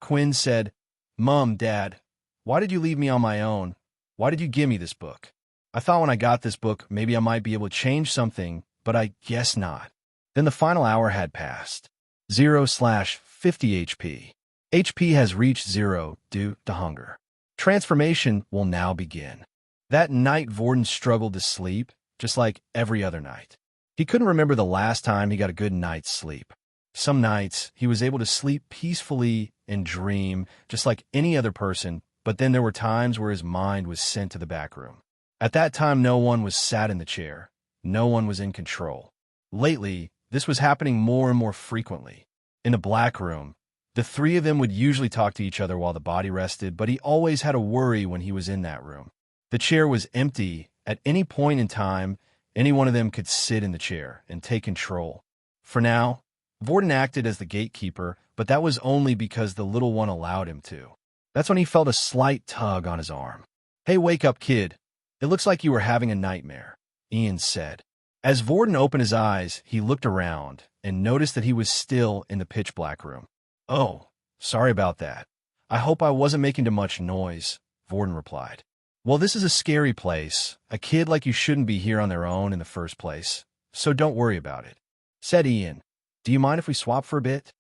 Quinn said, Mom, Dad, why did you leave me on my own? Why did you give me this book? I thought when I got this book, maybe I might be able to change something, but I guess not. Then the final hour had passed. 0/50 HP. HP has reached 0 due to hunger. Transformation will now begin. That night, Vorden struggled to sleep, just like every other night. He couldn't remember the last time he got a good night's sleep. Some nights, he was able to sleep peacefully and dream, just like any other person, but then there were times where his mind was sent to the back room. At that time, no one was sat in the chair. No one was in control. Lately, this was happening more and more frequently. In the black room, the three of them would usually talk to each other while the body rested, but he always had a worry when he was in that room. The chair was empty. At any point in time, any one of them could sit in the chair and take control. For now, Vorden acted as the gatekeeper, but that was only because the little one allowed him to. That's when he felt a slight tug on his arm. Hey, wake up, kid. It looks like you were having a nightmare, Ian said. As Vorden opened his eyes, he looked around and noticed that he was still in the pitch-black room. Oh, sorry about that. I hope I wasn't making too much noise, Vorden replied. Well, this is a scary place. A kid like you shouldn't be here on their own in the first place, so don't worry about it, said Ian. Do you mind if we swap for a bit?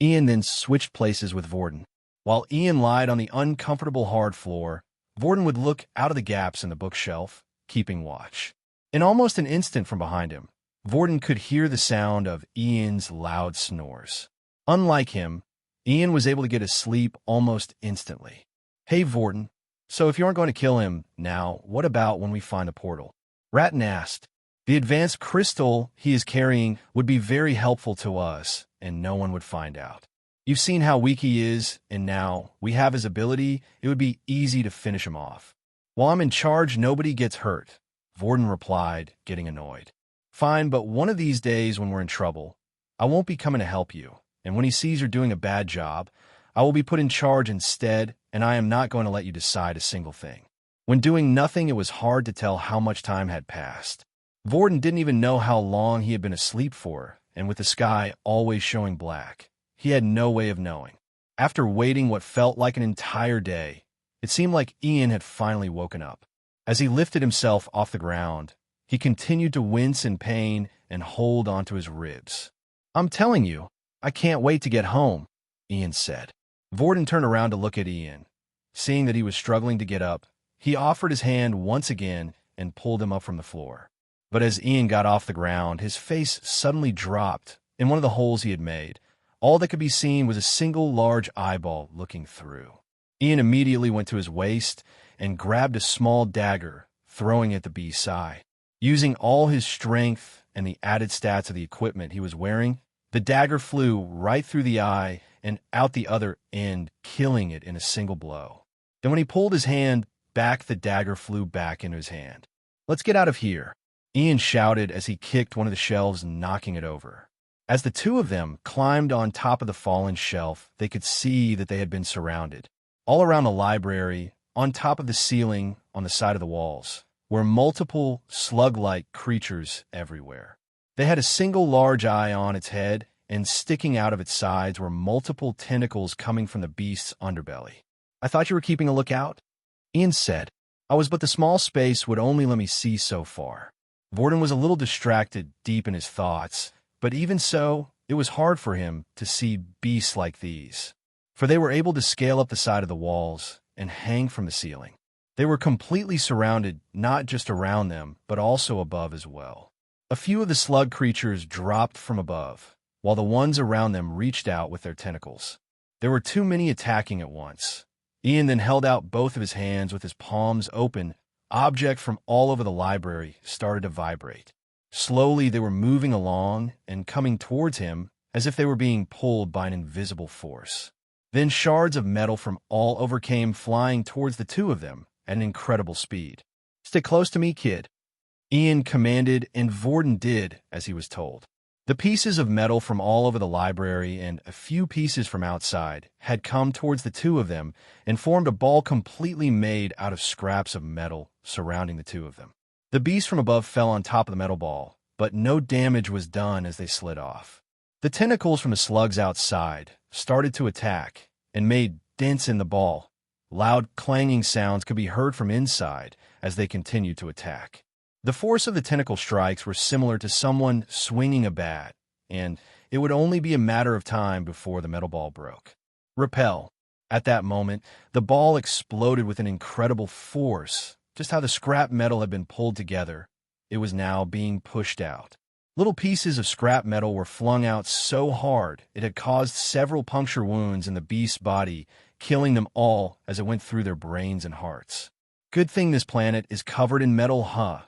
Ian then switched places with Vorden. While Ian lied on the uncomfortable hard floor, Vorden would look out of the gaps in the bookshelf, keeping watch. In almost an instant from behind him, Vorden could hear the sound of Ian's loud snores. Unlike him, Ian was able to get his sleep almost instantly. Hey, Vorden, so if you aren't going to kill him now, what about when we find the portal? Ratton asked. The advanced crystal he is carrying would be very helpful to us, and no one would find out. You've seen how weak he is, and now we have his ability. It would be easy to finish him off. While I'm in charge, nobody gets hurt, Vorden replied, getting annoyed. Fine, but one of these days when we're in trouble, I won't be coming to help you, and when he sees you're doing a bad job, I will be put in charge instead, and I am not going to let you decide a single thing. When doing nothing, it was hard to tell how much time had passed. Vorden didn't even know how long he had been asleep for, and with the sky always showing black, he had no way of knowing. After waiting what felt like an entire day, it seemed like Ian had finally woken up. As he lifted himself off the ground, he continued to wince in pain and hold onto his ribs. I'm telling you, I can't wait to get home, Ian said. Vorden turned around to look at Ian. Seeing that he was struggling to get up, he offered his hand once again and pulled him up from the floor. But as Ian got off the ground, his face suddenly dropped in one of the holes he had made. All that could be seen was a single large eyeball looking through. Ian immediately went to his waist and grabbed a small dagger, throwing it at the beast's eye. Using all his strength and the added stats of the equipment he was wearing, the dagger flew right through the eye and out the other end, killing it in a single blow. Then when he pulled his hand back, the dagger flew back into his hand. Let's get out of here, Ian shouted as he kicked one of the shelves, knocking it over. As the two of them climbed on top of the fallen shelf, they could see that they had been surrounded. All around the library, on top of the ceiling, on the side of the walls, were multiple slug-like creatures everywhere. They had a single large eye on its head, and sticking out of its sides were multiple tentacles coming from the beast's underbelly. I thought you were keeping a lookout, Ian said. I was, but the small space would only let me see so far. Vorden was a little distracted deep in his thoughts, but even so, it was hard for him to see beasts like these, for they were able to scale up the side of the walls and hang from the ceiling. They were completely surrounded, not just around them, but also above as well. A few of the slug creatures dropped from above, while the ones around them reached out with their tentacles. There were too many attacking at once. Ian then held out both of his hands with his palms open. Objects from all over the library started to vibrate. Slowly, they were moving along and coming towards him as if they were being pulled by an invisible force. Then shards of metal from all over came flying towards the two of them at an incredible speed. Stick close to me, kid, Ian commanded, and Vorden did as he was told. The pieces of metal from all over the library and a few pieces from outside had come towards the two of them and formed a ball completely made out of scraps of metal surrounding the two of them. The beast from above fell on top of the metal ball, but no damage was done as they slid off. The tentacles from the slugs outside started to attack and made dents in the ball. Loud clanging sounds could be heard from inside as they continued to attack. The force of the tentacle strikes were similar to someone swinging a bat, and it would only be a matter of time before the metal ball broke. Repel. At that moment, the ball exploded with an incredible force. Just how the scrap metal had been pulled together, it was now being pushed out. Little pieces of scrap metal were flung out so hard it had caused several puncture wounds in the beast's body, killing them all as it went through their brains and hearts. Good thing this planet is covered in metal, huh?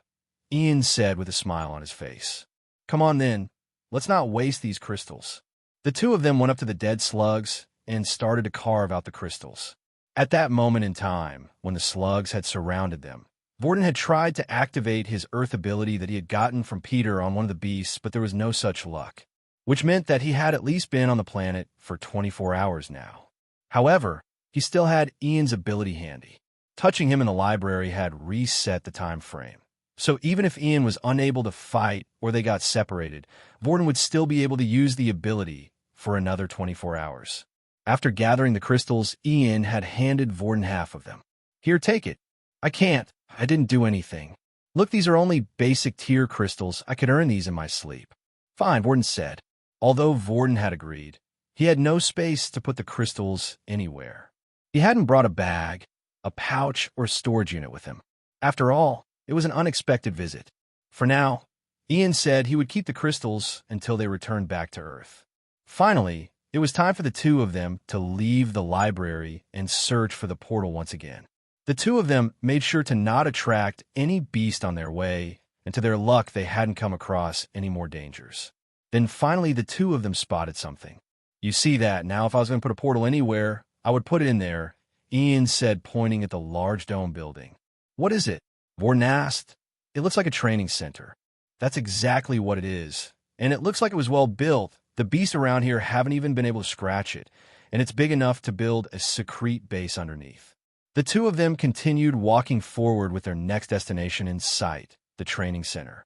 Ian said with a smile on his face. Come on then, let's not waste these crystals. The two of them went up to the dead slugs and started to carve out the crystals. At that moment in time, when the slugs had surrounded them, Vorden had tried to activate his earth ability that he had gotten from Peter on one of the beasts, but there was no such luck, which meant that he had at least been on the planet for 24 hours now. However, he still had Ian's ability handy. Touching him in the library had reset the time frame. So even if Ian was unable to fight or they got separated, Vorden would still be able to use the ability for another 24 hours. After gathering the crystals, Ian had handed Vorden half of them. Here, take it. I can't. I didn't do anything. Look, these are only basic tier crystals. I could earn these in my sleep. Fine, Vorden said. Although Vorden had agreed, he had no space to put the crystals anywhere. He hadn't brought a bag, a pouch, or storage unit with him. After all, it was an unexpected visit. For now, Ian said he would keep the crystals until they returned back to Earth. Finally, it was time for the two of them to leave the library and search for the portal once again. The two of them made sure to not attract any beast on their way, and to their luck they hadn't come across any more dangers. Then finally the two of them spotted something. You see that, now if I was going to put a portal anywhere, I would put it in there, Ian said, pointing at the large dome building. What is it? Vorden asked. It looks like a training center. That's exactly what it is, and it looks like it was well built. The beasts around here haven't even been able to scratch it, and it's big enough to build a secret base underneath. The two of them continued walking forward with their next destination in sight, the training center.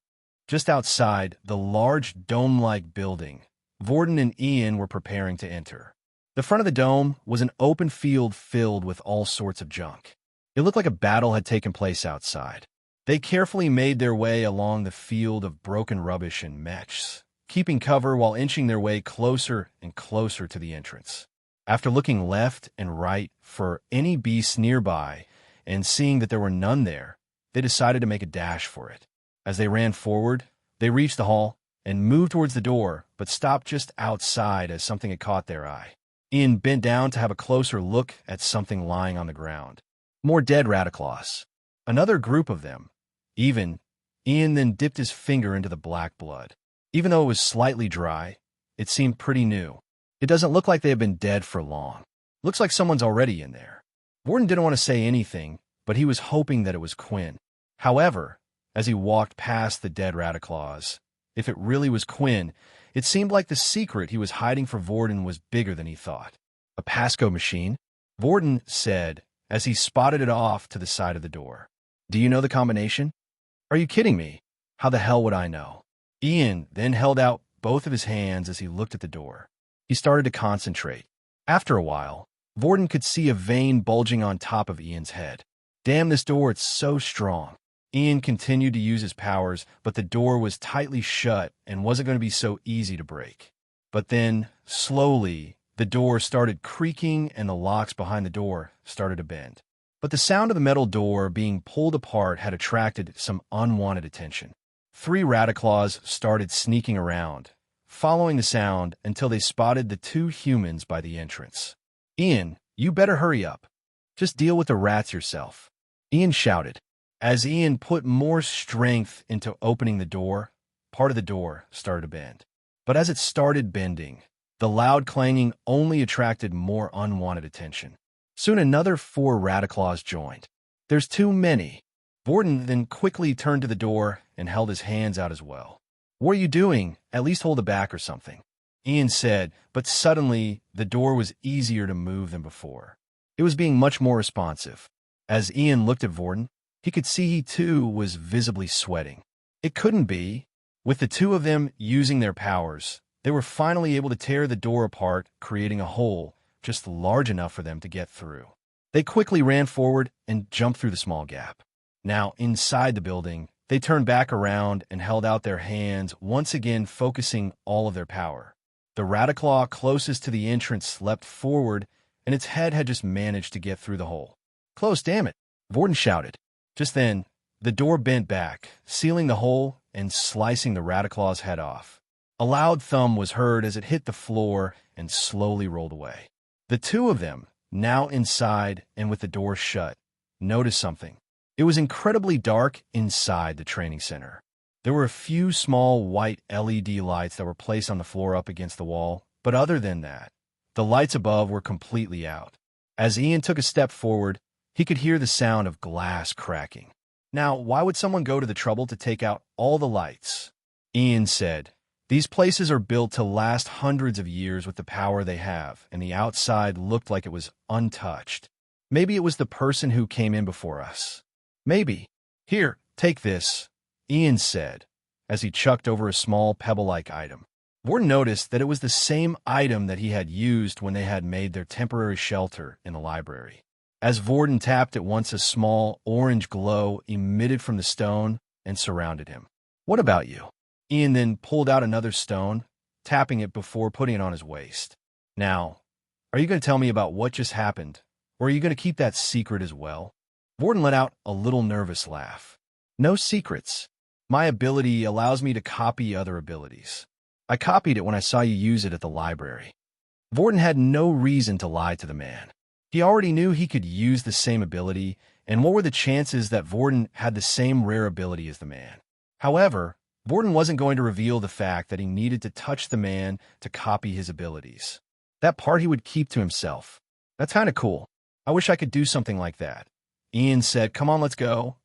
Just outside the large dome-like building, Vorden and Ian were preparing to enter. The front of the dome was an open field filled with all sorts of junk. It looked like a battle had taken place outside. They carefully made their way along the field of broken rubbish and mechs, keeping cover while inching their way closer and closer to the entrance. After looking left and right for any beasts nearby and seeing that there were none there, they decided to make a dash for it. As they ran forward, they reached the hall and moved towards the door, but stopped just outside as something had caught their eye. Ian bent down to have a closer look at something lying on the ground. More dead Radiclaws. Another group of them. Ian then dipped his finger into the black blood. Even though it was slightly dry, it seemed pretty new. It doesn't look like they have been dead for long. Looks like someone's already in there. Vorden didn't want to say anything, but he was hoping that it was Quinn. However, as he walked past the dead Radiclaws, if it really was Quinn, it seemed like the secret he was hiding for Vorden was bigger than he thought. A passcode machine? Vorden said as he spotted it off to the side of the door. Do you know the combination? Are you kidding me? How the hell would I know? Ian then held out both of his hands as he looked at the door. He started to concentrate. After a while, Vorden could see a vein bulging on top of Ian's head. Damn this door, it's so strong. Ian continued to use his powers, but the door was tightly shut and wasn't going to be so easy to break. But then, slowly, the door started creaking and the locks behind the door started to bend. But the sound of the metal door being pulled apart had attracted some unwanted attention. 3 Radiclaws started sneaking around, following the sound until they spotted the 2 humans by the entrance. Ian, you better hurry up. Just deal with the rats yourself. Ian shouted. As Ian put more strength into opening the door, part of the door started to bend. But as it started bending, the loud clanging only attracted more unwanted attention. Soon another 4 Radiclaws joined. There's too many. Vorden then quickly turned to the door and held his hands out as well. "What are you doing? At least hold it back or something," Ian said, but suddenly the door was easier to move than before. It was being much more responsive. As Ian looked at Vorden, he could see he too was visibly sweating. It couldn't be. With the two of them using their powers, they were finally able to tear the door apart, creating a hole just large enough for them to get through. They quickly ran forward and jumped through the small gap. Now, inside the building, they turned back around and held out their hands, once again focusing all of their power. The Rataclaw closest to the entrance leapt forward, and its head had just managed to get through the hole. "Close, damn it!" Vorden shouted. Just then, the door bent back, sealing the hole and slicing the Rataclaw's head off. A loud thump was heard as it hit the floor and slowly rolled away. The two of them, now inside and with the door shut, noticed something. It was incredibly dark inside the training center. There were a few small white LED lights that were placed on the floor up against the wall, but other than that, the lights above were completely out. As Ian took a step forward, he could hear the sound of glass cracking. Now, why would someone go to the trouble to take out all the lights? Ian said, "These places are built to last hundreds of years with the power they have, and the outside looked like it was untouched. Maybe it was the person who came in before us. Maybe. Here, take this," Ian said, as he chucked over a small pebble-like item. Vorden noticed that it was the same item that he had used when they had made their temporary shelter in the library. As Vorden tapped, at once a small orange glow emitted from the stone and surrounded him. "What about you?" Ian then pulled out another stone, tapping it before putting it on his waist. "Now, are you going to tell me about what just happened, or are you going to keep that secret as well?" Vorden let out a little nervous laugh. "No secrets. My ability allows me to copy other abilities. I copied it when I saw you use it at the library." Vorden had no reason to lie to the man. He already knew he could use the same ability, and what were the chances that Vorden had the same rare ability as the man? However, Vorden wasn't going to reveal the fact that he needed to touch the man to copy his abilities. That part he would keep to himself. "That's kind of cool. I wish I could do something like that." Ian said, "Come on, let's go."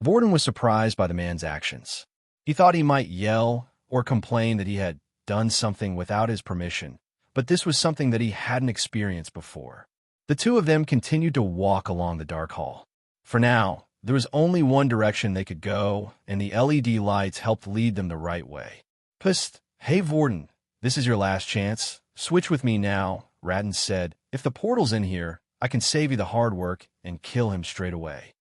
Vorden was surprised by the man's actions. He thought he might yell or complain that he had done something without his permission, but this was something that he hadn't experienced before. The two of them continued to walk along the dark hall. For now, there was only one direction they could go, and the LED lights helped lead them the right way. "Psst, hey Vorden, this is your last chance. Switch with me now," Radin said. "If the portal's in here, I can save you the hard work and kill him straight away.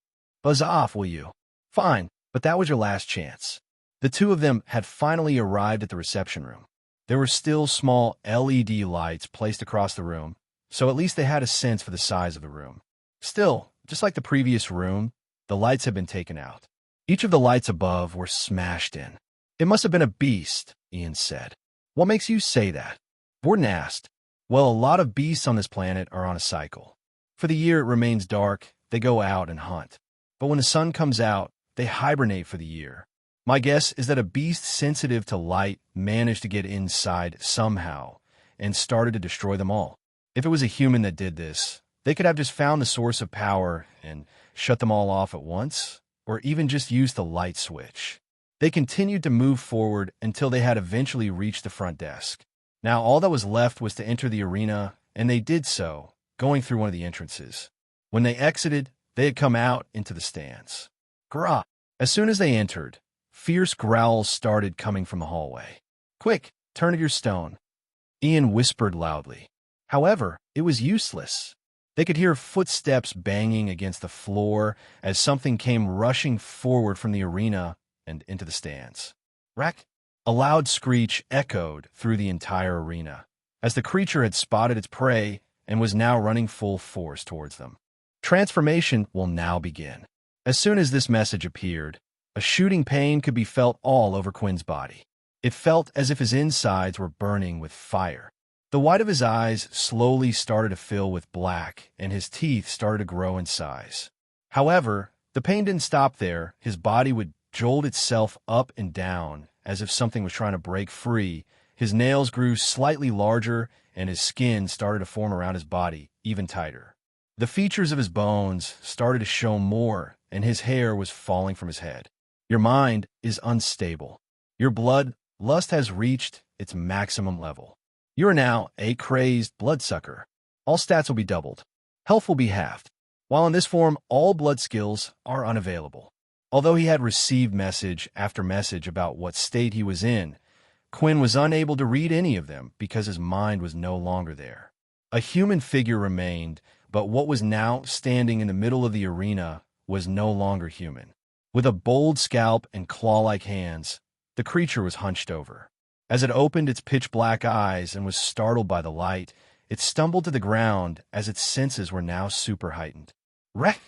Buzz off, will you?" "Fine, but that was your last chance." The two of them had finally arrived at the reception room. There were still small LED lights placed across the room, so at least they had a sense for the size of the room. Still, just like the previous room, the lights had been taken out. Each of the lights above were smashed in. "It must have been a beast," Ian said. "What makes you say that?" Vorden asked. "Well, a lot of beasts on this planet are on a cycle. For the year it remains dark, they go out and hunt. But when the sun comes out, they hibernate for the year. My guess is that a beast sensitive to light managed to get inside somehow and started to destroy them all. If it was a human that did this, they could have just found the source of power and shut them all off at once, or even just used the light switch." They continued to move forward until they had eventually reached the front desk. Now all that was left was to enter the arena, and they did so, going through one of the entrances. When they exited, they had come out into the stands. Grah! As soon as they entered, fierce growls started coming from the hallway. "Quick, turn of your stone," Ian whispered loudly. However, it was useless. They could hear footsteps banging against the floor as something came rushing forward from the arena and into the stands. Rack! A loud screech echoed through the entire arena, as the creature had spotted its prey and was now running full force towards them. Transformation will now begin. As soon as this message appeared, a shooting pain could be felt all over Quinn's body. It felt as if his insides were burning with fire. The white of his eyes slowly started to fill with black, and his teeth started to grow in size. However, the pain didn't stop there. His body would jolt itself up and down, as if something was trying to break free. His nails grew slightly larger, and his skin started to form around his body, even tighter. The features of his bones started to show more, and his hair was falling from his head. Your mind is unstable. Your blood lust has reached its maximum level. You are now a crazed bloodsucker. All stats will be doubled. Health will be halved. While in this form, all blood skills are unavailable. Although he had received message after message about what state he was in, Quinn was unable to read any of them because his mind was no longer there. A human figure remained, but what was now standing in the middle of the arena was no longer human. With a bold scalp and claw-like hands, the creature was hunched over. As it opened its pitch-black eyes and was startled by the light, it stumbled to the ground as its senses were now super-heightened. Wreck!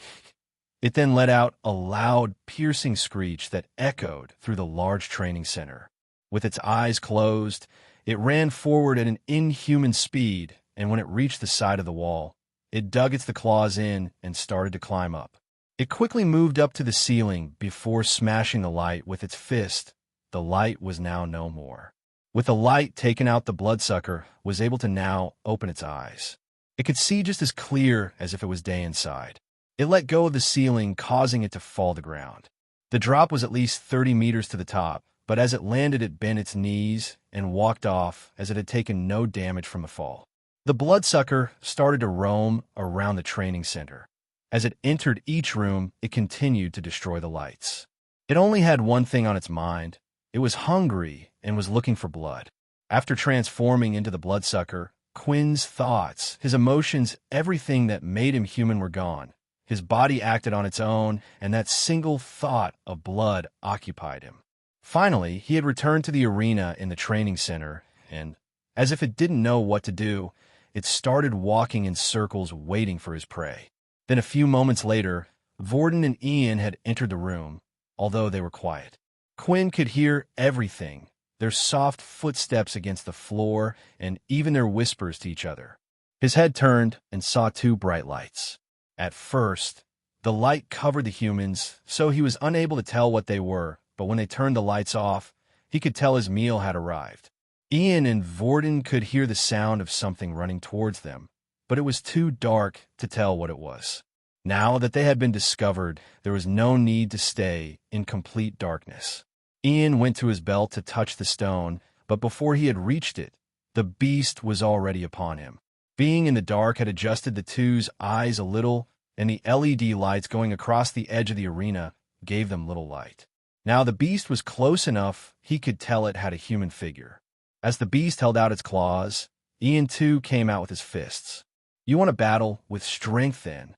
It then let out a loud, piercing screech that echoed through the large training center. With its eyes closed, it ran forward at an inhuman speed, and when it reached the side of the wall, it dug its claws in and started to climb up. It quickly moved up to the ceiling before smashing the light with its fist. The light was now no more. With the light taken out, the bloodsucker was able to now open its eyes. It could see just as clear as if it was day inside. It let go of the ceiling, causing it to fall to the ground. The drop was at least 30 meters to the top, but as it landed, it bent its knees and walked off as it had taken no damage from the fall. The bloodsucker started to roam around the training center. As it entered each room, it continued to destroy the lights. It only had one thing on its mind. It was hungry and was looking for blood. After transforming into the bloodsucker, Quinn's thoughts, his emotions, everything that made him human were gone. His body acted on its own, and that single thought of blood occupied him. Finally, he had returned to the arena in the training center, and, as if it didn't know what to do, it started walking in circles waiting for his prey. Then a few moments later, Vorden and Ian had entered the room, although they were quiet. Quinn could hear everything, their soft footsteps against the floor, and even their whispers to each other. His head turned and saw two bright lights. At first, the light covered the humans, so he was unable to tell what they were, but when they turned the lights off, he could tell his meal had arrived. Ian and Vorden could hear the sound of something running towards them, but it was too dark to tell what it was. Now that they had been discovered, there was no need to stay in complete darkness. Ian went to his belt to touch the stone, but before he had reached it, the beast was already upon him. Being in the dark had adjusted the two's eyes a little, and the LED lights going across the edge of the arena gave them little light. Now the beast was close enough he could tell it had a human figure. As the beast held out its claws, Ian too came out with his fists. You want to battle with strength then.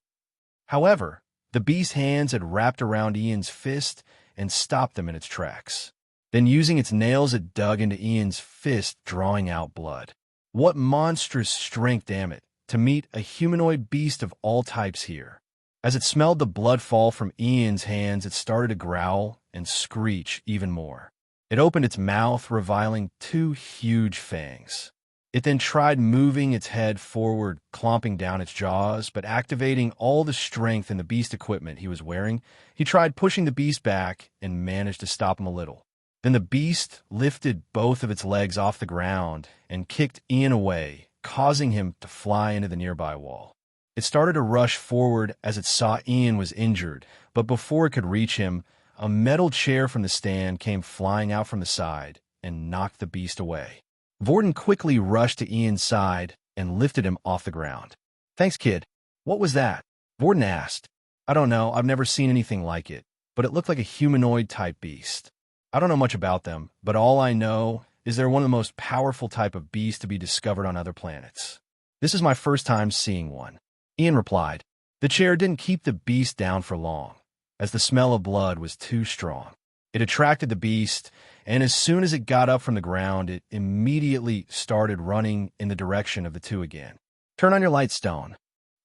However, the beast's hands had wrapped around Ian's fist and stopped them in its tracks. Then using its nails, it dug into Ian's fist, drawing out blood. What monstrous strength, damn it, to meet a humanoid beast of all types here. As it smelled the blood fall from Ian's hands, it started to growl and screech even more. It opened its mouth, revealing two huge fangs. It then tried moving its head forward, clomping down its jaws, but activating all the strength in the beast equipment he was wearing, he tried pushing the beast back and managed to stop him a little. Then the beast lifted both of its legs off the ground and kicked Ian away, causing him to fly into the nearby wall. It started to rush forward as it saw Ian was injured, but before it could reach him, a metal chair from the stand came flying out from the side and knocked the beast away. Vorden quickly rushed to Ian's side and lifted him off the ground. Thanks, kid. What was that? Vorden asked. I don't know. I've never seen anything like it, but it looked like a humanoid-type beast. I don't know much about them, but all I know is they're one of the most powerful type of beasts to be discovered on other planets. This is my first time seeing one. Ian replied. The chair didn't keep the beast down for long, as the smell of blood was too strong. It attracted the beast, and as soon as it got up from the ground, it immediately started running in the direction of the two again. Turn on your light stone.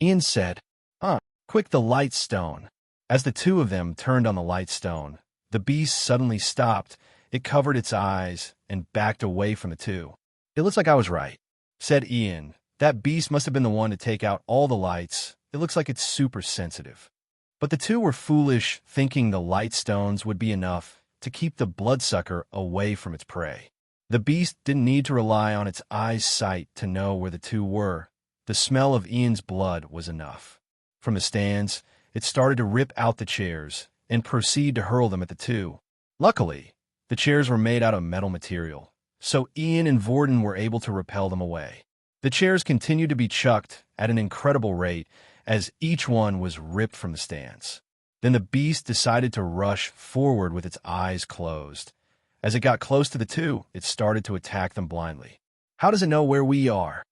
Ian said, Quick, the light stone. As the two of them turned on the light stone, the beast suddenly stopped. It covered its eyes and backed away from the two. It looks like I was right, said Ian. That beast must have been the one to take out all the lights. It looks like it's super sensitive. But the two were foolish, thinking the light stones would be enough to keep the bloodsucker away from its prey. The beast didn't need to rely on its eye's sight to know where the two were. The smell of Ian's blood was enough. From the stands, it started to rip out the chairs and proceed to hurl them at the two. Luckily, The chairs were made out of metal material, so Ian and Vorden were able to repel them away. The chairs continued to be chucked at an incredible rate as each one was ripped from the stands. Then the beast decided to rush forward with its eyes closed. As it got close to the two, it started to attack them blindly. "How does it know where we are?"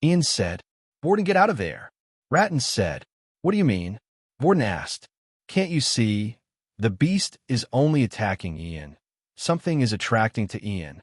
Ian said. "Vorden, get out of there." Ratton said. "What do you mean?" Vorden asked. "Can't you see? The beast is only attacking Ian. Something is attracting to Ian."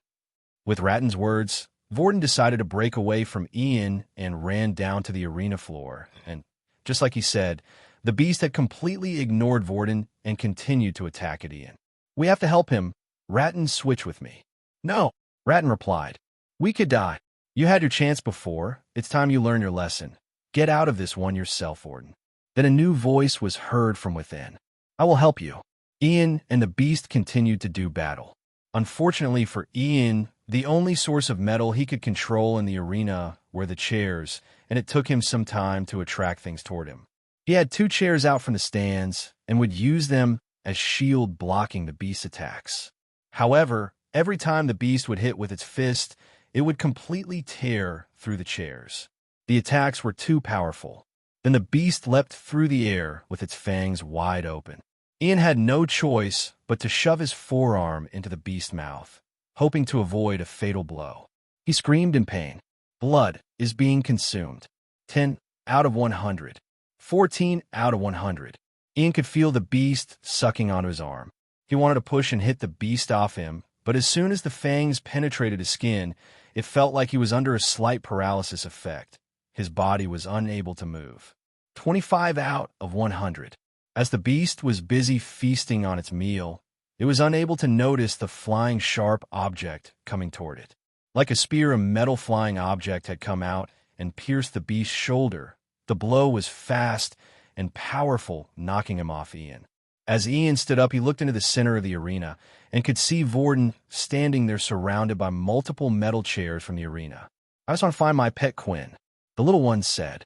With Ratton's words, Vorden decided to break away from Ian and ran down to the arena floor. And just like he said, the beast had completely ignored Vorden and continued to attack at Ian. "We have to help him. Ratton, switch with me." "No," Ratton replied. "We could die. You had your chance before. It's time you learn your lesson. Get out of this one yourself, Vorden." Then a new voice was heard from within. "I will help you." Ian and the beast continued to do battle. Unfortunately for Ian, the only source of metal he could control in the arena were the chairs, and it took him some time to attract things toward him. He had 2 chairs out from the stands and would use them as shield blocking the beast's attacks. However, every time the beast would hit with its fist, it would completely tear through the chairs. The attacks were too powerful. Then the beast leapt through the air with its fangs wide open. Ian had no choice but to shove his forearm into the beast's mouth, hoping to avoid a fatal blow. He screamed in pain. Blood is being consumed. 10 out of 100. 14 out of 100. Ian could feel the beast sucking onto his arm. He wanted to push and hit the beast off him, but as soon as the fangs penetrated his skin, it felt like he was under a slight paralysis effect. His body was unable to move. 25 out of 100. As the beast was busy feasting on its meal, it was unable to notice the flying sharp object coming toward it. Like a spear, a metal flying object had come out and pierced the beast's shoulder. The blow was fast and powerful, knocking him off Ian. As Ian stood up, he looked into the center of the arena and could see Vorden standing there surrounded by multiple metal chairs from the arena. "I just want to find my pet Quinn," the little one said.